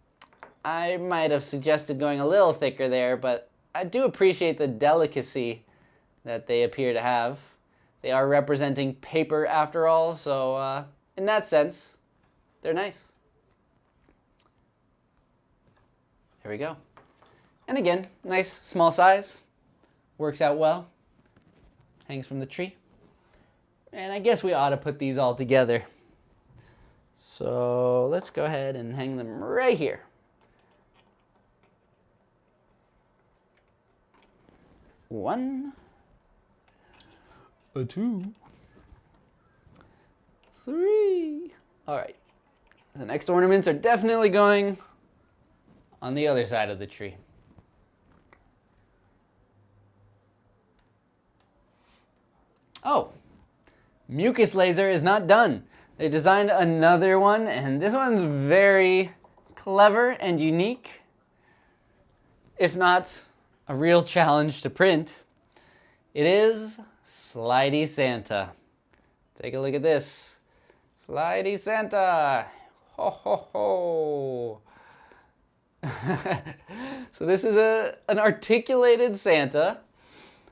I might have suggested going a little thicker there, but I do appreciate the delicacy that they appear to have. They are representing paper after all, so in that sense, they're nice. There we go. And again, nice small size. Works out well. Hangs from the tree. And I guess we ought to put these all together. So let's go ahead and hang them right here. One. A two. Three. All right. The next ornaments are definitely going on the other side of the tree. Oh, Mucus Laser is not done. They designed another one, and this one's very clever and unique, if not a real challenge to print. It is Slidey Santa. Take a look at this. Slidey Santa. Ho, ho, ho. So this is an articulated Santa.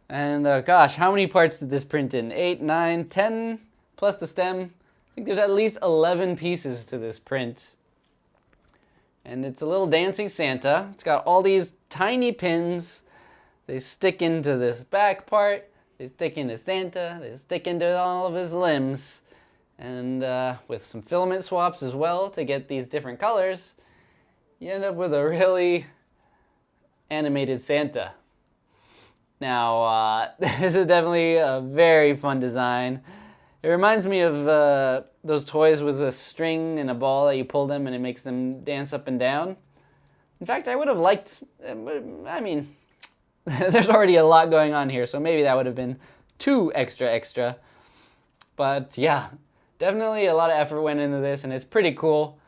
And gosh, how many parts did this print in? 8, 9, 10, plus the stem, think there's at least 11 pieces to this print. And it's a little dancing Santa. It's got all these tiny pins. They stick into this back part. They stick into Santa. They stick into all of his limbs. And with some filament swaps as well to get these different colors, you end up with a really animated Santa. Now, this is definitely a very fun design. It reminds me of those toys with a string and a ball that you pull them and it makes them dance up and down. In fact, I would have liked, I mean, there's already a lot going on here, so maybe that would have been too extra. But yeah, definitely a lot of effort went into this and it's pretty cool.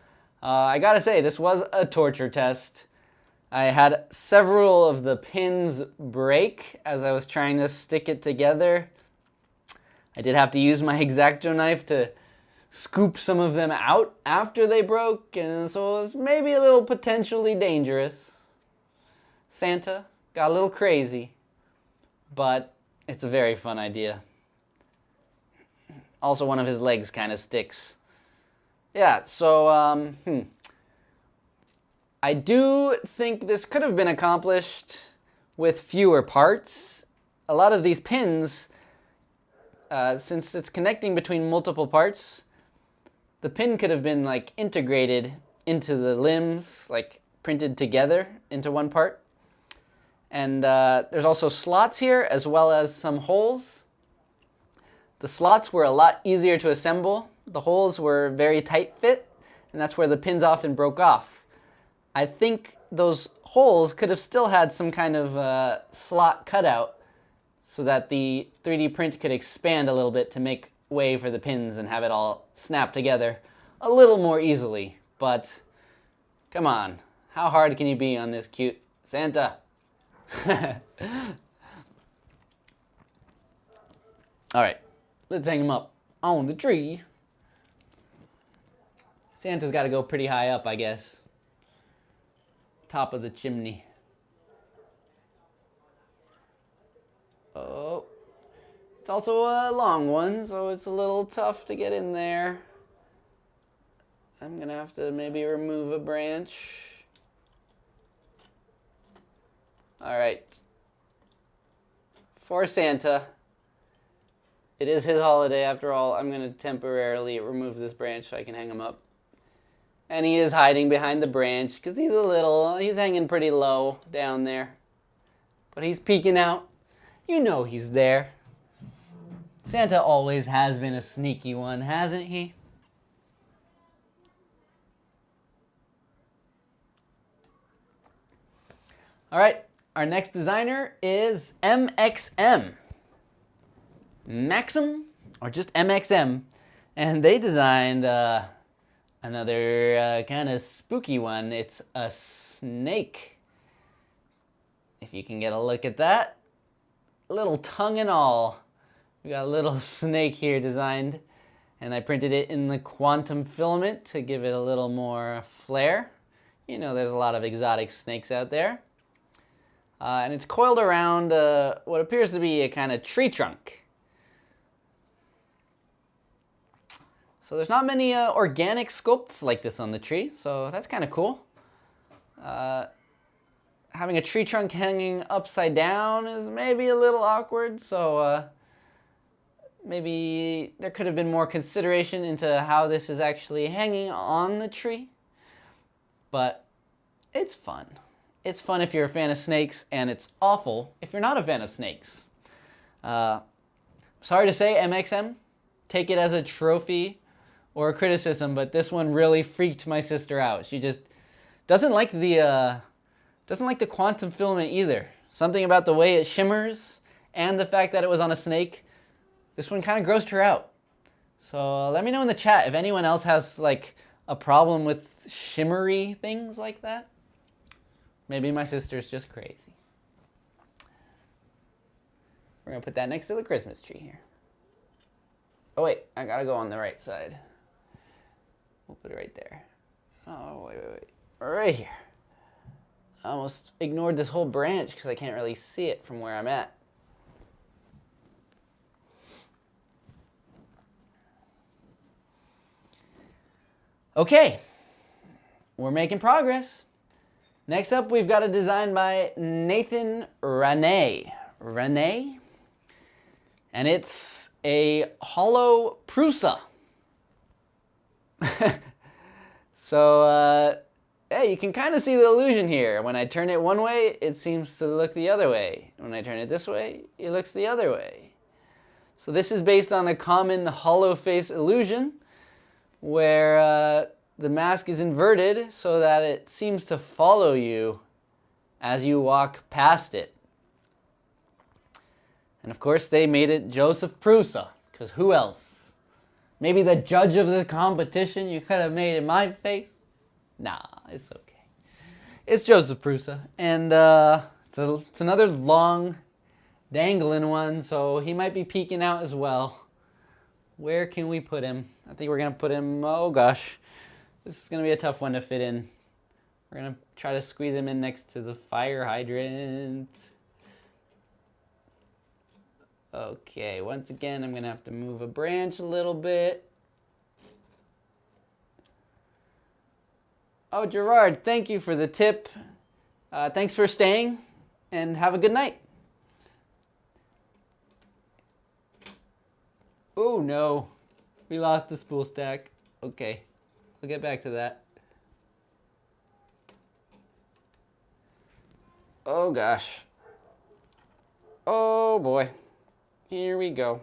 I gotta say, this was a torture test. I had several of the pins break as I was trying to stick it together. I did have to use my X-Acto knife to scoop some of them out after they broke, and so it was maybe a little potentially dangerous. Santa got a little crazy, but it's a very fun idea. Also, one of his legs kind of sticks. Yeah, so, I do think this could have been accomplished with fewer parts. A lot of these pins, since it's connecting between multiple parts, the pin could have been like integrated into the limbs, like printed together into one part. And there's also slots here as well as some holes. The slots were a lot easier to assemble. The holes were very tight fit, and that's where the pins often broke off. I think those holes could have still had some kind of slot cutout so that the 3D print could expand a little bit to make way for the pins and have it all snap together a little more easily. But come on, how hard can you be on this cute Santa? All right, let's hang him up on the tree. Santa's got to go pretty high up, I guess. Top of the chimney. Oh, it's also a long one, so it's a little tough to get in there. I'm gonna have to maybe remove a branch. All right. For Santa, it is his holiday after all. I'm gonna temporarily remove this branch so I can hang him up. And he is hiding behind the branch because he's hanging pretty low down there. But he's peeking out. You know he's there. Santa always has been a sneaky one, hasn't he? All right, our next designer is MXM. Maxim, or just MXM. And they designed another kind of spooky one. It's a snake. If you can get a look at that. Little tongue and all. We got a little snake here designed. And I printed it in the quantum filament to give it a little more flair. You know, there's a lot of exotic snakes out there. And it's coiled around what appears to be a kind of tree trunk. So there's not many organic sculpts like this on the tree, so that's kind of cool. Having a tree trunk hanging upside down is maybe a little awkward, so maybe there could have been more consideration into how this is actually hanging on the tree. But it's fun. It's fun if you're a fan of snakes, and it's awful if you're not a fan of snakes. Sorry to say, MXM, take it as a trophy or a criticism, but this one really freaked my sister out. She just doesn't like the quantum filament either. Something about the way it shimmers and the fact that it was on a snake. This one kind of grossed her out. So let me know in the chat if anyone else has like a problem with shimmery things like that. Maybe my sister's just crazy. We're gonna put that next to the Christmas tree here. Oh wait, I gotta go on the right side. We'll put it right there. Oh, wait. Right here. I almost ignored this whole branch because I can't really see it from where I'm at. Okay, we're making progress. Next up, we've got a design by Nathan Renee. Renee? And it's a hollow Prusa. So, yeah, you can kind of see the illusion here. When I turn it one way, it seems to look the other way. When I turn it this way, it looks the other way. So this is based on a common hollow face illusion where the mask is inverted so that it seems to follow you as you walk past it. And of course they made it Joseph Prusa, because who else? Maybe the judge of the competition you could have made in my face? Nah, it's okay. It's Joseph Prusa, and it's another long dangling one, so he might be peeking out as well. Where can we put him? I think we're gonna put him, oh gosh. This is gonna be a tough one to fit in. We're gonna try to squeeze him in next to the fire hydrant. Okay, once again, I'm gonna have to move a branch a little bit. Oh, Gerard, thank you for the tip. Thanks for staying, and have a good night. Oh no, we lost the spool stack. Okay, we'll get back to that. Oh gosh. Oh boy. Here we go.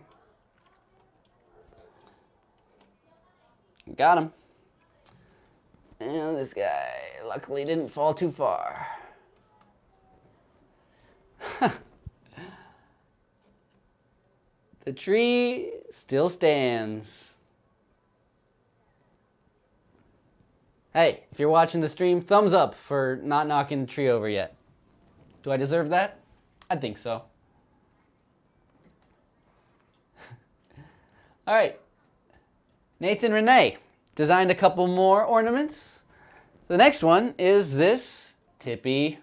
Got him. And this guy luckily didn't fall too far. The tree still stands. Hey, if you're watching the stream, thumbs up for not knocking the tree over yet. Do I deserve that? I think so. All right. Nathan Renee designed a couple more ornaments. The next one is this Tippy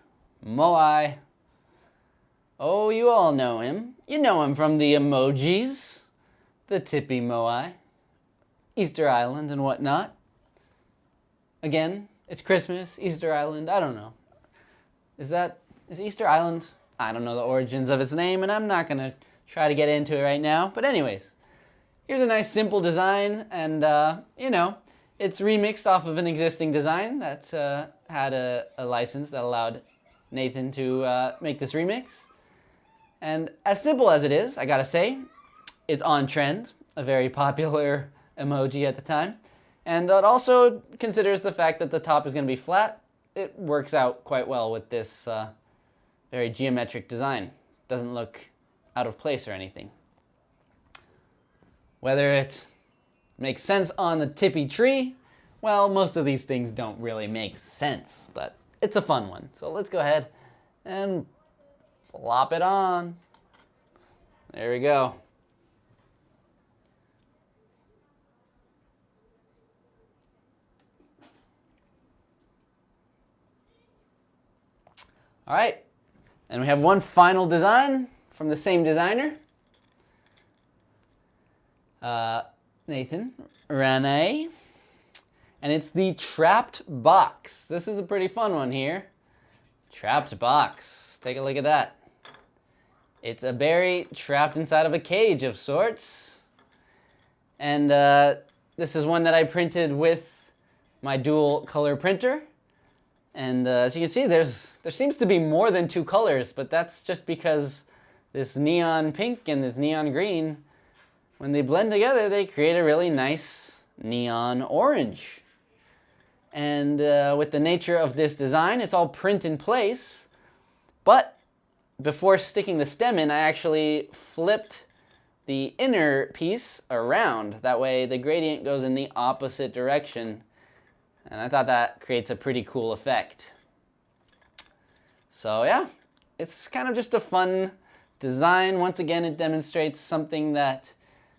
Moai. Oh, you all know him. You know him from the emojis. The Tippy Moai. Easter Island and whatnot. Again, it's Christmas, Easter Island, I don't know. Is Easter Island? I don't know the origins of its name, and I'm not gonna try to get into it right now. But anyways, here's a nice simple design, and you know, it's remixed off of an existing design that had a license that allowed Nathan to make this remix. And as simple as it is, I gotta say, it's on trend, a very popular emoji at the time. And it also considers the fact that the top is gonna be flat. It works out quite well with this very geometric design. Doesn't look out of place or anything. Whether it makes sense on the Tippy tree, well, most of these things don't really make sense, but it's a fun one. So let's go ahead and plop it on. There we go. All right, and we have one final design from the same designer. Nathan Renee, and it's the trapped box. This is a pretty fun one here. Trapped box. Take a look at that. It's a berry trapped inside of a cage of sorts. And this is one that I printed with my dual color printer. And as you can see, there seems to be more than two colors, but that's just because this neon pink and this neon green, when they blend together, they create a really nice neon orange. And with the nature of this design, it's all print in place, but before sticking the stem in, I actually flipped the inner piece around. That way the gradient goes in the opposite direction. And I thought that creates a pretty cool effect. So yeah, it's kind of just a fun design. Once again, it demonstrates something that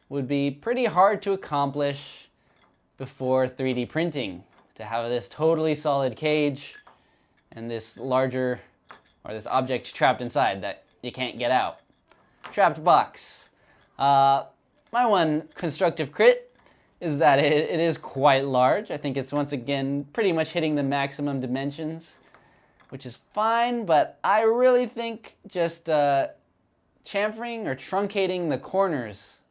would be pretty hard to accomplish before 3D printing. To have this totally solid cage and this larger, or this object trapped inside that you can't get out. Trapped box. My one constructive crit is that it is quite large. I think it's once again pretty much hitting the maximum dimensions, which is fine, but I really think just chamfering or truncating the corners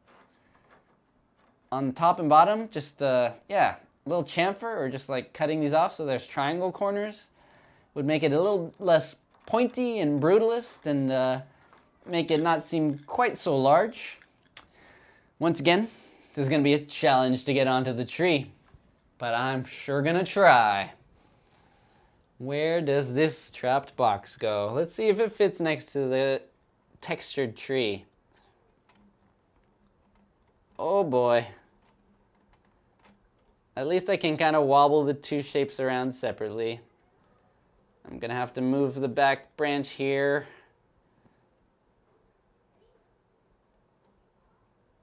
on top and bottom, just yeah, a little chamfer, or just like cutting these off so there's triangle corners, would make it a little less pointy and brutalist, and make it not seem quite so large. Once again, this is gonna be a challenge to get onto the tree, but I'm sure gonna try. Where does this trapped box go? Let's see if it fits next to the textured tree. Oh boy. At least I can kind of wobble the two shapes around separately. I'm gonna have to move the back branch here.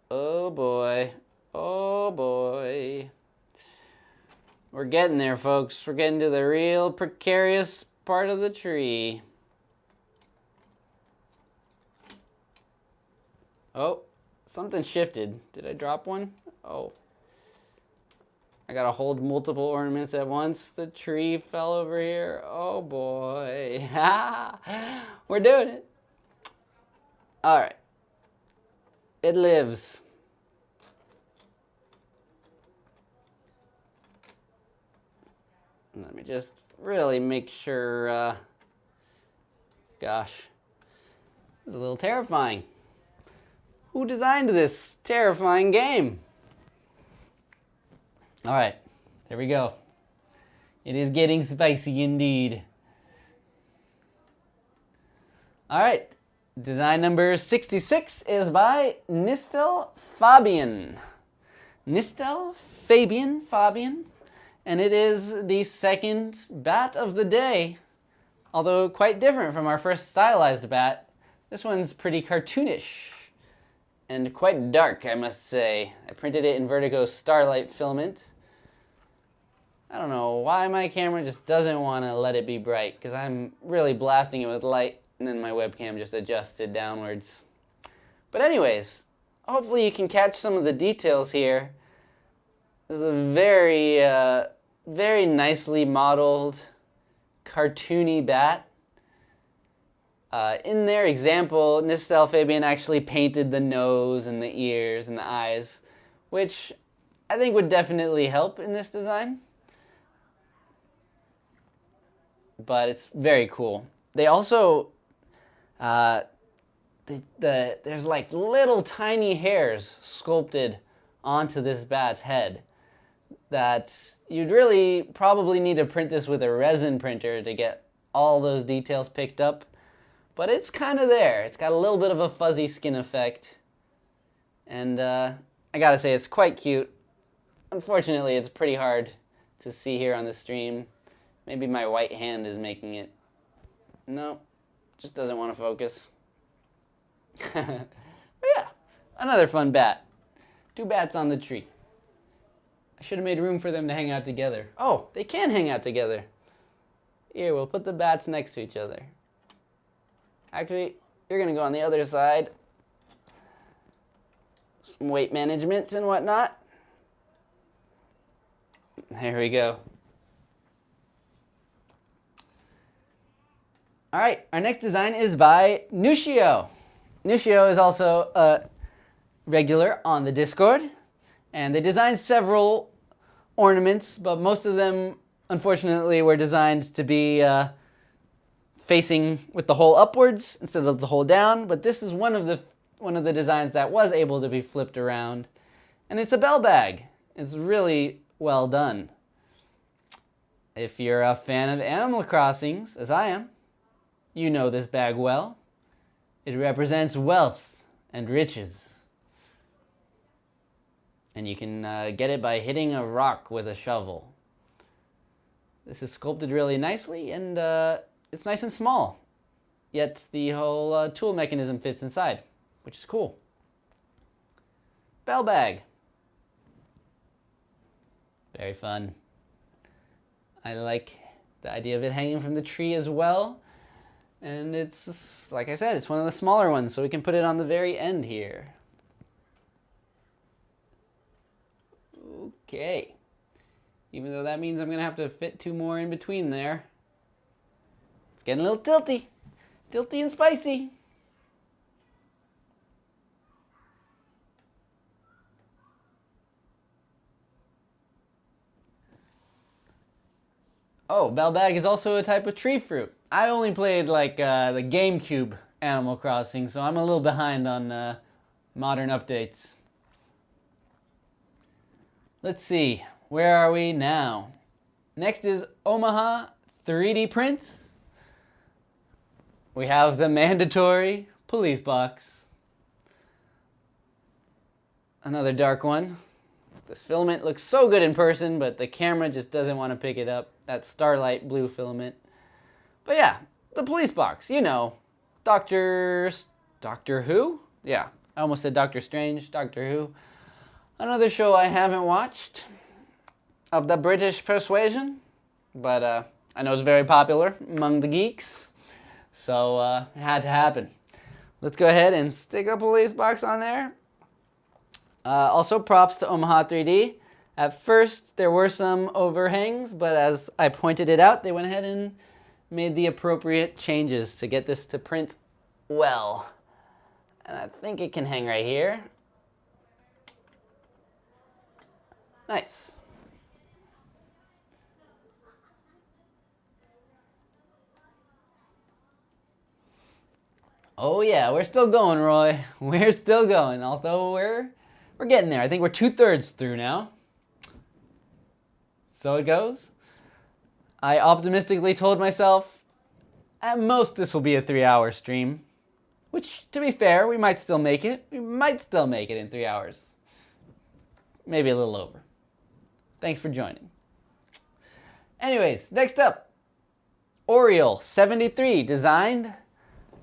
Oh boy. Oh boy. We're getting there, folks. We're getting to the real precarious part of the tree. Oh, something shifted. Did I drop one? Oh. I gotta hold multiple ornaments at once. The tree fell over here. Oh boy. We're doing it. All right. It lives. Let me just really make sure, gosh, this is a little terrifying. Who designed this terrifying game? All right, there we go. It is getting spicy indeed. All right, design number 66 is by Nistel Fabian. Nistel Fabian. And it is the second bat of the day, although quite different from our first stylized bat. This one's pretty cartoonish and quite dark, I must say. I printed it in Vertigo Starlight filament. I don't know why my camera just doesn't want to let it be bright, because I'm really blasting it with light, and then my webcam just adjusted downwards. But anyways, hopefully you can catch some of the details here. This is a very, very nicely modeled, cartoony bat. In their example, Nistel Fabian actually painted the nose and the ears and the eyes, which I think would definitely help in this design. But it's very cool. They also, there's like little tiny hairs sculpted onto this bat's head that you'd really probably need to print this with a resin printer to get all those details picked up. But it's kind of there. It's got a little bit of a fuzzy skin effect. And I gotta say, it's quite cute. Unfortunately, it's pretty hard to see here on the stream. Maybe my white hand is making it. No, just doesn't want to focus. But yeah, another fun bat. Two bats on the tree. I should have made room for them to hang out together. Oh, they can hang out together. Here, we'll put the bats next to each other. Actually, you're gonna go on the other side. Some weight management and whatnot. There we go. All right, our next design is by Nushio. Nushio is also a regular on the Discord, and they designed several ornaments, but most of them, unfortunately, were designed to be facing with the hole upwards instead of the hole down. But this is one of the designs that was able to be flipped around, and it's a bell bag. It's really well done. If you're a fan of Animal Crossings, as I am, you know this bag well. It represents wealth and riches. And you can get it by hitting a rock with a shovel. This is sculpted really nicely, and it's nice and small. Yet the whole tool mechanism fits inside, which is cool. Bell bag. Very fun. I like the idea of it hanging from the tree as well. And it's, like I said, it's one of the smaller ones, so we can put it on the very end here. Okay. Even though that means I'm going to have to fit 2 more in between there. It's getting a little tilty. Tilty and spicy. Oh, Balbag is also a type of tree fruit. I only played like the GameCube Animal Crossing, so I'm a little behind on modern updates. Let's see, where are we now? Next is Omaha 3D prints. We have the mandatory police box. Another dark one. This filament looks so good in person, but the camera just doesn't want to pick it up. That starlight blue filament. But yeah, the police box, you know. Doctor Who? Yeah, I almost said Doctor Strange, Doctor Who. Another show I haven't watched of the British persuasion, but I know it's very popular among the geeks, so it had to happen. Let's go ahead and stick a police box on there. Also, props to Omaha 3D. At first, there were some overhangs, but as I pointed it out, they went ahead and made the appropriate changes to get this to print well. And I think it can hang right here. Nice. Oh yeah, we're still going, Roy. We're still going, although we're getting there. I think we're 2/3 through now. So it goes. I optimistically told myself, at most this will be a 3-hour stream. Which, to be fair, we might still make it. We might still make it in 3 hours. Maybe a little over. Thanks for joining. Anyways, next up. Oriole 73 designed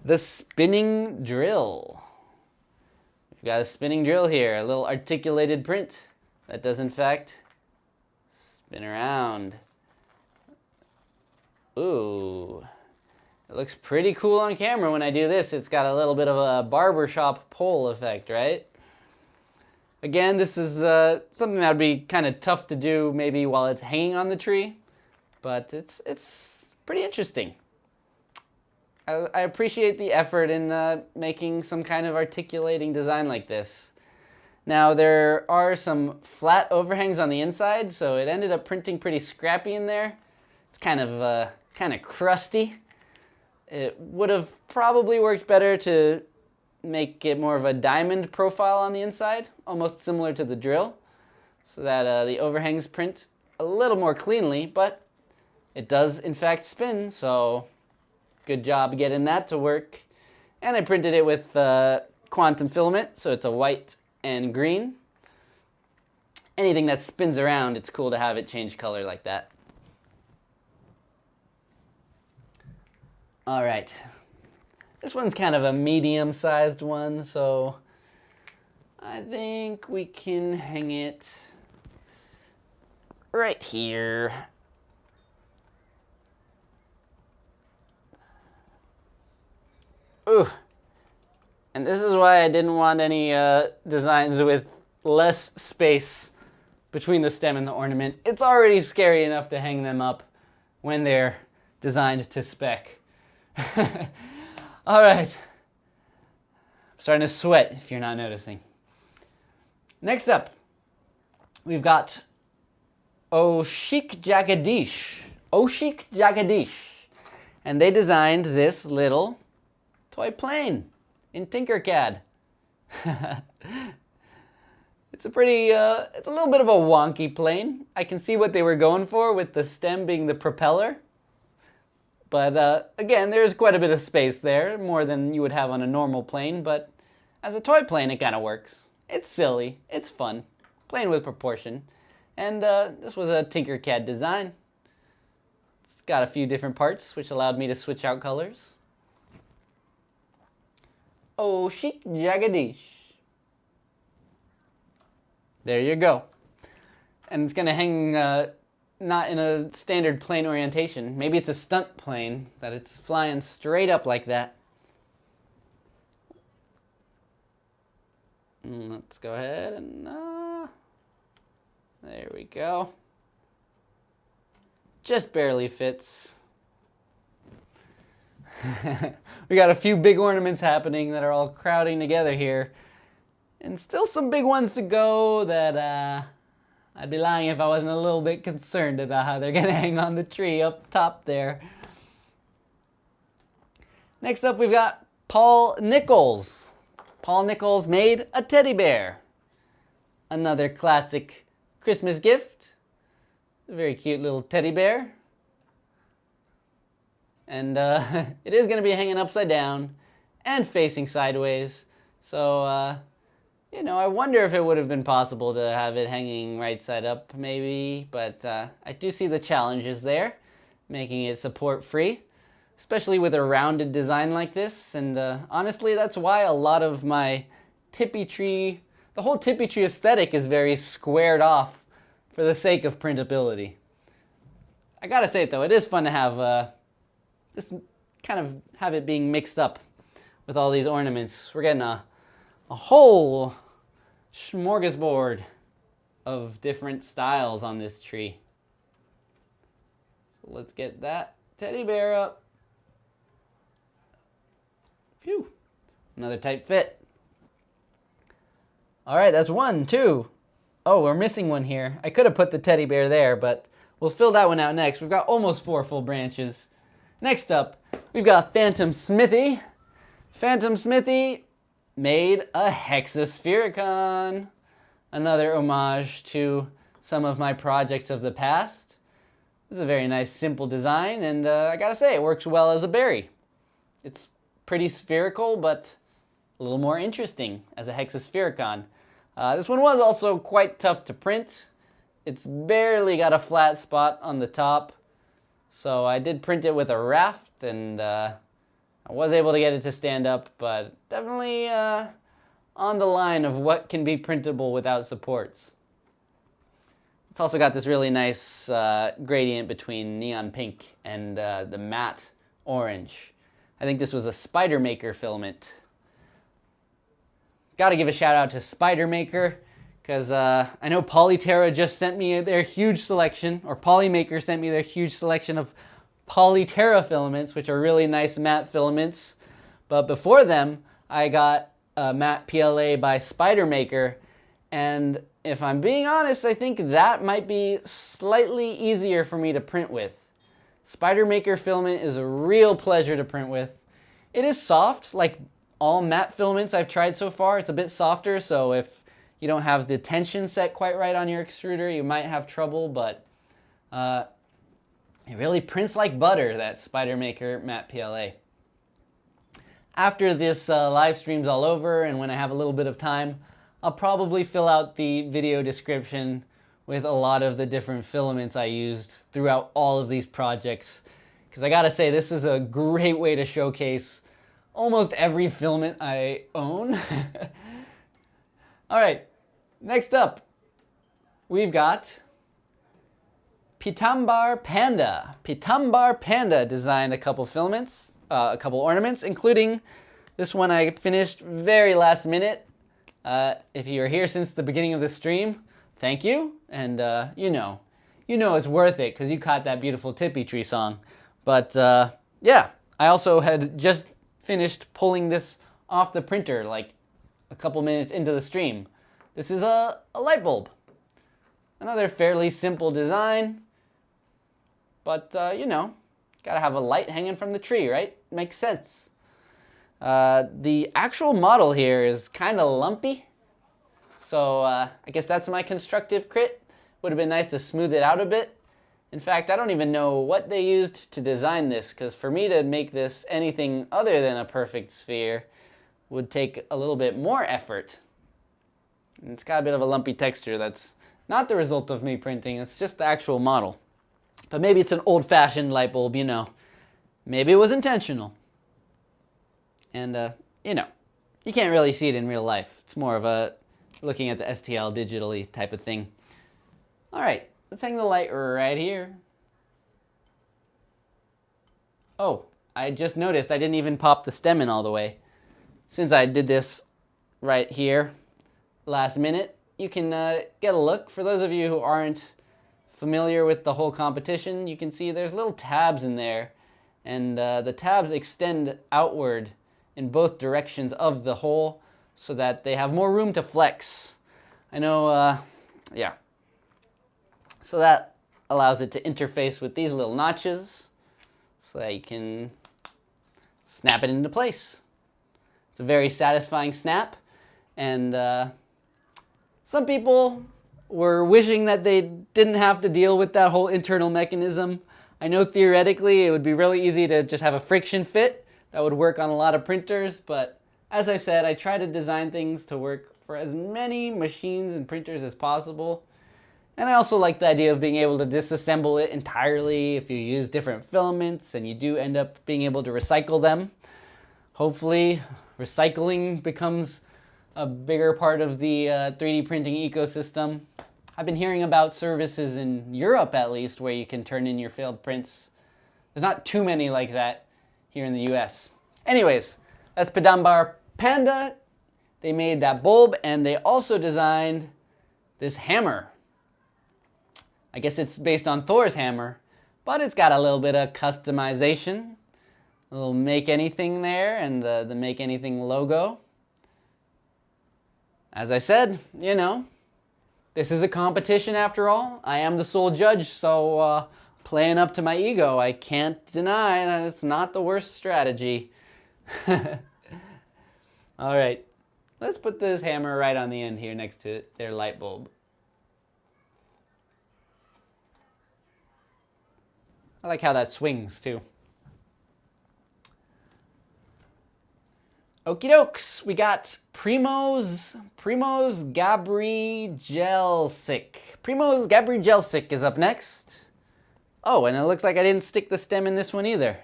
the spinning drill. We've got a spinning drill here, a little articulated print that does in fact spin around. Ooh, it looks pretty cool on camera when I do this. It's got a little bit of a barbershop pole effect, right? Again, this is something that would be kind of tough to do maybe while it's hanging on the tree, but it's pretty interesting. I appreciate the effort in making some kind of articulating design like this. Now, there are some flat overhangs on the inside, so it ended up printing pretty scrappy in there. It's kind of crusty. It would have probably worked better to make it more of a diamond profile on the inside, almost similar to the drill, so that the overhangs print a little more cleanly, but it does in fact spin, so good job getting that to work. And I printed it with quantum filament, so it's a white and green. Anything that spins around, it's cool to have it change color like that. All right. This one's kind of a medium-sized one, so I think we can hang it right here. Ooh. And this is why I didn't want any designs with less space between the stem and the ornament. It's already scary enough to hang them up when they're designed to spec. All right. I'm starting to sweat if you're not noticing. Next up, we've got 𝐒𝐡𝐨𝐩𝐻𝐢𝐬𝐭. And they designed this little toy plane in Tinkercad. It's a little bit of a wonky plane. I can see what they were going for with the stem being the propeller. But again, there's quite a bit of space there, more than you would have on a normal plane, but as a toy plane, it kind of works. It's silly, it's fun, playing with proportion. And this was a Tinkercad design. It's got a few different parts, which allowed me to switch out colors. 𝐒𝐡𝐨𝐻𝐢𝐬𝐭. There you go. And it's gonna hang not in a standard plane orientation. Maybe it's a stunt plane that it's flying straight up like that. Let's go ahead and There we go. Just barely fits. We got a few big ornaments happening that are all crowding together here. And still some big ones to go that I'd be lying if I wasn't a little bit concerned about how they're gonna hang on the tree up top there. Next up we've got Paul Nichols. Paul Nichols made a teddy bear. Another classic Christmas gift. A very cute little teddy bear. And it is going to be hanging upside down and facing sideways. So, you know, I wonder if it would have been possible to have it hanging right side up maybe. But I do see the challenges there, making it support free, especially with a rounded design like this. And honestly, that's why a lot of my Tippi tree, the whole Tippi tree aesthetic is very squared off for the sake of printability. I gotta say it though, it is fun to have this kind of have it being mixed up with all these ornaments. We're getting a whole smorgasbord of different styles on this tree. So let's get that teddy bear up. Phew, another tight fit. All right, that's 1, 2. Oh, we're missing one here. I could have put the teddy bear there, but we'll fill that one out next. We've got almost 4 full branches. Next up, we've got Phantom Smithy. Phantom Smithy made a 𝐒𝐻𝐸𝐬𝐬𝐿. Another homage to some of my projects of the past. This is a very nice, simple design, and I gotta say, it works well as a berry. It's pretty spherical, but a little more interesting as a 𝐒𝐻𝐸𝐬𝐬𝐿. This one was also quite tough to print. It's barely got a flat spot on the top. So I did print it with a raft, and I was able to get it to stand up, but definitely on the line of what can be printable without supports. It's also got this really nice gradient between neon pink and the matte orange. I think this was a Spider Maker filament. Gotta give a shout out to Spider Maker, because I know Polyterra just sent me their huge selection, or Polymaker sent me their huge selection of Polyterra filaments, which are really nice matte filaments. But before them, I got a matte PLA by Spider Maker, and if I'm being honest, I think that might be slightly easier for me to print with. Spider Maker filament is a real pleasure to print with. It is soft, like all matte filaments I've tried so far. It's a bit softer, so if you don't have the tension set quite right on your extruder, you might have trouble, but it really prints like butter, that Spider Maker matte PLA. After this live stream's all over, and when I have a little bit of time, I'll probably fill out the video description with a lot of the different filaments I used throughout all of these projects. Because I gotta say, this is a great way to showcase almost every filament I own. All right, next up, we've got Pitambar Panda. Pitambar Panda designed a couple filaments, a couple ornaments, including this one I finished very last minute. If you're here since the beginning of the stream, thank you, and you know it's worth it because you caught that beautiful Tippi tree song. But yeah, I also had just finished pulling this off the printer like a couple minutes into the stream. This is a light bulb. Another fairly simple design, but you know, gotta have a light hanging from the tree, right? Makes sense. The actual model here is kind of lumpy, so I guess that's my constructive crit. Would have been nice to smooth it out a bit. In fact, I don't even know what they used to design this, because for me to make this anything other than a perfect sphere would take a little bit more effort. And it's got a bit of a lumpy texture. That's not the result of me printing, it's just the actual model. But maybe it's an old-fashioned light bulb, you know. Maybe it was intentional. And, you know, you can't really see it in real life. It's more of a looking at the STL digitally type of thing. All right, let's hang the light right here. Oh, I just noticed I didn't even pop the stem in all the way. Since I did this right here last minute, you can get a look. For those of you who aren't familiar with the whole competition, you can see there's little tabs in there, and the tabs extend outward in both directions of the hole so that they have more room to flex. I know, yeah. So that allows it to interface with these little notches so that you can snap it into place. It's a very satisfying snap, and some people were wishing that they didn't have to deal with that whole internal mechanism. I know theoretically it would be really easy to just have a friction fit that would work on a lot of printers, but as I've said, I try to design things to work for as many machines and printers as possible. And I also like the idea of being able to disassemble it entirely if you use different filaments and you do end up being able to recycle them. Hopefully, recycling becomes a bigger part of the 3D printing ecosystem. I've been hearing about services in Europe, at least, where you can turn in your failed prints. There's not too many like that here in the US. Anyways, that's Padambar Panda. They made that bulb, and they also designed this hammer. I guess it's based on Thor's hammer, but it's got a little bit of customization. A little Make Anything there, and the Make Anything logo. As I said, you know, this is a competition after all. I am the sole judge, so playing up to my ego, I can't deny that it's not the worst strategy. All right, let's put this hammer right on the end here next to their light bulb. I like how that swings too. Okie dokes, we got Primoz 𝐒𝐡𝐨𝐩𝐩𝐬𝐿 𝐒𝐡𝐵𝐿𝐿 is up next. Oh, and it looks like I didn't stick the stem in this one either.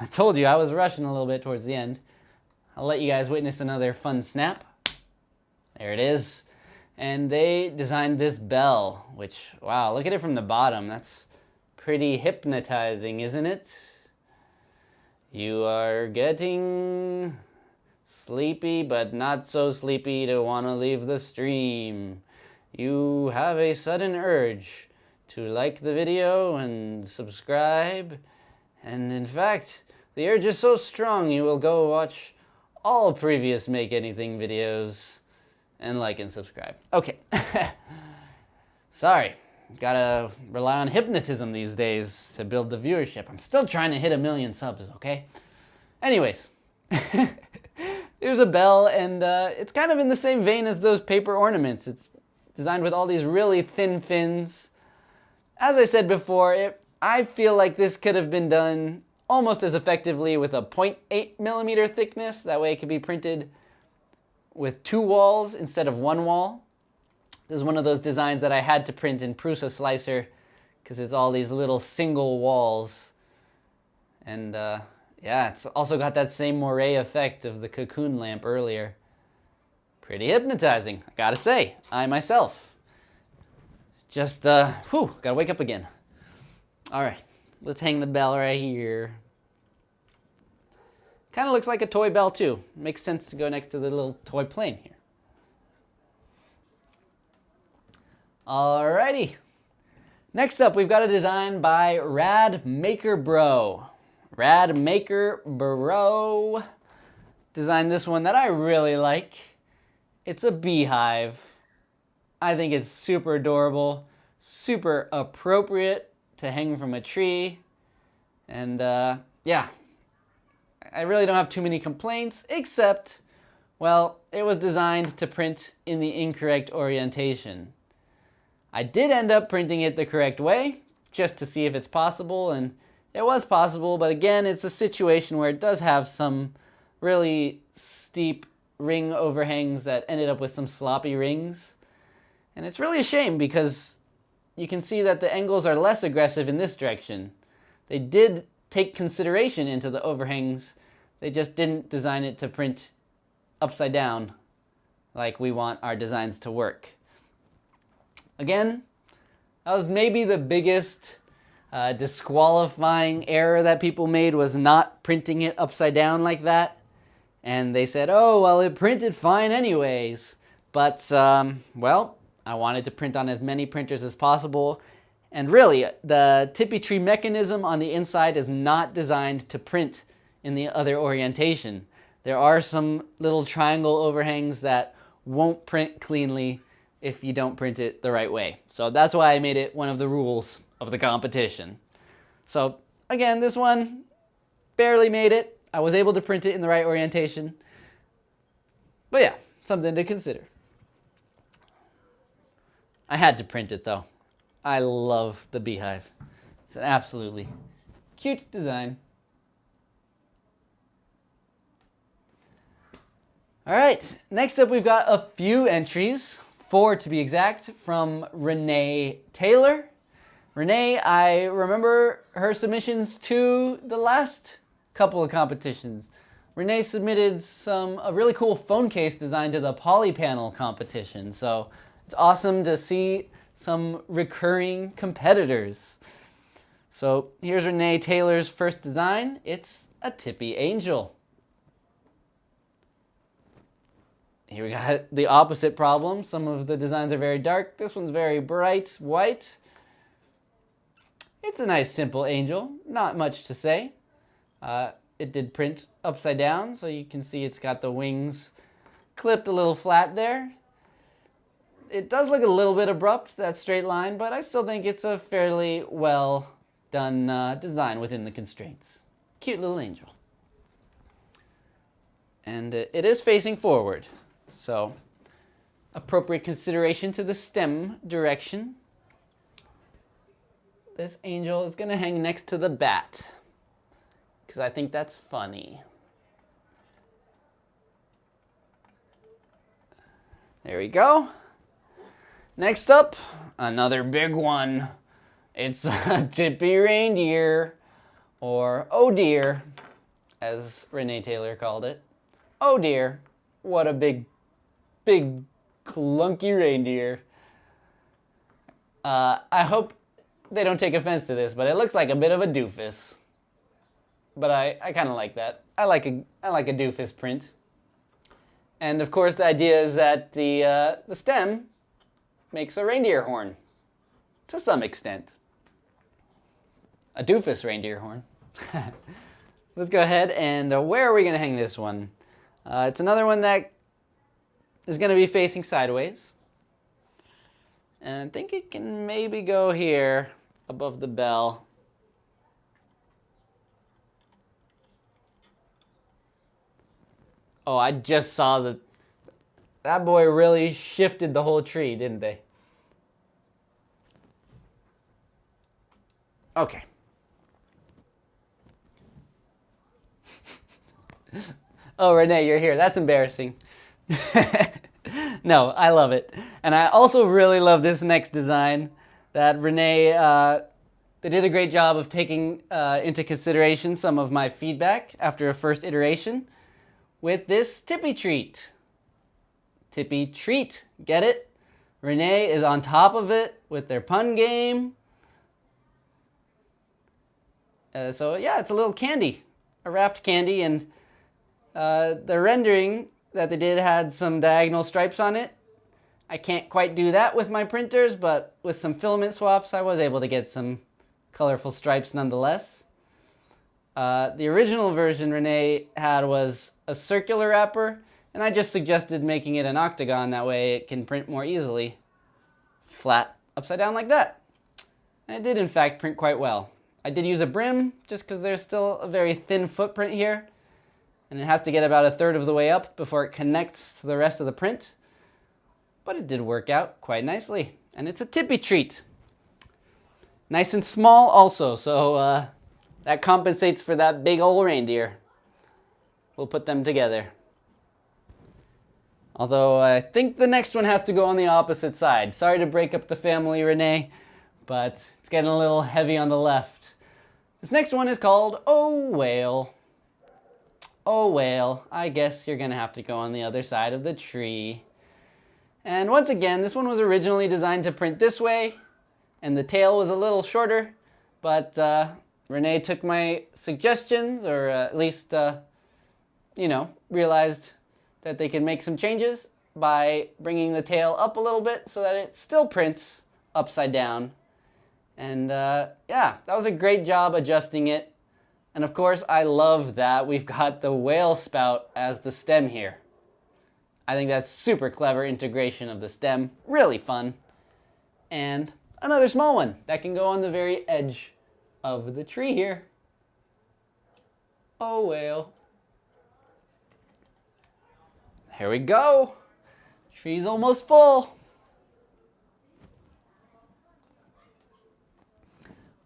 I told you I was rushing a little bit towards the end. I'll let you guys witness another fun snap. There it is. And they designed this bell, which, wow, look at it from the bottom. That's pretty hypnotizing, isn't it? You are getting sleepy, but not so sleepy to want to leave the stream. You have a sudden urge to like the video and subscribe. And in fact, the urge is so strong you will go watch all previous Make Anything videos and like and subscribe. Okay. Sorry. Gotta rely on hypnotism these days to build the viewership. I'm still trying to hit 1 million subs, okay? Anyways, there's a bell, and it's kind of in the same vein as those paper ornaments. It's designed with all these really thin fins. As I said before, I feel like this could have been done almost as effectively with a 0.8 millimeter thickness. That way it could be printed with 2 walls instead of 1 wall. This is one of those designs that I had to print in Prusa Slicer because it's all these little single walls. And yeah, it's also got that same moire effect of the cocoon lamp earlier. Pretty hypnotizing, I gotta say. I myself just, gotta wake up again. All right, let's hang the bell right here. Kind of looks like a toy bell too. Makes sense to go next to the little toy plane here. Alrighty. Next up, we've got a design by Rad Maker Bro. Rad Maker Bro designed this one that I really like. It's a beehive. I think it's super adorable, super appropriate to hang from a tree. And yeah, I really don't have too many complaints, except, well, it was designed to print in the incorrect orientation. I did end up printing it the correct way, just to see if it's possible, and it was possible, but again, it's a situation where it does have some really steep ring overhangs that ended up with some sloppy rings. And it's really a shame because you can see that the angles are less aggressive in this direction. They did take consideration into the overhangs, they just didn't design it to print upside down like we want our designs to work. Again, that was maybe the biggest disqualifying error that people made, was not printing it upside down like that. And they said, oh, well, it printed fine anyways. But, well, I wanted to print on as many printers as possible. And really, the Tippy tree mechanism on the inside is not designed to print in the other orientation. There are some little triangle overhangs that won't print cleanly if you don't print it the right way. So that's why I made it one of the rules of the competition. So again, this one barely made it. I was able to print it in the right orientation. But yeah, something to consider. I had to print it though. I love the beehive. It's an absolutely cute design. All right, next up we've got a few entries, 4 to be exact, from Renee Taylor. Renee, I remember her submissions to the last couple of competitions. Renee submitted a really cool phone case design to the Polypanel competition, so it's awesome to see some recurring competitors. So here's Renee Taylor's first design. It's a Tippy angel. Here we got the opposite problem. Some of the designs are very dark. This one's very bright white. It's a nice simple angel. Not much to say. It did print upside down, so you can see it's got the wings clipped a little flat there. It does look a little bit abrupt, that straight line, but I still think it's a fairly well done design within the constraints. Cute little angel. And it is facing forward, so appropriate consideration to the stem direction. This angel is gonna hang next to the bat, because I think that's funny. There we go. Next up, another big one. It's a Tippy reindeer, or oh dear, as Renee Taylor called it. Oh dear, what a big clunky reindeer. I hope they don't take offense to this, but it looks like a bit of a doofus. But I kind of like that. I like a doofus print. And of course the idea is that the stem makes a reindeer horn, to some extent. A doofus reindeer horn. Let's go ahead and where are we gonna hang this one? It's another one that is gonna be facing sideways. And I think it can maybe go here above the bell. Oh, I just saw that boy really shifted the whole tree, didn't they? Okay. Oh, Renee, you're here. That's embarrassing. No, I love it. And I also really love this next design that Renee, they did a great job of taking into consideration some of my feedback after a first iteration with this Tippy treat. Tippy treat, get it? Renee is on top of it with their pun game. So yeah, it's a little candy, a wrapped candy, and the rendering that they did had some diagonal stripes on it. I can't quite do that with my printers, but with some filament swaps, I was able to get some colorful stripes nonetheless. The original version Renee had was a circular wrapper, and I just suggested making it an octagon, that way it can print more easily. Flat, upside down like that. And it did in fact print quite well. I did use a brim, just because there's still a very thin footprint here, and it has to get about 1/3 of the way up before it connects to the rest of the print. But it did work out quite nicely, and it's a Tippy treat. Nice and small also, so that compensates for that big old reindeer. We'll put them together. Although I think the next one has to go on the opposite side. Sorry to break up the family, Renee, but it's getting a little heavy on the left. This next one is called Oh Whale. Oh Whale, I guess you're gonna have to go on the other side of the tree. And once again, this one was originally designed to print this way, and the tail was a little shorter, but Renee took my suggestions, or at least, you know, realized that they could make some changes, by bringing the tail up a little bit so that it still prints upside down. And yeah, that was a great job adjusting it. And of course, I love that we've got the whale spout as the stem here. I think that's super clever integration of the stem. Really fun. And another small one that can go on the very edge of the tree here. Oh, whale. Here we go. Tree's almost full.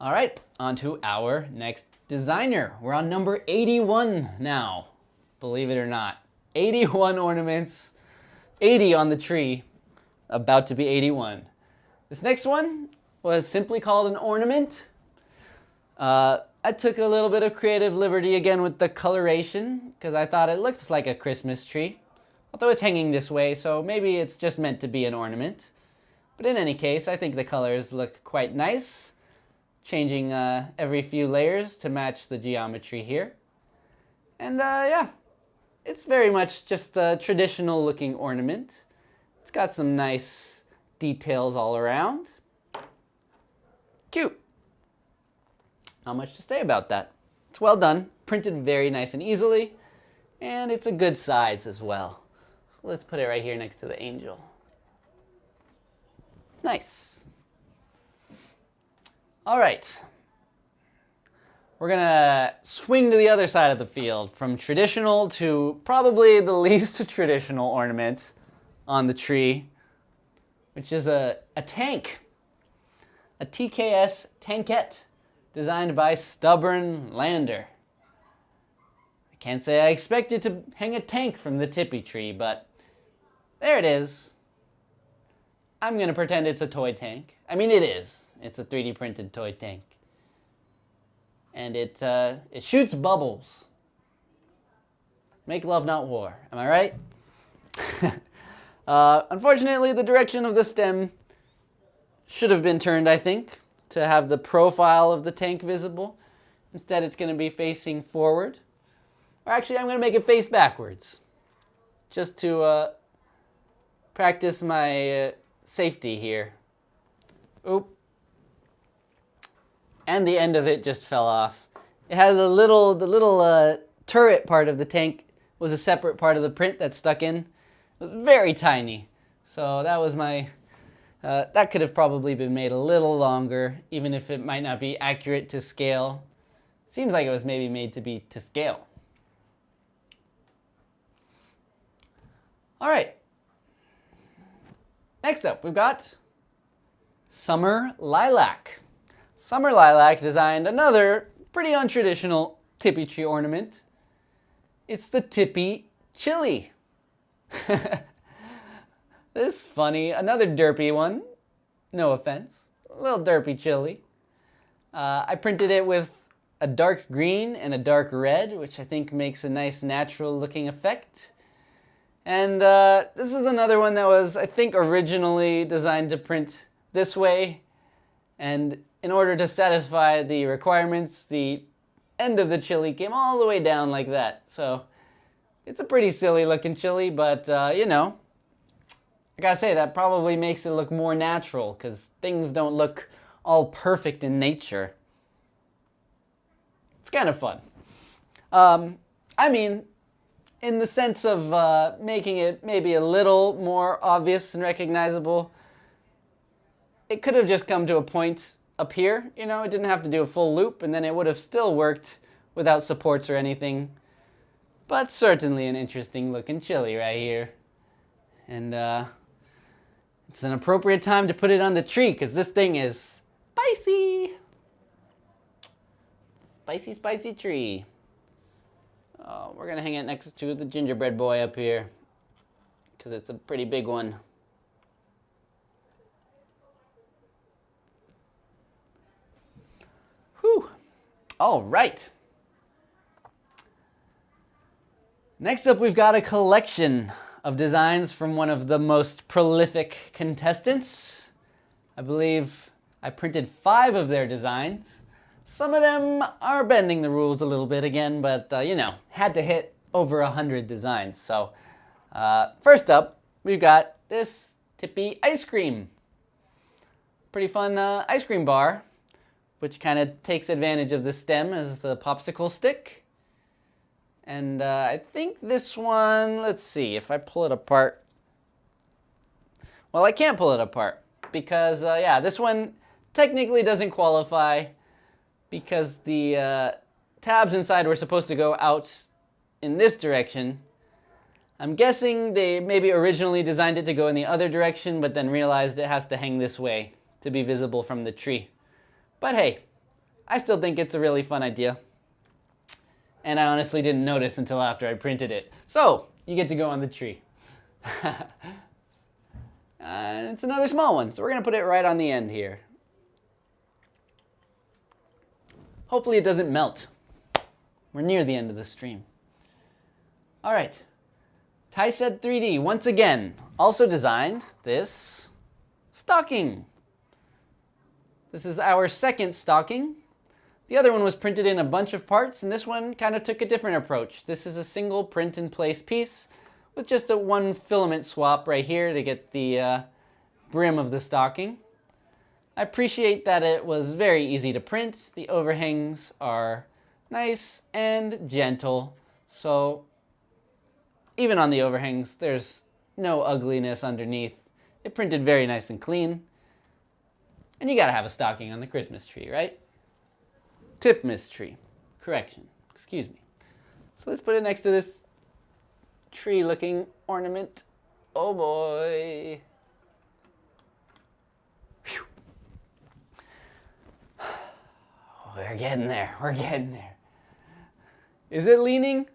All right, on to our next designer. We're on number 81 now, believe it or not. 81 ornaments, 80 on the tree, about to be 81. This next one was simply called an ornament. I took a little bit of creative liberty again with the coloration because I thought it looked like a Christmas tree. Although it's hanging this way, so maybe it's just meant to be an ornament. But in any case, I think the colors look quite nice. Changing every few layers to match the geometry here. And yeah, it's very much just a traditional looking ornament. It's got some nice details all around. Cute. Not much to say about that. It's well done, printed very nice and easily, and it's a good size as well. So let's put it right here next to the angel. Nice. All right. We're gonna swing to the other side of the field from traditional to probably the least traditional ornament on the tree, which is a tank. A TKS tankette designed by Stubborn Lander. I can't say I expected to hang a tank from the Tippy tree, but there it is. I'm gonna pretend it's a toy tank. I mean, it is. It's a 3D printed toy tank. And it shoots bubbles. Make love, not war. Am I right? Unfortunately, the direction of the stem should have been turned, I think, to have the profile of the tank visible. Instead, it's going to be facing forward. Or actually, I'm going to make it face backwards. Just to practice my safety here. Oop. And the end of it just fell off. It had the little turret part of the tank was a separate part of the print that stuck in. It was very tiny. So that was my, that could have probably been made a little longer, even if it might not be accurate to scale. Seems like it was maybe made to be to scale. All right. Next up, we've got Summer Lilac. Summer Lilac designed another pretty untraditional Tippy tree ornament. It's the Tippy Chili. This is funny. Another derpy one. No offense. A little derpy chili. I printed it with a dark green and a dark red, which I think makes a nice natural looking effect. And this is another one that was, I think, originally designed to print this way. And in order to satisfy the requirements, the end of the chili came all the way down like that. So it's a pretty silly looking chili, but you know, I gotta say that probably makes it look more natural because things don't look all perfect in nature. It's kind of fun. I mean, in the sense of making it maybe a little more obvious and recognizable, it could have just come to a point up here. You know, it didn't have to do a full loop, and then it would have still worked without supports or anything. But certainly an interesting looking chili right here. And it's an appropriate time to put it on the tree because this thing is spicy. Spicy, spicy tree. Oh, we're gonna hang it next to the gingerbread boy up here because it's a pretty big one. Whew. All right. Next up, we've got a collection of designs from one of the most prolific contestants. I believe I printed 5 of their designs. Some of them are bending the rules a little bit again, but you know, had to hit over 100 designs. So first up, we've got this Tippy ice cream. Pretty fun ice cream bar, which kind of takes advantage of the stem as the popsicle stick. And I think this one, let's see, if I pull it apart. Well, I can't pull it apart because, yeah, this one technically doesn't qualify because the tabs inside were supposed to go out in this direction. I'm guessing they maybe originally designed it to go in the other direction, but then realized it has to hang this way to be visible from the tree. But hey, I still think it's a really fun idea. And I honestly didn't notice until after I printed it. So, you get to go on the tree. It's another small one, so we're gonna put it right on the end here. Hopefully it doesn't melt. We're near the end of the stream. All right, 𝐒𝐡𝐨𝐩𝐩𝐢𝐧𝐠 3D, once again, also designed this stocking. This is our second stocking. The other one was printed in a bunch of parts, and this one kind of took a different approach. This is a single print-in-place piece with just a one filament swap right here to get the brim of the stocking. I appreciate that it was very easy to print. The overhangs are nice and gentle, so even on the overhangs, there's no ugliness underneath. It printed very nice and clean. And you gotta have a stocking on the Christmas tree, right? Tipmas tree. Correction. Excuse me. So let's put it next to this tree-looking ornament. Oh boy. Whew. We're getting there. We're getting there. Is it leaning?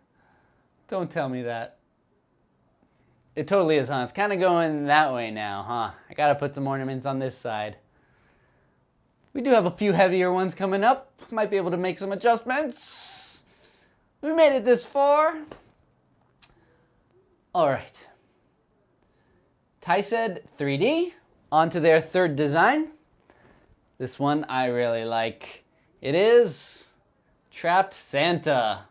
Don't tell me that. It totally is, huh? It's kind of going that way now, huh? I gotta put some ornaments on this side. We do have a few heavier ones coming up. Might be able to make some adjustments. We made it this far. All right. 𝐒𝐡𝐨𝐩𝐩𝐢𝐧𝐠 3D, on to their third design. This one I really like. It is Trapped Santa.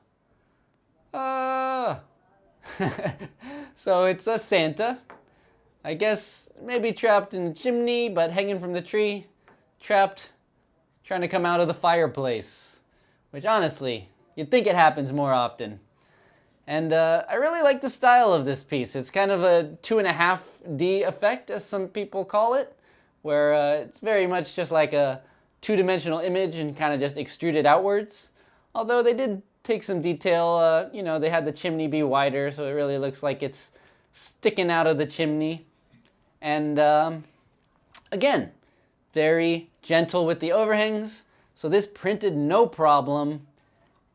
So it's a Santa. I guess maybe trapped in the chimney, but hanging from the tree. Trapped, trying to come out of the fireplace. Which honestly, you'd think it happens more often. And I really like the style of this piece. It's kind of a 2.5D effect, as some people call it, where it's very much just like a two-dimensional image and kind of just extruded outwards. Although they did take some detail, you know, they had the chimney be wider, so it really looks like it's sticking out of the chimney. And again, very gentle with the overhangs. So this printed no problem.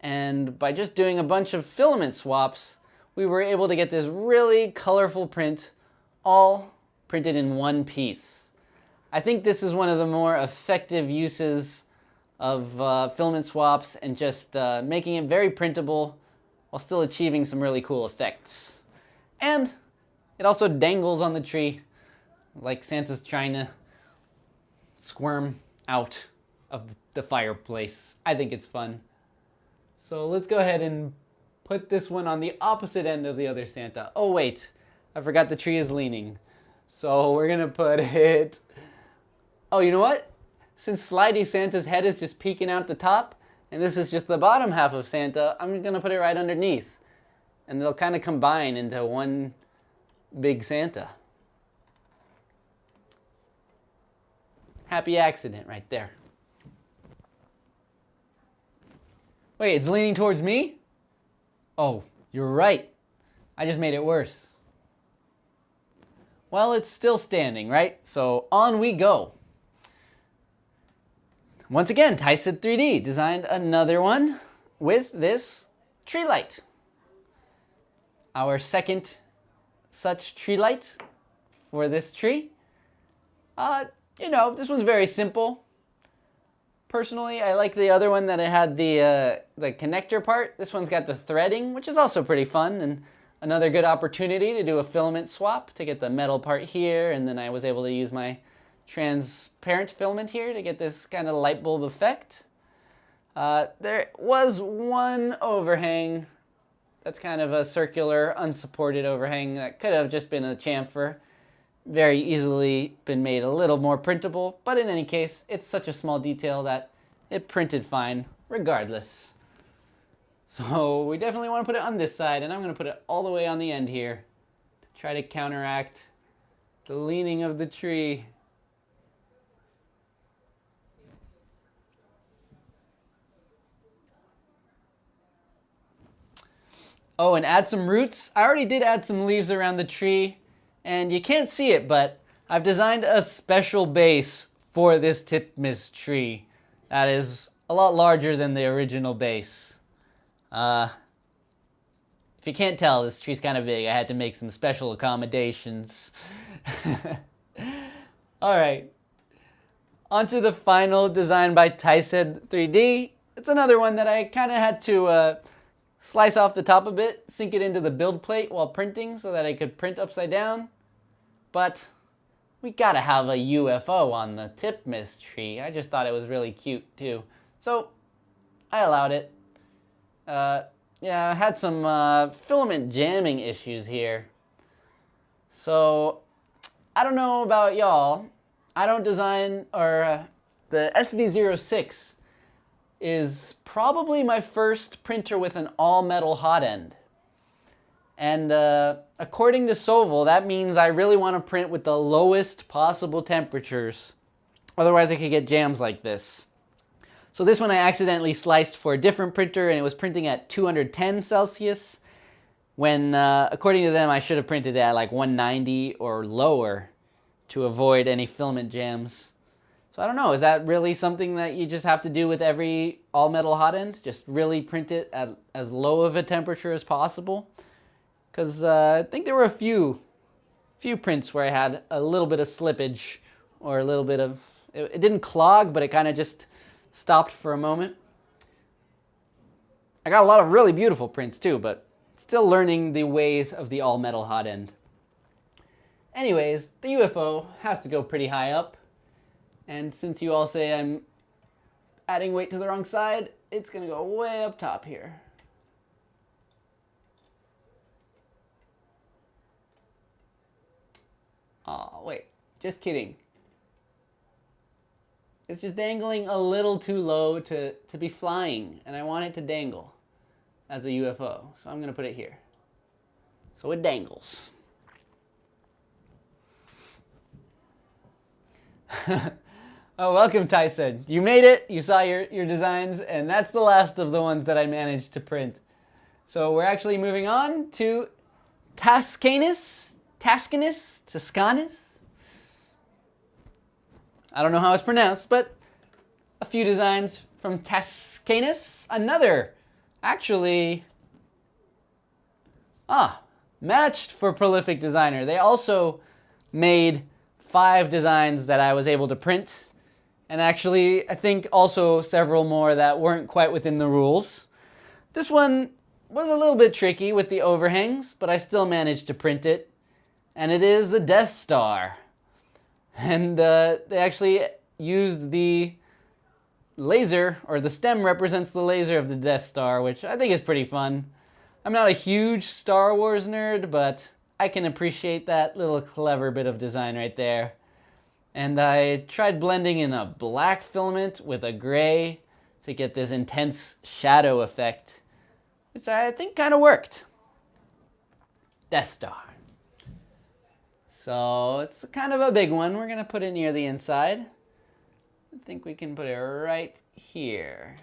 And by just doing a bunch of filament swaps, we were able to get this really colorful print, all printed in one piece. I think this is one of the more effective uses of filament swaps and just making it very printable while still achieving some really cool effects. And it also dangles on the tree like Santa's trying to squirm out of the fireplace. I think it's fun. So let's go ahead and put this one on the opposite end of the other Santa. Oh wait, I forgot the tree is leaning. So we're gonna put it, oh, you know what? Since Slidey Santa's head is just peeking out the top, and this is just the bottom half of Santa, I'm gonna put it right underneath. And they'll kind of combine into one big Santa. Happy accident right there. Wait, it's leaning towards me? Oh, you're right. I just made it worse. Well, it's still standing, right? So on we go. Once again, 𝐒𝐡𝐨𝐩𝐻𝐢𝐧𝐠 3D designed another one with this tree light. Our second such tree light for this tree. You know, this one's very simple. Personally, I like the other one that it had the connector part. This one's got the threading, which is also pretty fun, and another good opportunity to do a filament swap to get the metal part here, and then I was able to use my transparent filament here to get this kind of light bulb effect. There was one overhang That's kind of a circular, unsupported overhang that could have just been a chamfer. Very easily been made a little more printable, but in any case, it's such a small detail that it printed fine regardless. So we definitely want to put it on this side, and I'm going to put it all the way on the end here to try to counteract the leaning of the tree. Oh, and add some roots. I already did add some leaves around the tree, and you can't see it, but I've designed a special base for this Tipmas tree that is a lot larger than the original base. If you can't tell, this tree's kind of big. I had to make some special accommodations. All right, on to the final design by 𝐒𝐡𝐨𝐩𝐩𝐢𝐵 3D. It's another one that I kind of had to slice off the top a bit, sink it into the build plate while printing so that I could print upside down. But we gotta have a UFO on the Tipmas tree. I just thought it was really cute too. So I allowed it. Yeah, I had some filament jamming issues here. So I don't know about y'all. I don't design, or the SV06 is probably my first printer with an all-metal hot end. And according to Sovol, that means I really want to print with the lowest possible temperatures. Otherwise I could get jams like this. So this one I accidentally sliced for a different printer, and it was printing at 210 Celsius, when according to them I should have printed at like 190 or lower to avoid any filament jams. So I don't know, is that really something that you just have to do with every all-metal hot end? Just really print it at as low of a temperature as possible? Because I think there were a few prints where I had a little bit of slippage, or a little bit of, it didn't clog, but it kind of just stopped for a moment. I got a lot of really beautiful prints too, but still learning the ways of the all-metal hot end. Anyways, the UFO has to go pretty high up. And since you all say I'm adding weight to the wrong side, it's gonna go way up top here. Oh, wait, just kidding. It's just dangling a little too low to be flying, and I want it to dangle as a UFO. So I'm gonna put it here. So it dangles. Oh, welcome, 𝐒𝐡𝐨𝐩𝐩𝐲. You made it, you saw your designs, and that's the last of the ones that I managed to print. So we're actually moving on to Toscanus. I don't know how it's pronounced, but a few designs from Toscanus. Another, actually, matched for Prolific Designer. They also made 5 designs that I was able to print. And actually, I think also several more that weren't quite within the rules. This one was a little bit tricky with the overhangs, but I still managed to print it. And it is the Death Star. And they actually used the laser, or the stem represents the laser of the Death Star, which I think is pretty fun. I'm not a huge Star Wars nerd, but I can appreciate that little clever bit of design right there. And I tried blending in a black filament with a gray to get this intense shadow effect, which I think kind of worked. Death Star. So it's kind of a big one. We're gonna put it near the inside. I think we can put it right here.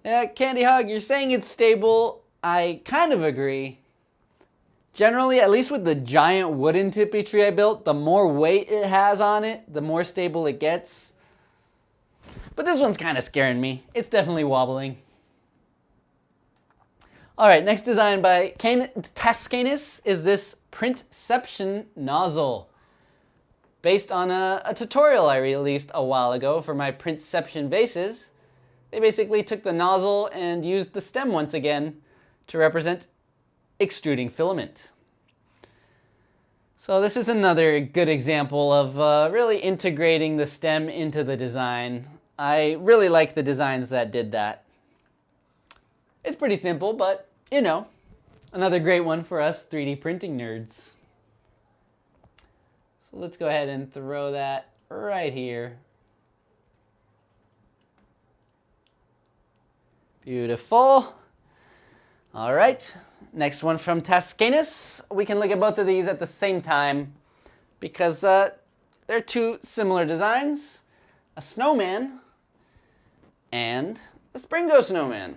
Yeah, Candy Hug, you're saying it's stable. I kind of agree. Generally, at least with the giant wooden Tippi tree I built, the more weight it has on it, the more stable it gets. But this one's kind of scaring me. It's definitely wobbling. All right, next design by Toscanus is this Printception nozzle. Based on a tutorial I released a while ago for my Printception vases. They basically took the nozzle and used the stem once again to represent extruding filament. So this is another good example of really integrating the stem into the design. I really like the designs that did that. It's pretty simple, but you know, another great one for us 3D printing nerds. So let's go ahead and throw that right here. Beautiful. All right, next one from Tascanus. We can look at both of these at the same time because they're two similar designs, a snowman and a Springo snowman.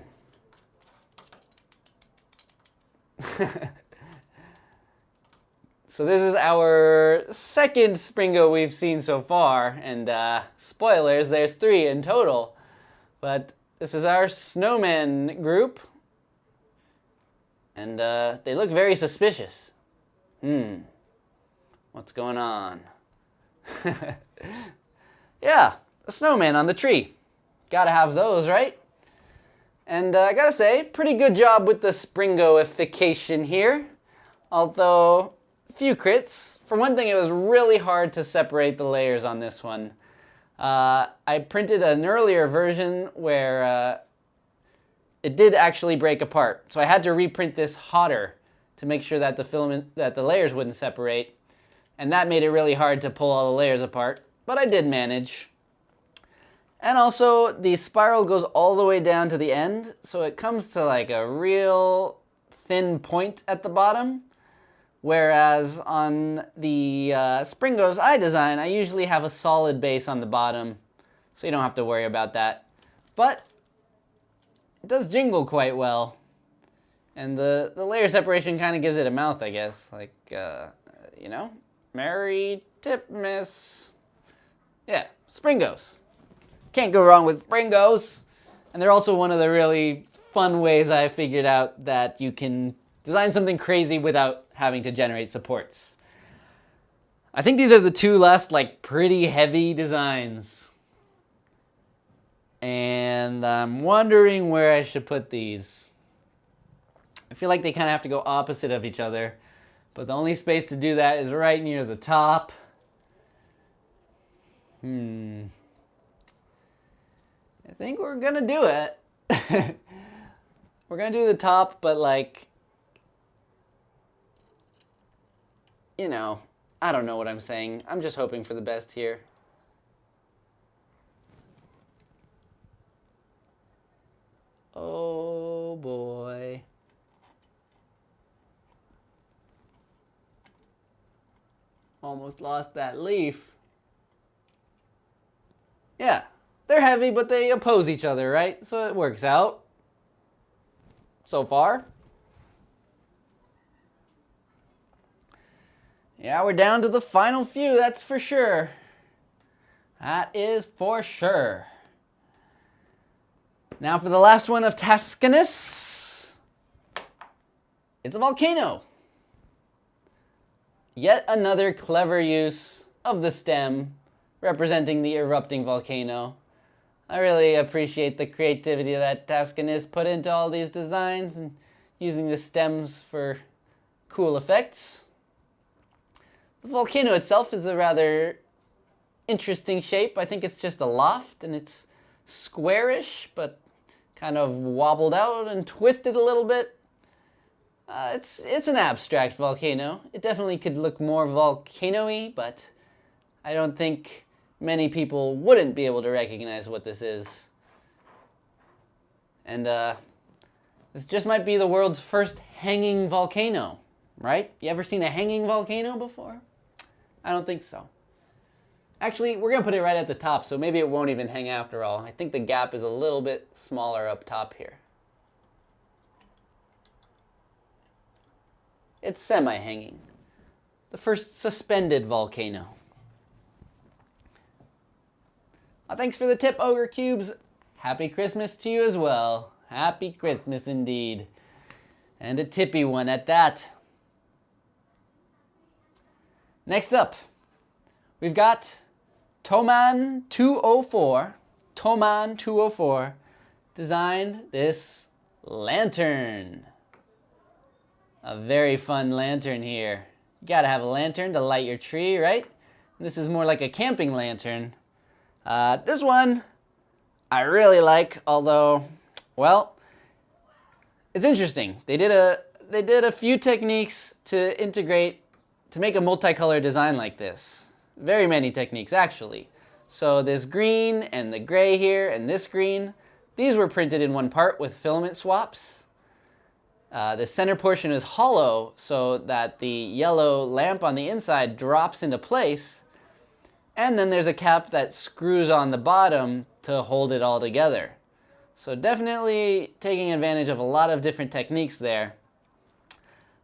So this is our second Springo we've seen so far, and spoilers, there's 3 in total. But this is our snowman group, and they look very suspicious. What's going on? Yeah, a snowman on the tree. Gotta have those, right? And I gotta say, pretty good job with the Springoification here. Although, a few crits. For one thing, it was really hard to separate the layers on this one. I printed an earlier version where it did actually break apart. So I had to reprint this hotter to make sure that the layers wouldn't separate. And that made it really hard to pull all the layers apart. But I did manage. And also, the spiral goes all the way down to the end, so it comes to like a real thin point at the bottom. Whereas on the Springo's eye design, I usually have a solid base on the bottom, so you don't have to worry about that. But it does jingle quite well. And the layer separation kind of gives it a mouth, I guess. Like, you know, Merry Tipmas. Yeah, Springos. Can't go wrong with Springos. And they're also one of the really fun ways I figured out that you can design something crazy without having to generate supports. I think these are the 2 last, like, pretty heavy designs. And I'm wondering where I should put these. I feel like they kind of have to go opposite of each other. But the only space to do that is right near the top. I think we're gonna do it. We're gonna do the top, but like, you know, I don't know what I'm saying. I'm just hoping for the best here. Oh boy. Almost lost that leaf. Yeah. They're heavy, but they oppose each other, right? So it works out. So far. Yeah, we're down to the final few, that's for sure. That is for sure. Now for the last one of Tascanus. It's a volcano. Yet another clever use of the stem representing the erupting volcano. I really appreciate the creativity that Tascanus put into all these designs and using the stems for cool effects. The volcano itself is a rather interesting shape. I think it's just a loft and it's squarish but kind of wobbled out and twisted a little bit. It's an abstract volcano. It definitely could look more volcano-y, but I don't think many people wouldn't be able to recognize what this is. And this just might be the world's first hanging volcano, right? You ever seen a hanging volcano before? I don't think so. Actually, we're gonna put it right at the top, so maybe it won't even hang after all. I think the gap is a little bit smaller up top here. It's semi-hanging. The first suspended volcano. Thanks for the tip, Ogre Cubes. Happy Christmas to you as well. Happy Christmas indeed. And a tippy one at that. Next up, we've got Toman 204. Toman 204 designed this lantern. A very fun lantern here. You gotta have a lantern to light your tree, right? This is more like a camping lantern. This one I really like, although, well, it's interesting. They did a few techniques to integrate to make a multicolor design like this. Very many techniques, actually. So this green and the gray here and this green, these were printed in one part with filament swaps. The center portion is hollow so that the yellow lamp on the inside drops into place. And then there's a cap that screws on the bottom to hold it all together. So definitely taking advantage of a lot of different techniques there.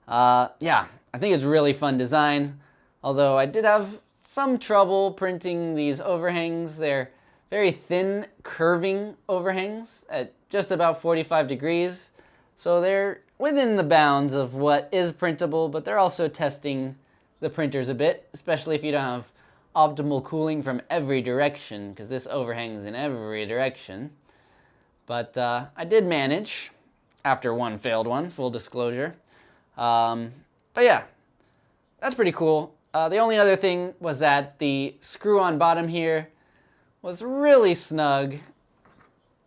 Yeah, I think it's really fun design. Although I did have some trouble printing these overhangs. They're very thin, curving overhangs at just about 45 degrees. So they're within the bounds of what is printable, but they're also testing the printers a bit, especially if you don't have optimal cooling from every direction, because this overhangs in every direction. But I did manage after one failed one, full disclosure. But yeah, that's pretty cool. The only other thing was that the screw-on bottom here was really snug.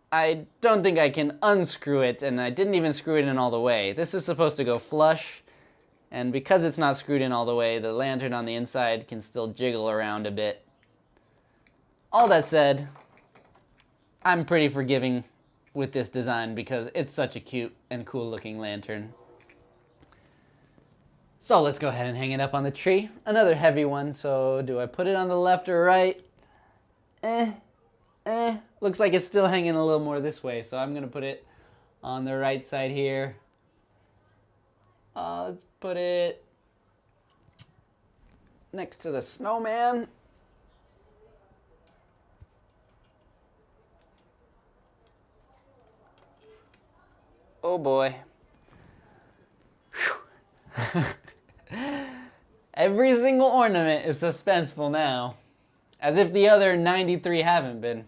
I don't think I can unscrew it, and I didn't even screw it in all the way. This is supposed to go flush, and because it's not screwed in all the way, the lantern on the inside can still jiggle around a bit. All that said, I'm pretty forgiving with this design because it's such a cute and cool looking lantern. So let's go ahead and hang it up on the tree. Another heavy one, so do I put it on the left or right? Looks like it's still hanging a little more this way, so I'm gonna put it on the right side here. Let's put it next to the snowman. Oh boy. Every single ornament is suspenseful now. As if the other 93 haven't been.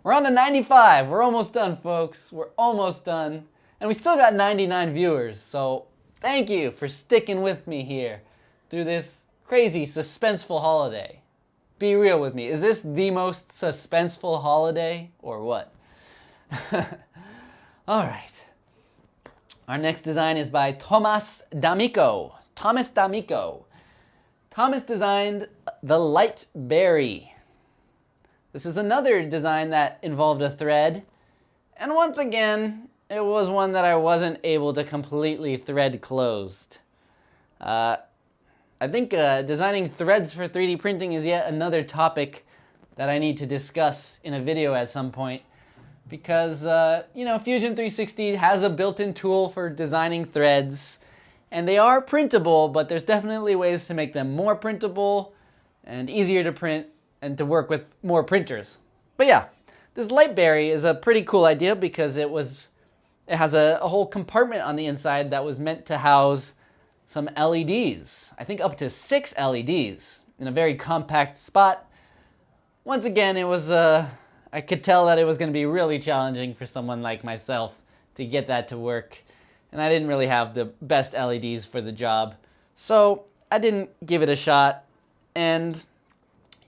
We're on to 95. We're almost done, folks. We're almost done. And we still got 99 viewers, so thank you for sticking with me here through this crazy, suspenseful holiday. Be real with me. Is this the most suspenseful holiday, or what? All right. Our next design is by Thomas D'Amico. Thomas D'Amico. Thomas designed the light berry. This is another design that involved a thread. And once again, it was one that I wasn't able to completely thread closed. I think designing threads for 3D printing is yet another topic that I need to discuss in a video at some point. Because, you know, Fusion 360 has a built-in tool for designing threads. And they are printable, but there's definitely ways to make them more printable and easier to print and to work with more printers. But yeah, this light berry is a pretty cool idea because it has a whole compartment on the inside that was meant to house some LEDs. I think up to 6 LEDs in a very compact spot. Once again, it was, I could tell that it was going to be really challenging for someone like myself to get that to work. And I didn't really have the best LEDs for the job. So I didn't give it a shot. And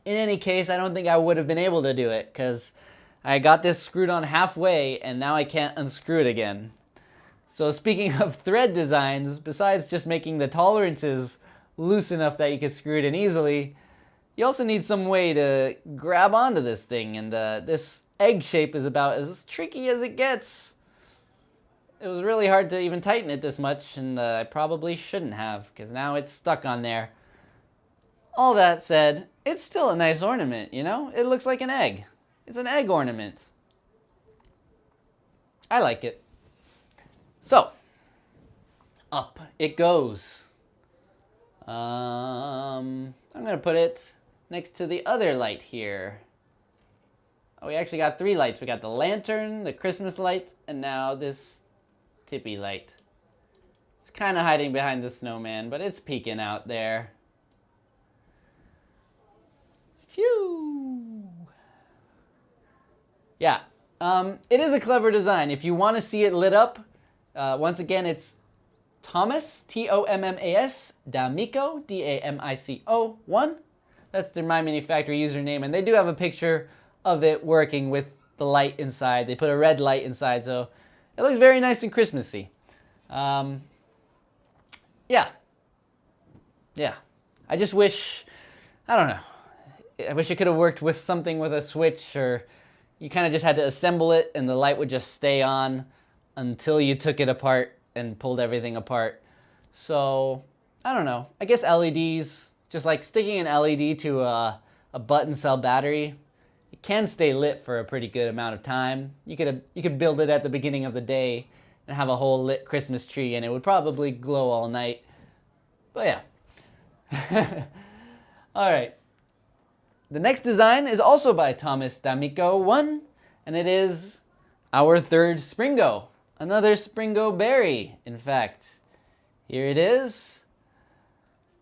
in any case, I don't think I would have been able to do it because I got this screwed on halfway and now I can't unscrew it again. So speaking of thread designs, besides just making the tolerances loose enough that you can screw it in easily, you also need some way to grab onto this thing. And this egg shape is about as tricky as it gets. It was really hard to even tighten it this much, and I probably shouldn't have, because now it's stuck on there. All that said, it's still a nice ornament, you know? It looks like an egg. It's an egg ornament. I like it. So, up it goes. I'm going to put it next to the other light here. Oh, we actually got 3 lights. We got the lantern, the Christmas light, and now this Tippy light. It's kind of hiding behind the snowman, but it's peeking out there. Phew! Yeah, it is a clever design. If you want to see it lit up, once again, it's Thomas, T-O-M-M-A-S, D'Amico, D-A-M-I-C-O 1. That's their My Manufacturer username, and they do have a picture of it working with the light inside. They put a red light inside, so it looks very nice and Christmassy. Yeah. I just wish, I don't know. I wish it could have worked with something with a switch, or you kind of just had to assemble it and the light would just stay on until you took it apart and pulled everything apart. So, I don't know. I guess LEDs, just like sticking an LED to a button cell battery, it can stay lit for a pretty good amount of time. You could build it at the beginning of the day and have a whole lit Christmas tree, and it would probably glow all night. But yeah. All right. The next design is also by Thomas D'Amico 1, and it is our third Springo. Another Springo berry, in fact. Here it is.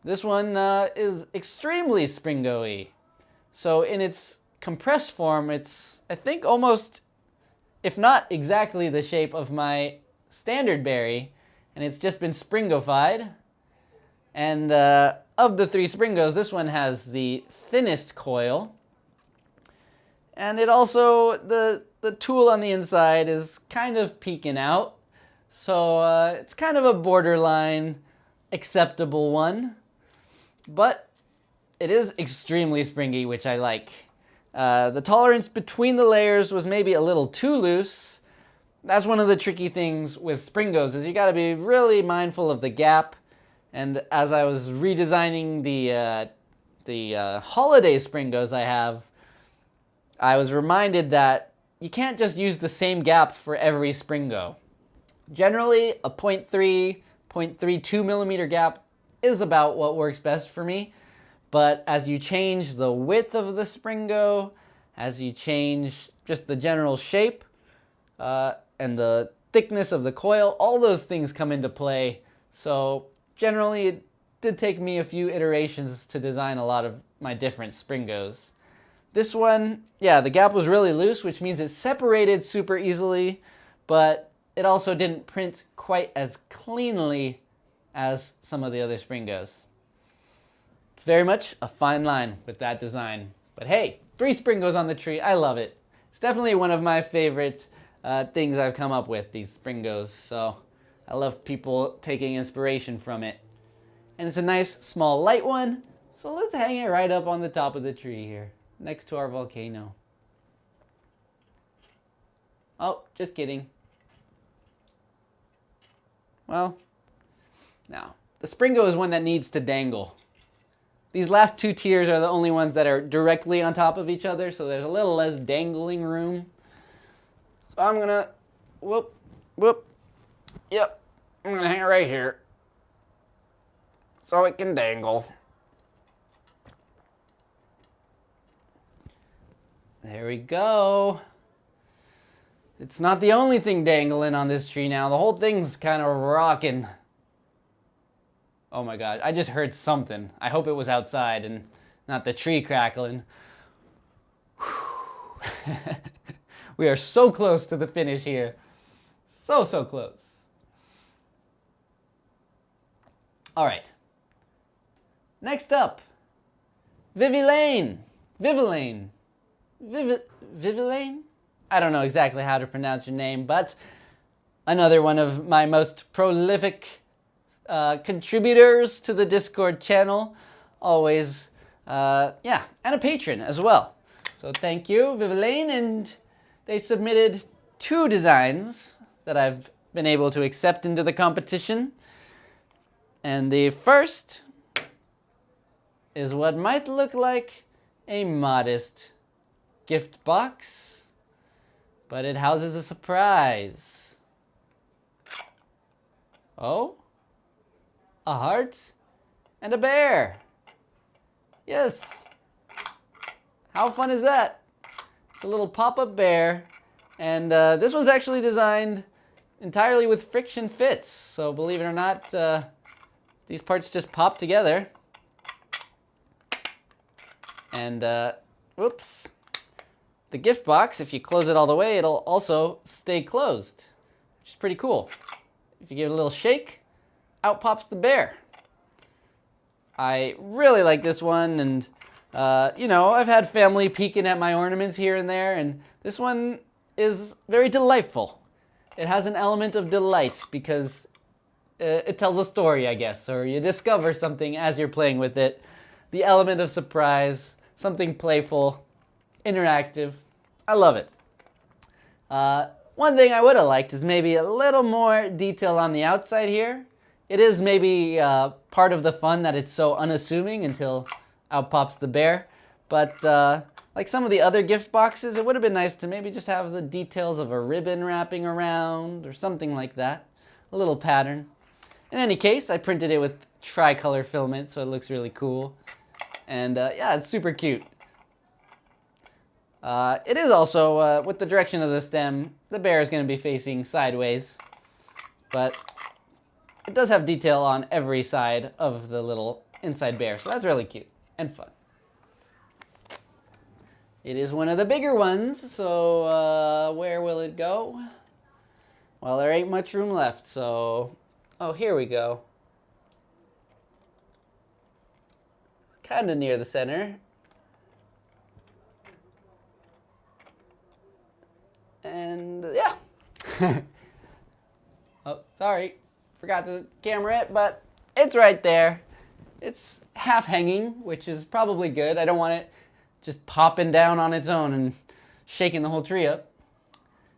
This one is extremely Springo-y. So in its compressed form, it's, I think, almost, if not exactly the shape of my standard berry, and it's just been Springofied. And of the three Springos, this one has the thinnest coil. And it also, the tool on the inside is kind of peeking out. So it's kind of a borderline acceptable one. But it is extremely springy, which I like. The tolerance between the layers was maybe a little too loose. That's one of the tricky things with Springos, is you gotta be really mindful of the gap. And as I was redesigning the holiday Springos I was reminded that you can't just use the same gap for every Springo. Generally, a 0.3, 0.32 millimeter gap is about what works best for me. But as you change the width of the Springo, as you change just the general shape and the thickness of the coil, all those things come into play. So generally, it did take me a few iterations to design a lot of my different Springos. This one, yeah, the gap was really loose, which means it separated super easily, but it also didn't print quite as cleanly as some of the other Springos. It's very much a fine line with that design. But hey, 3 Springos on the tree, I love it. It's definitely one of my favorite things I've come up with, these Springos. So I love people taking inspiration from it. And it's a nice small light one, so let's hang it right up on the top of the tree here, next to our volcano. Oh, just kidding. Well, now, the Springo is one that needs to dangle. These last 2 tiers are the only ones that are directly on top of each other, so there's a little less dangling room. So I'm gonna, yep, I'm gonna hang it right here so it can dangle. There we go. It's not the only thing dangling on this tree now. The whole thing's kind of rocking. Oh my God, I just heard something. I hope it was outside and not the tree crackling. We are so close to the finish here. So close. All right. Next up, Vivilaine. Vivilaine? I don't know exactly how to pronounce your name, but another one of my most prolific contributors to the Discord channel. Always, yeah, and a patron as well. So thank you, Vivilaine, and they submitted 2 designs that I've been able to accept into the competition. And the first is what might look like a modest gift box, but it houses a surprise. Oh, a heart and a bear. Yes. How fun is that? It's a little pop-up bear, and this was actually designed entirely with friction fits. So believe it or not, these parts just pop together. And whoops. The gift box, if you close it all the way, it'll also stay closed, which is pretty cool. If you give it a little shake, out pops the bear. I really like this one, and you know, I've had family peeking at my ornaments here and there, and this one is very delightful. It has an element of delight because it tells a story, I guess, or you discover something as you're playing with it. The element of surprise, something playful, interactive. I love it. One thing I would have liked is maybe a little more detail on the outside here. It is maybe part of the fun that it's so unassuming until out pops the bear. But like some of the other gift boxes, it would have been nice to maybe just have the details of a ribbon wrapping around or something like that. A little pattern. In any case, I printed it with tricolor filament, so it looks really cool. And yeah, it's super cute. It is also, with the direction of the stem, the bear is going to be facing sideways. But it does have detail on every side of the little inside bear, so that's really cute and fun. It is one of the bigger ones, so where will it go? Well, there ain't much room left, so... Oh, here we go. Kind of near the center. And yeah. Oh, sorry. Forgot the camera it, but it's right there. It's half hanging, which is probably good. I don't want it just popping down on its own and shaking the whole tree up.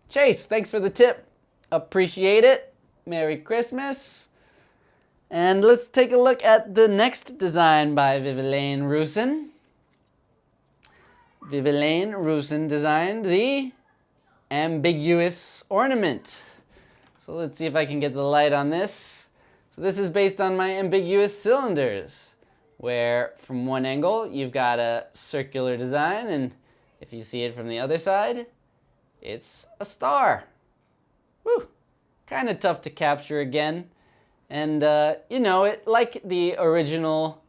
Chase, thanks for the tip. Appreciate it. Merry Christmas. And let's take a look at the next design by Vivilaine Roosen. Vivilaine Roosen designed the ambiguous ornament. So let's see if I can get the light on this. So this is based on my ambiguous cylinders, where from one angle you've got a circular design, and if you see it from the other side, it's a star. Woo! Kind of tough to capture again. And you know, like the original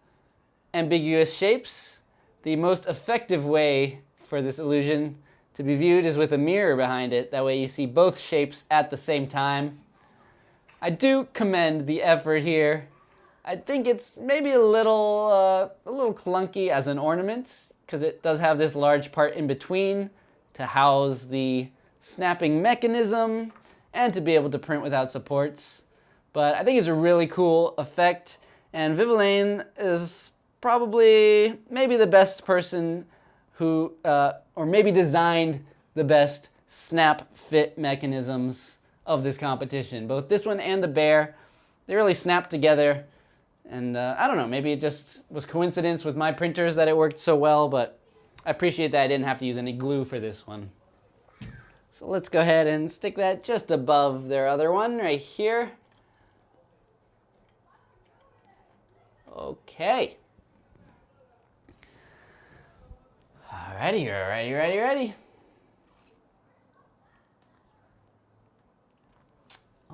ambiguous shapes, the most effective way for this illusion to be viewed is with a mirror behind it. That way you see both shapes at the same time. I do commend the effort here. I think it's maybe a little clunky as an ornament, because it does have this large part in between to house the snapping mechanism and to be able to print without supports. But I think it's a really cool effect, and Vivilaine is probably maybe the best person who, or maybe designed the best snap fit mechanisms of this competition. Both this one and the bear, they really snapped together. And I don't know, maybe it just was coincidence with my printers that it worked so well, but I appreciate that I didn't have to use any glue for this one. So let's go ahead and stick that just above their other one right here. Okay. Alrighty, ready.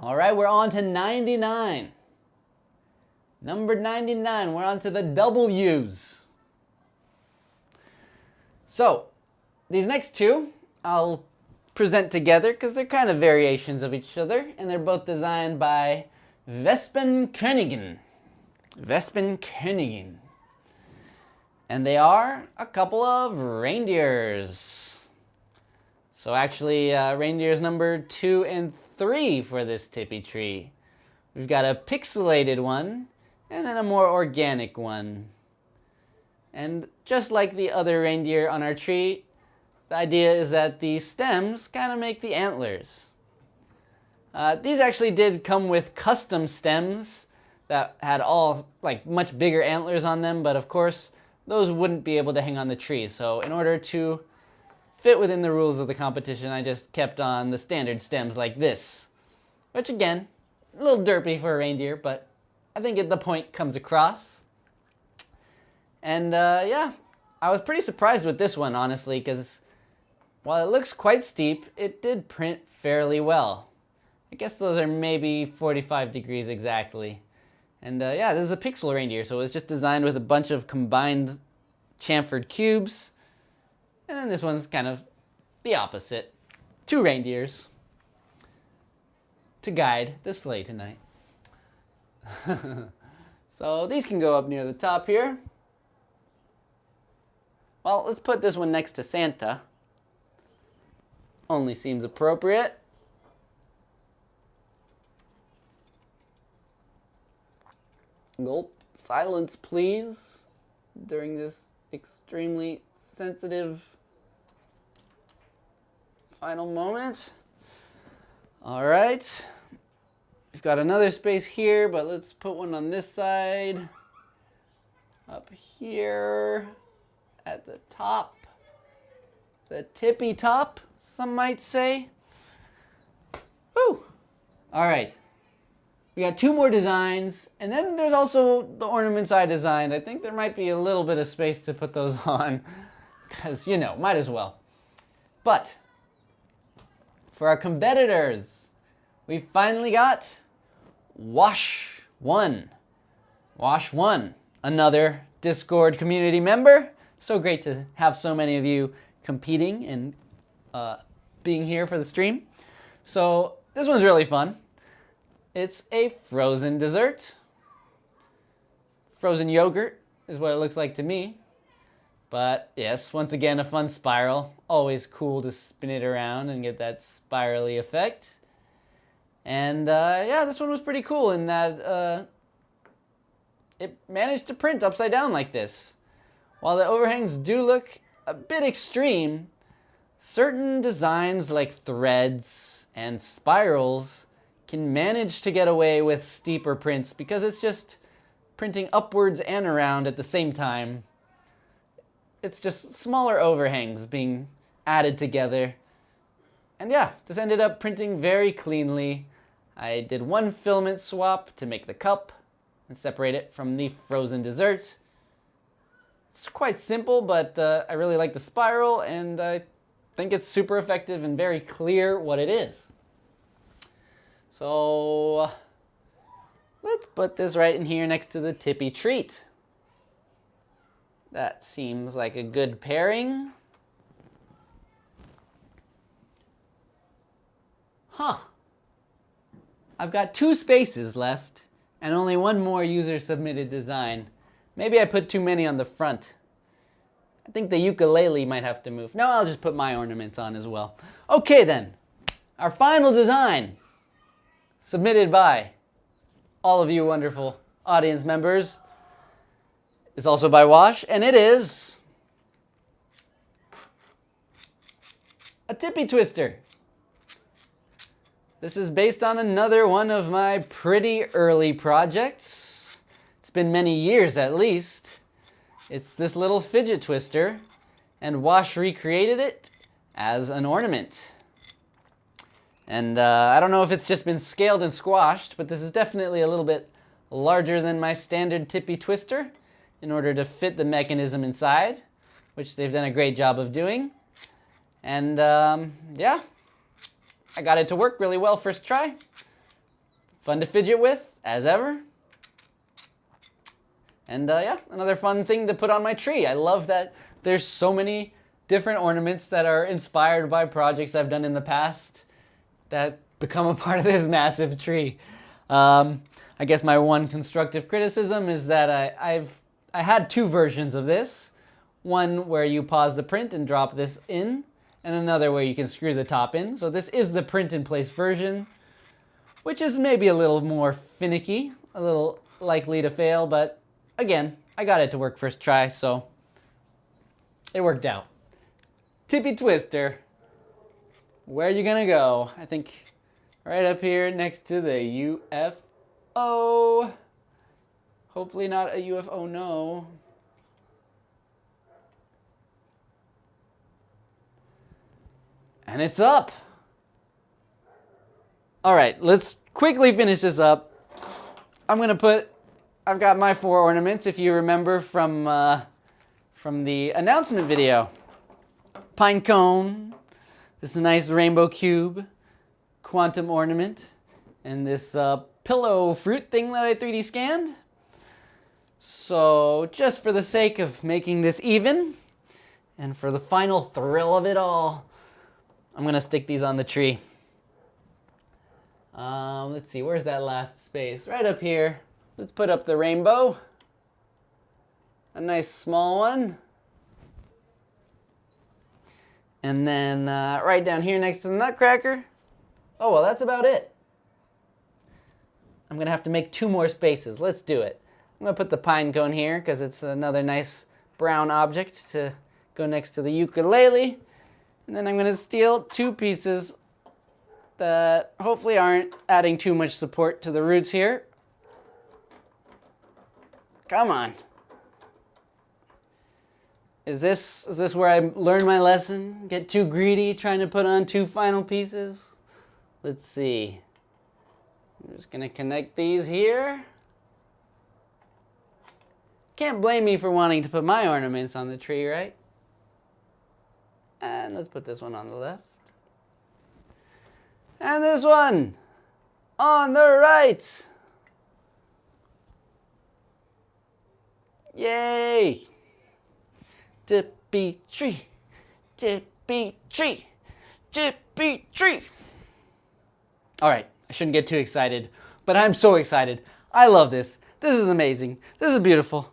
All right, we're on to 99. Number 99, we're on to the W's. So, these next two I'll present together because they're kind of variations of each other, and they're both designed by Vespen Koenigen. And they are a couple of reindeers. So actually, reindeers number 2 and 3 for this Tippy tree. We've got a pixelated one, and then a more organic one. And just like the other reindeer on our tree, the idea is that the stems kind of make the antlers. These actually did come with custom stems that had all like much bigger antlers on them, but of course those wouldn't be able to hang on the tree. So in order to fit within the rules of the competition, I just kept on the standard stems like this, which again, a little derpy for a reindeer, but I think the point comes across. And yeah, I was pretty surprised with this one, honestly, because while it looks quite steep, it did print fairly well. I guess those are maybe 45 degrees exactly. And yeah, this is a pixel reindeer, so it was just designed with a bunch of combined chamfered cubes. And then this one's kind of the opposite. 2 reindeers to guide the sleigh tonight. So these can go up near the top here. Well, let's put this one next to Santa. Only seems appropriate. Gulp. Silence, please, during this extremely sensitive final moment. All right. We've got another space here, but let's put one on this side. Up here at the top. The tippy top, some might say. Woo! All right. We got 2 more designs, and then there's also the ornaments I designed. I think there might be a little bit of space to put those on, because, you know, might as well. But for our competitors, we finally got Wash One. Wash One, another Discord community member. So great to have so many of you competing and being here for the stream. So this one's really fun. It's a frozen dessert. Frozen yogurt is what it looks like to me. But yes, once again, a fun spiral. Always cool to spin it around and get that spirally effect. And yeah, this one was pretty cool in that it managed to print upside down like this. While the overhangs do look a bit extreme, certain designs like threads and spirals can manage to get away with steeper prints because it's just printing upwards and around at the same time. It's just smaller overhangs being added together. And yeah, this ended up printing very cleanly. I did 1 filament swap to make the cup and separate it from the frozen dessert. It's quite simple, but I really like the spiral, and I think it's super effective and very clear what it is. So let's put this right in here next to the Tippy treat. That seems like a good pairing. Huh. I've got 2 spaces left and only 1 more user submitted design. Maybe I put too many on the front. I think the ukulele might have to move. No, I'll just put my ornaments on as well. Okay then, our final design, submitted by all of you wonderful audience members, is also by Wash, and it is a Tippy twister. This is based on another one of my pretty early projects. It's been many years at least. It's this little fidget twister, and Wash recreated it as an ornament. And I don't know if it's just been scaled and squashed, but this is definitely a little bit larger than my standard Tippy twister in order to fit the mechanism inside, which they've done a great job of doing. And yeah, I got it to work really well first try. Fun to fidget with, as ever. And yeah, another fun thing to put on my tree. I love that there's so many different ornaments that are inspired by projects I've done in the past that become a part of this massive tree. I guess my one constructive criticism is that I had 2 versions of this. One where you pause the print and drop this in, and another where you can screw the top in. So this is the print in place version, which is maybe a little more finicky, a little likely to fail, but again, I got it to work first try, so it worked out. Tippy twister. Where are you gonna go? I think right up here next to the UFO. Hopefully not a UFO, no. And it's up. All right, let's quickly finish this up. I've got my 4 ornaments, if you remember from the announcement video. Pine cone, this nice rainbow cube, quantum ornament, and this pillow fruit thing that I 3D scanned. So just for the sake of making this even, and for the final thrill of it all, I'm gonna stick these on the tree. Let's see, where's that last space? Right up here. let's put up the rainbow. A nice small one. And then right down here next to the nutcracker. Oh, well, that's about it. I'm gonna have to make 2 more spaces. Let's do it. I'm gonna put the pine cone here because it's another nice brown object to go next to the ukulele. And then I'm gonna steal 2 pieces that hopefully aren't adding too much support to the roots here. Come on. Is this where I learn my lesson? Get too greedy trying to put on 2 final pieces? Let's see. I'm just gonna connect these here. Can't blame me for wanting to put my ornaments on the tree, right? And let's put this one on the left. And this one on the right. Yay! Tippy tree, Tippy tree, Tippy tree. All right, I shouldn't get too excited, but I'm so excited. I love this. This is amazing. This is beautiful.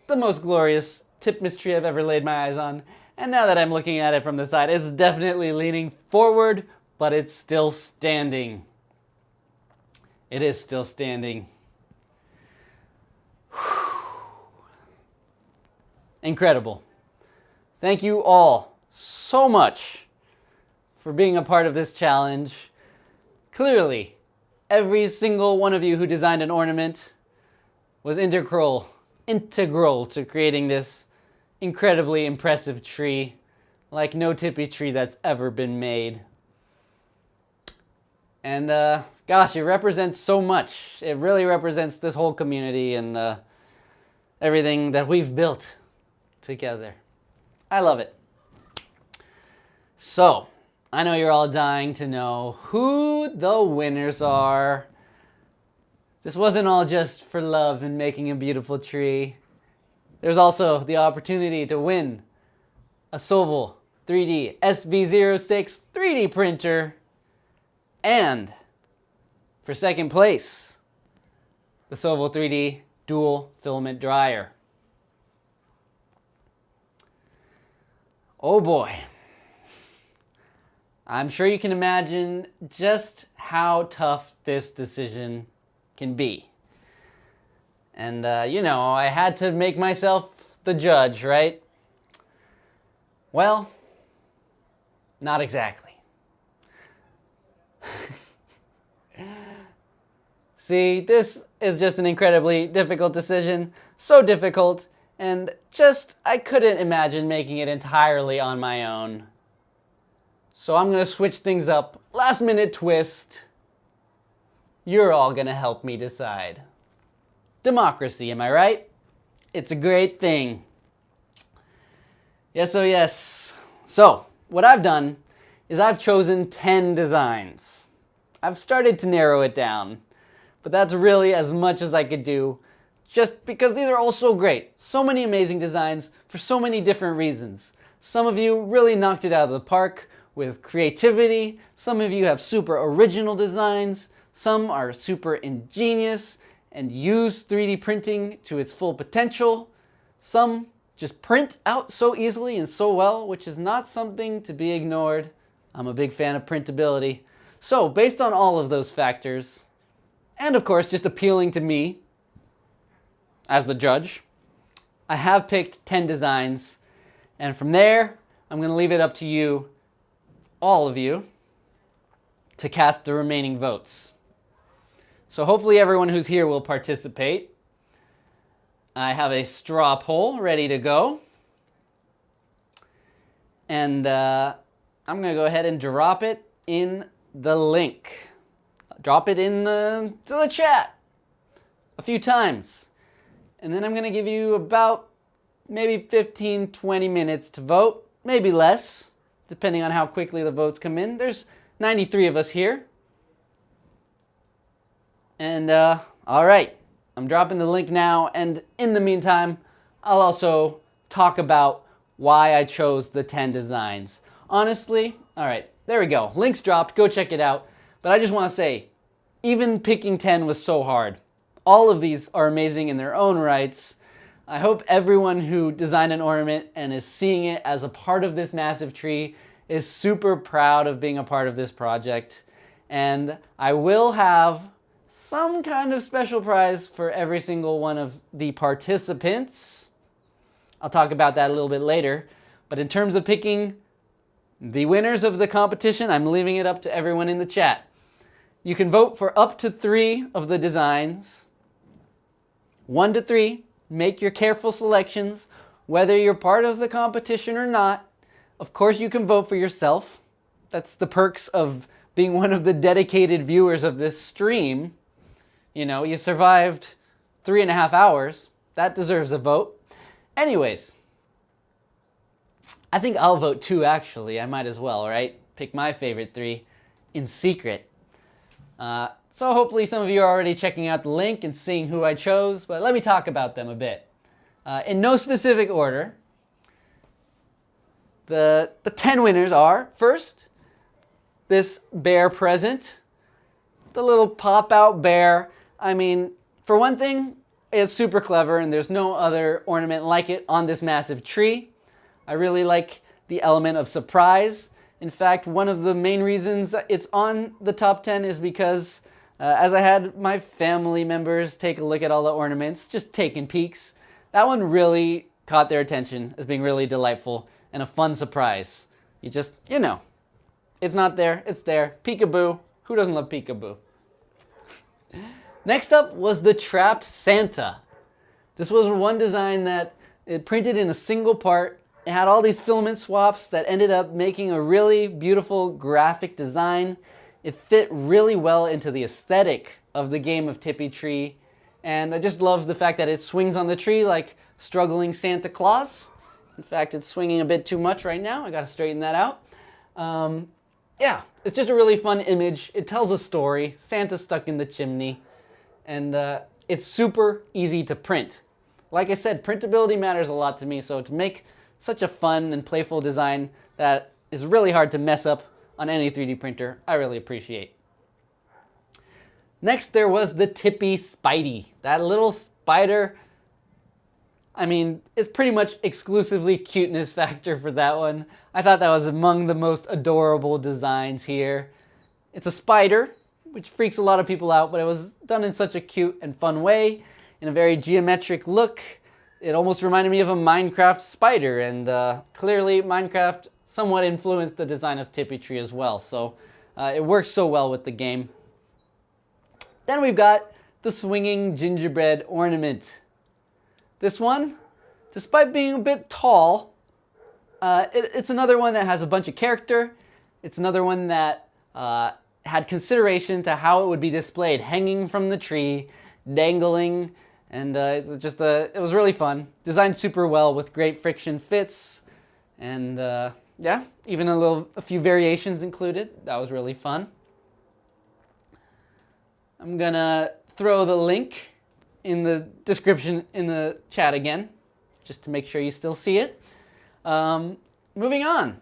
The most glorious Tipmas tree I've ever laid my eyes on. And now that I'm looking at it from the side, it's definitely leaning forward, but it's still standing. It is still standing. Incredible. Thank you all so much for being a part of this challenge. Clearly, every single one of you who designed an ornament was integral to creating this incredibly impressive tree, like no Tippy tree that's ever been made. And gosh, it represents so much. It really represents this whole community and everything that we've built together. I love it. So, I know you're all dying to know who the winners are. This wasn't all just for love and making a beautiful tree. There's also the opportunity to win a Sovol 3D SV06 3D printer, and for second place, the Sovol 3D Dual Filament Dryer. Oh boy. I'm sure you can imagine just how tough this decision can be. And, you know, I had to make myself the judge, right? Well, not exactly. See, this is just an incredibly difficult decision. So difficult, and just, I couldn't imagine making it entirely on my own. So I'm gonna switch things up. Last minute twist. You're all gonna help me decide. Democracy, am I right? It's a great thing. Yes, oh yes. So, what I've done is I've chosen 10 designs. I've started to narrow it down, but that's really as much as I could do, just because these are all so great. So many amazing designs for so many different reasons. Some of you really knocked it out of the park with creativity. Some of you have super original designs. Some are super ingenious and use 3D printing to its full potential. Some just print out so easily and so well, which is not something to be ignored. I'm a big fan of printability. So based on all of those factors, and of course just appealing to me as the judge, I have picked 10 designs, and from there, I'm gonna leave it up to you, all of you, to cast the remaining votes. So hopefully everyone who's here will participate. I have a straw poll ready to go. And I'm gonna go ahead and drop it in the link. Drop it in to the chat a few times. And then I'm gonna give you about maybe 15, 20 minutes to vote, maybe less, depending on how quickly the votes come in. There's 93 of us here. And all right, I'm dropping the link now, and in the meantime, I'll also talk about why I chose the 10 designs. Honestly, all right, there we go. Link's dropped, go check it out. But I just want to say, even picking 10 was so hard. all of these are amazing in their own rights. I hope everyone who designed an ornament and is seeing it as a part of this massive tree is super proud of being a part of this project. And I will have some kind of special prize for every single one of the participants. I'll talk about that a little bit later. But in terms of picking the winners of the competition, I'm leaving it up to everyone in the chat. You can vote for up to 3 of the designs. 1 to 3. Make your careful selections, whether you're part of the competition or not. Of course, you can vote for yourself. That's the perks of being one of the dedicated viewers of this stream. You know, you survived 3.5 hours. That deserves a vote. Anyways, I think I'll vote 2 actually. I might as well, right? Pick my favorite 3 in secret. So hopefully some of you are already checking out the link and seeing who I chose, but let me talk about them a bit. In no specific order, the 10 winners are, first, this bear present, the little pop-out bear. I mean, for one thing, it's super clever and there's no other ornament like it on this massive tree. I really like the element of surprise. In fact, one of the main reasons it's on the top 10 is because as I had my family members take a look at all the ornaments, just taking peeks, that one really caught their attention as being really delightful and a fun surprise. You just, you know, it's not there, it's there. Peekaboo. Who doesn't love peekaboo? Next up was the Trapped Santa. This was one design that it printed in a single part. It had all these filament swaps that ended up making a really beautiful graphic design. It fit really well into the aesthetic of the game of Tippi Tree. And I just love the fact that it swings on the tree like struggling Santa Claus. In fact, it's swinging a bit too much right now. I gotta straighten that out. Yeah, it's just a really fun image. It tells a story. Santa's stuck in the chimney. And it's super easy to print. Like I said, printability matters a lot to me, so to make such a fun and playful design that is really hard to mess up on any 3D printer, I really appreciate. Next, there was the Tippy Spiddi. That little spider, I mean, it's pretty much exclusively cuteness factor for that one. I thought that was among the most adorable designs here. It's a spider, which freaks a lot of people out, but it was done in such a cute and fun way, in a very geometric look. It almost reminded me of a Minecraft spider, and clearly Minecraft somewhat influenced the design of Tippi Tree as well, so it works so well with the game. Then we've got the Swinging Gingerbread Ornament. This one, despite being a bit tall, it's another one that has a bunch of character. It's another one that had consideration to how it would be displayed, hanging from the tree, dangling, and it was really fun. Designed super well with great friction fits, and yeah, even a few variations included. That was really fun. I'm gonna throw the link in the description in the chat again, just to make sure you still see it. Moving on,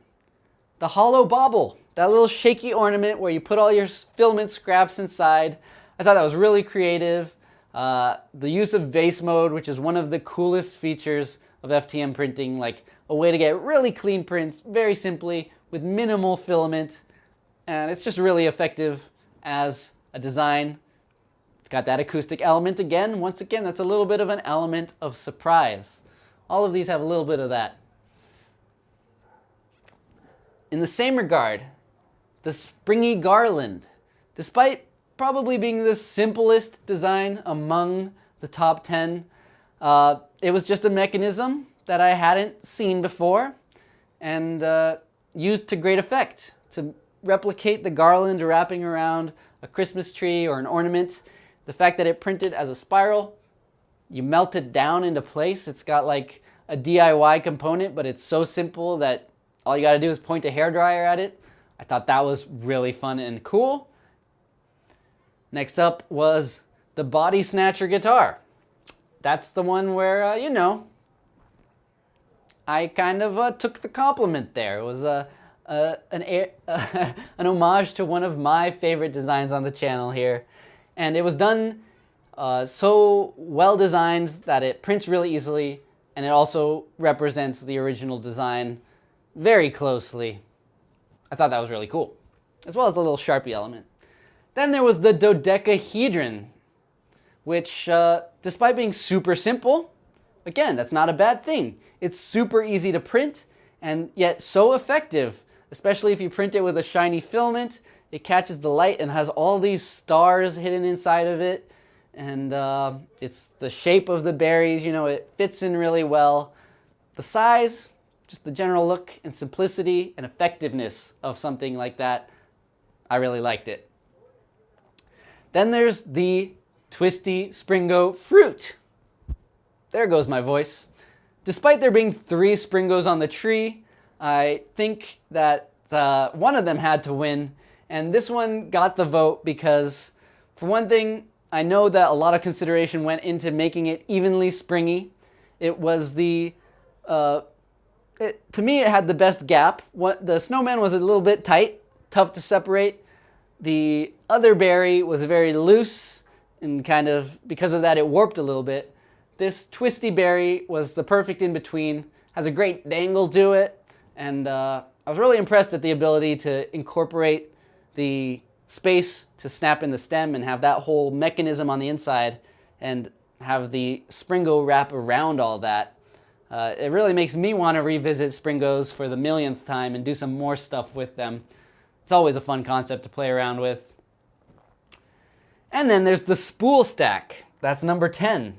the hollow bauble, that little shaky ornament where you put all your filament scraps inside. I thought that was really creative. The use of vase mode, which is one of the coolest features of FTM printing, like a way to get really clean prints very simply with minimal filament, and it's just really effective as a design. It's got that acoustic element again. Once again, that's a little bit of an element of surprise. All of these have a little bit of that. In the same regard, the springy garland, despite probably being the simplest design among the top 10, it was just a mechanism that I hadn't seen before and used to great effect to replicate the garland wrapping around a Christmas tree or an ornament. The fact that it printed as a spiral, you melt it down into place. It's got like a DIY component, but it's so simple that all you gotta do is point a hairdryer at it. I thought that was really fun and cool. Next up was the bodysnatcher guitar. That's the one where, you know, I kind of took the compliment there. It was an homage to one of my favorite designs on the channel here. And it was done So well designed that it prints really easily, and it also represents the original design very closely. I thought that was really cool, as well as the little Sharpie element. Then there was the dodecahedron, which, despite being super simple, again, that's not a bad thing. It's super easy to print, and yet so effective, especially if you print it with a shiny filament. It catches the light and has all these stars hidden inside of it. And it's the shape of the berries, you know, it fits in really well. The size, just the general look and simplicity and effectiveness of something like that, I really liked it. Then there's the Twisty Springo fruit. There goes my voice. Despite there being 3 Springos on the tree, I think that one of them had to win. And this one got the vote because, for one thing, I know that a lot of consideration went into making it evenly springy. It was to me, it had the best gap. The snowman was a little bit tight, tough to separate. The other berry was very loose, and kind of, because of that, it warped a little bit. This twisty berry was the perfect in-between, has a great dangle to it, and I was really impressed at the ability to incorporate the space to snap in the stem and have that whole mechanism on the inside and have the Springo wrap around all that. It really makes me want to revisit Springos for the millionth time and do some more stuff with them. It's always a fun concept to play around with. And then there's the Spool Stack. That's number 10,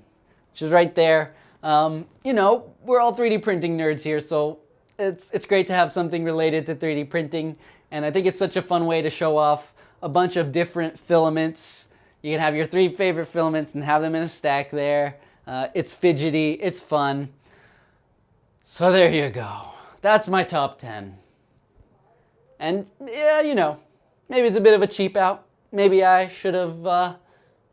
which is right there. You know, we're all 3D printing nerds here, so it's great to have something related to 3D printing. And I think it's such a fun way to show off a bunch of different filaments. You can have your 3 favorite filaments and have them in a stack there. It's fidgety, it's fun. So there you go. That's my top 10. And yeah, you know, maybe it's a bit of a cheap out. Maybe I should have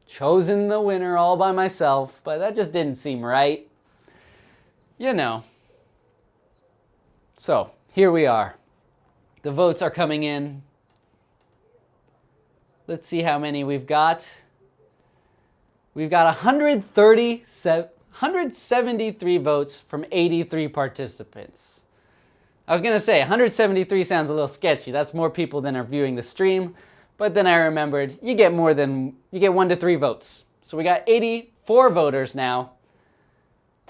chosen the winner all by myself, but that just didn't seem right. You know. So here we are. The votes are coming in. Let's see how many we've got. We've got 173 votes from 83 participants. I was going to say 173 sounds a little sketchy. That's more people than are viewing the stream. But then I remembered you get 1 to 3 votes. So we got 84 voters now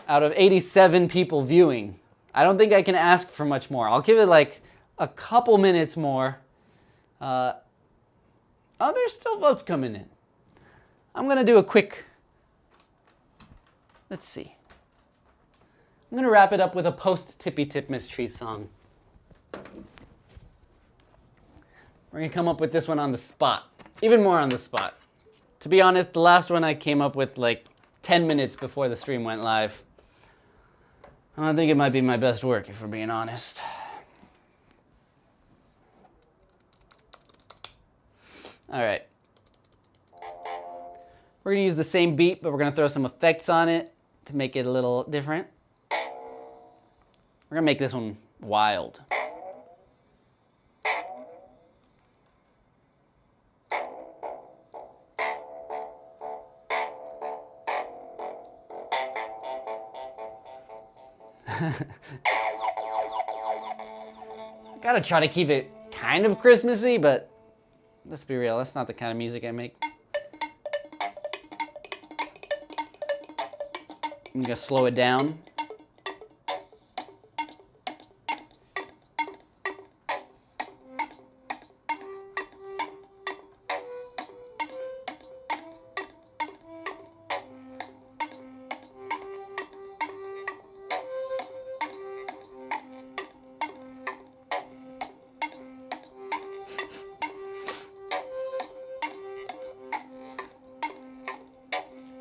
out of 87 people viewing. I don't think I can ask for much more. I'll give it like a couple minutes more. Oh, there's still votes coming in. I'm going to do a quick, let's see. I'm going to wrap it up with a post-Tippi Tipmas Tree song. We're going to come up with this one on the spot. Even more on the spot. To be honest, the last one I came up with like 10 minutes before the stream went live. I think it might be my best work, if we're being honest. All right. We're going to use the same beat, but we're going to throw some effects on it to make it a little different. We're going to make this one wild. Gotta try to keep it kind of Christmassy, but let's be real, that's not the kind of music I make. I'm gonna slow it down.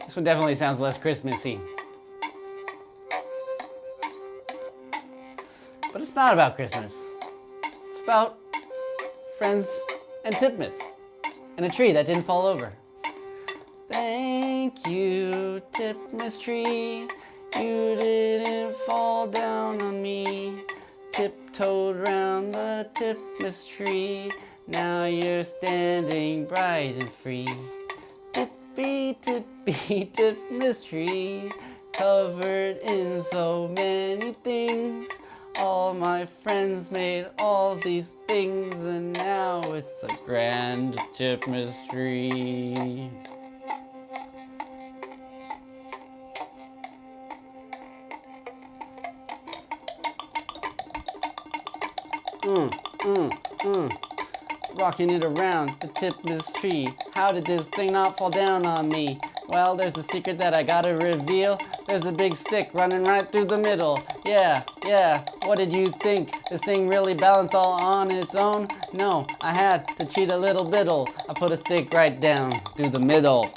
This one definitely sounds less Christmassy. But it's not about Christmas. It's about friends and Tipmas and a tree that didn't fall over. Thank you, Tipmas Tree. You didn't fall down on me. Tiptoed round the Tipmas Tree. Now you're standing bright and free. Tippy, Tippy, Tipmas Tree, covered in so many things. All my friends made all these things, and now it's a Grand Tipmas Tree. Rocking it around the Tipmas Tree. How did this thing not fall down on me? Well, there's a secret that I gotta reveal. There's a big stick running right through the middle. Yeah, what did you think? This thing really balanced all on its own? No, I had to cheat a little biddle. I put a stick right down through the middle.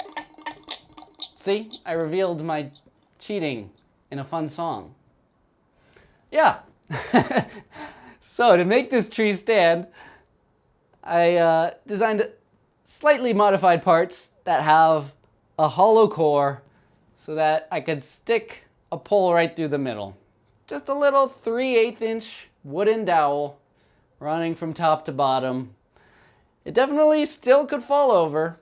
See, I revealed my cheating in a fun song. Yeah. So to make this tree stand, I designed slightly modified parts that have a hollow core so that I could stick a pole right through the middle. Just a little 3/8 inch wooden dowel running from top to bottom. It definitely still could fall over.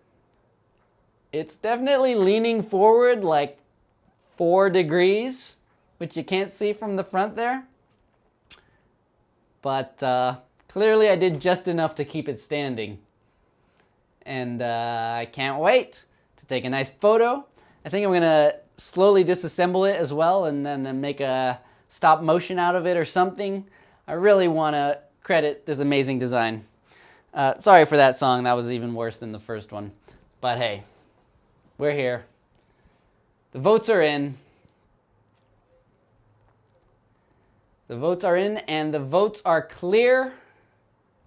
It's definitely leaning forward like 4 degrees, which you can't see from the front there. But clearly I did just enough to keep it standing. And I can't wait to take a nice photo. I think I'm gonna slowly disassemble it as well and then make a stop motion out of it or something. I really wanna credit this amazing design. Sorry for that song, that was even worse than the first one. But hey, we're here. The votes are in. The votes are in, and the votes are clear.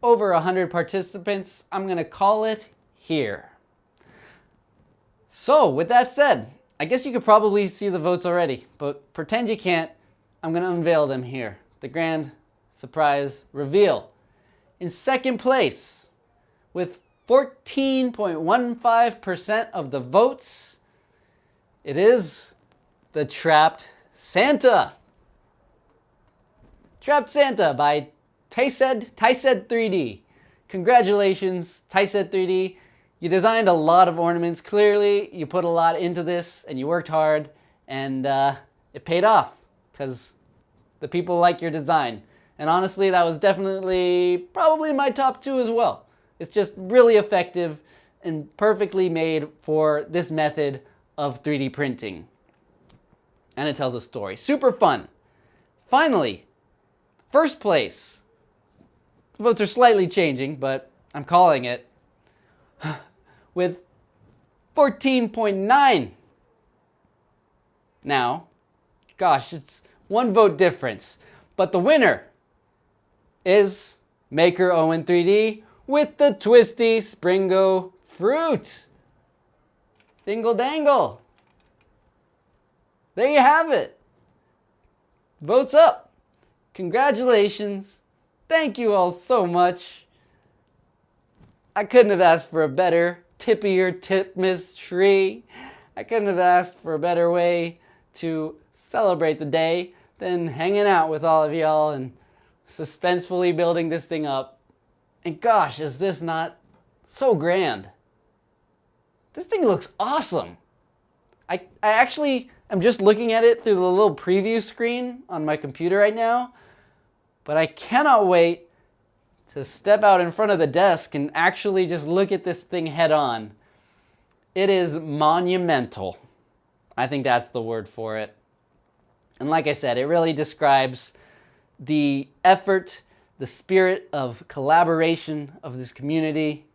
Over 100 participants. I'm gonna call it here. So, with that said, I guess you could probably see the votes already, but pretend you can't. I'm gonna unveil them here. The grand surprise reveal. In second place, with 14.15% of the votes, it is the Trapped Santa. Trapped Santa by 𝐒𝐡𝐨𝐩𝐩𝐢𝐵 3D. Congratulations, 𝐒𝐡𝐨𝐩𝐷 3D. You designed a lot of ornaments. Clearly, you put a lot into this and you worked hard, and it paid off because the people like your design. And honestly, that was definitely probably my top 2 as well. It's just really effective and perfectly made for this method of 3D printing. And it tells a story. Super fun. Finally, first place. The votes are slightly changing, but I'm calling it. With 14.9. Now, gosh, it's 1 vote difference. But the winner is Maker Owen 3D with the Twisty Springo fruit. Dingle dangle. There you have it. Votes up. Congratulations. Thank you all so much. I couldn't have asked for a better Tippy or Tipmas Tree. I couldn't have asked for a better way to celebrate the day than hanging out with all of y'all and suspensefully building this thing up. And gosh, is this not so grand? This thing looks awesome. I actually am just looking at it through the little preview screen on my computer right now, but I cannot wait to step out in front of the desk and actually just look at this thing head on. It is monumental. I think that's the word for it. And like I said, it really describes the effort, the spirit of collaboration of this community.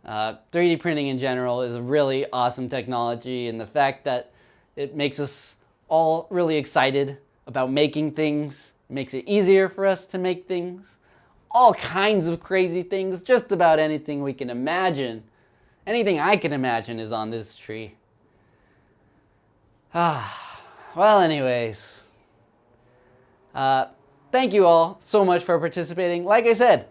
3D printing in general is a really awesome technology, and the fact that it makes us all really excited about making things, makes it easier for us to make things. All kinds of crazy things, just about anything we can imagine. Anything I can imagine is on this tree. Well, anyways. Thank you all so much for participating. Like I said,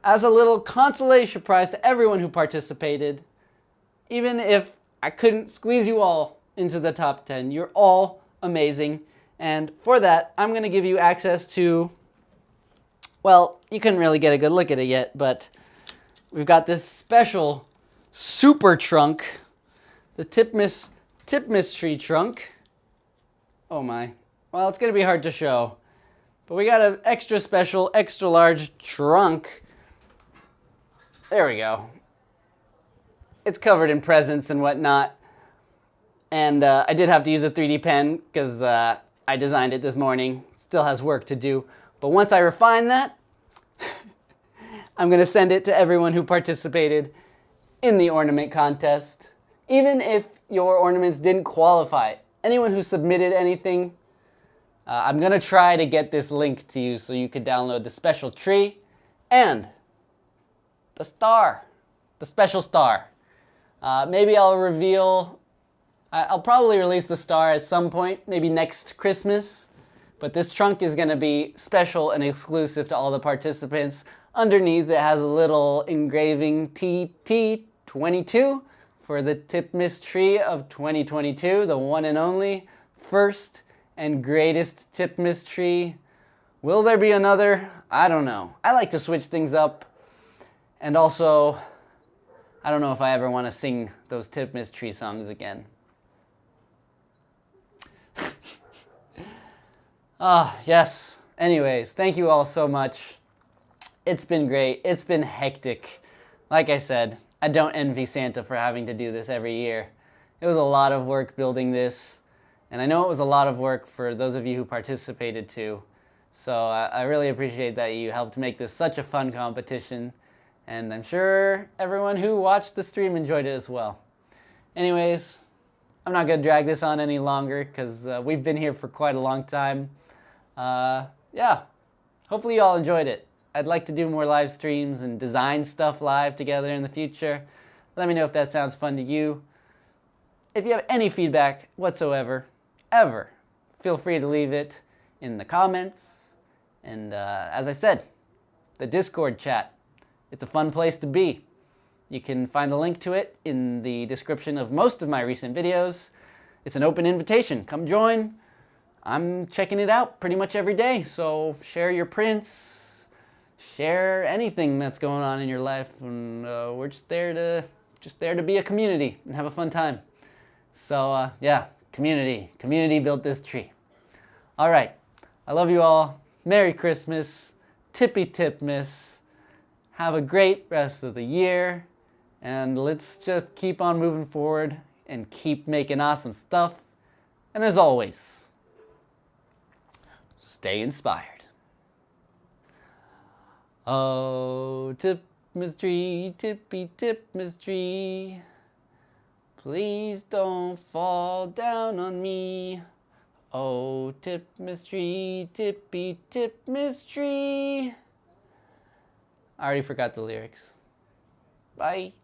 as a little consolation prize to everyone who participated, even if I couldn't squeeze you all into the top 10, you're all amazing. And for that, I'm going to give you access to, well, you couldn't really get a good look at it yet, but we've got this special super trunk. the Tipmas Tree trunk. Oh my. Well, it's gonna be hard to show. But we got an extra special, extra large trunk. There we go. It's covered in presents and whatnot. And I did have to use a 3D pen because I designed it this morning. Still has work to do. But once I refine that, I'm gonna send it to everyone who participated in the ornament contest. Even if your ornaments didn't qualify, anyone who submitted anything, I'm gonna try to get this link to you so you could download the special tree and the star, the special star. Maybe I'll I'll probably release the star at some point, maybe next Christmas. But this trunk is gonna be special and exclusive to all the participants. Underneath it has a little engraving TT22 for the Tipmas Tree of 2022, the one and only first and greatest Tipmas Tree. Will there be another? I don't know. I like to switch things up. And also, I don't know if I ever want to sing those Tipmas Tree songs again. Yes. Anyways, thank you all so much. It's been great. It's been hectic. Like I said, I don't envy Santa for having to do this every year. It was a lot of work building this. And I know it was a lot of work for those of you who participated too. So I really appreciate that you helped make this such a fun competition. And I'm sure everyone who watched the stream enjoyed it as well. Anyways, I'm not gonna drag this on any longer because we've been here for quite a long time. Yeah, hopefully you all enjoyed it. I'd like to do more live streams and design stuff live together in the future. Let me know if that sounds fun to you. If you have any feedback whatsoever, ever, feel free to leave it in the comments. And as I said, the Discord chat. It's a fun place to be. You can find a link to it in the description of most of my recent videos. It's an open invitation. Come join. I'm checking it out pretty much every day. So share your prints, share anything that's going on in your life. And we're just there to be a community and have a fun time. So yeah, community built this tree. All right, I love you all. Merry Christmas, Tippy Tipmas. Have a great rest of the year, and let's just keep on moving forward and keep making awesome stuff. And as always, stay inspired. Oh, Tipmas Tree, Tippy Tipmas Tree, please don't fall down on me. Oh, Tipmas Tree, Tippy Tipmas Tree. I already forgot the lyrics. Bye.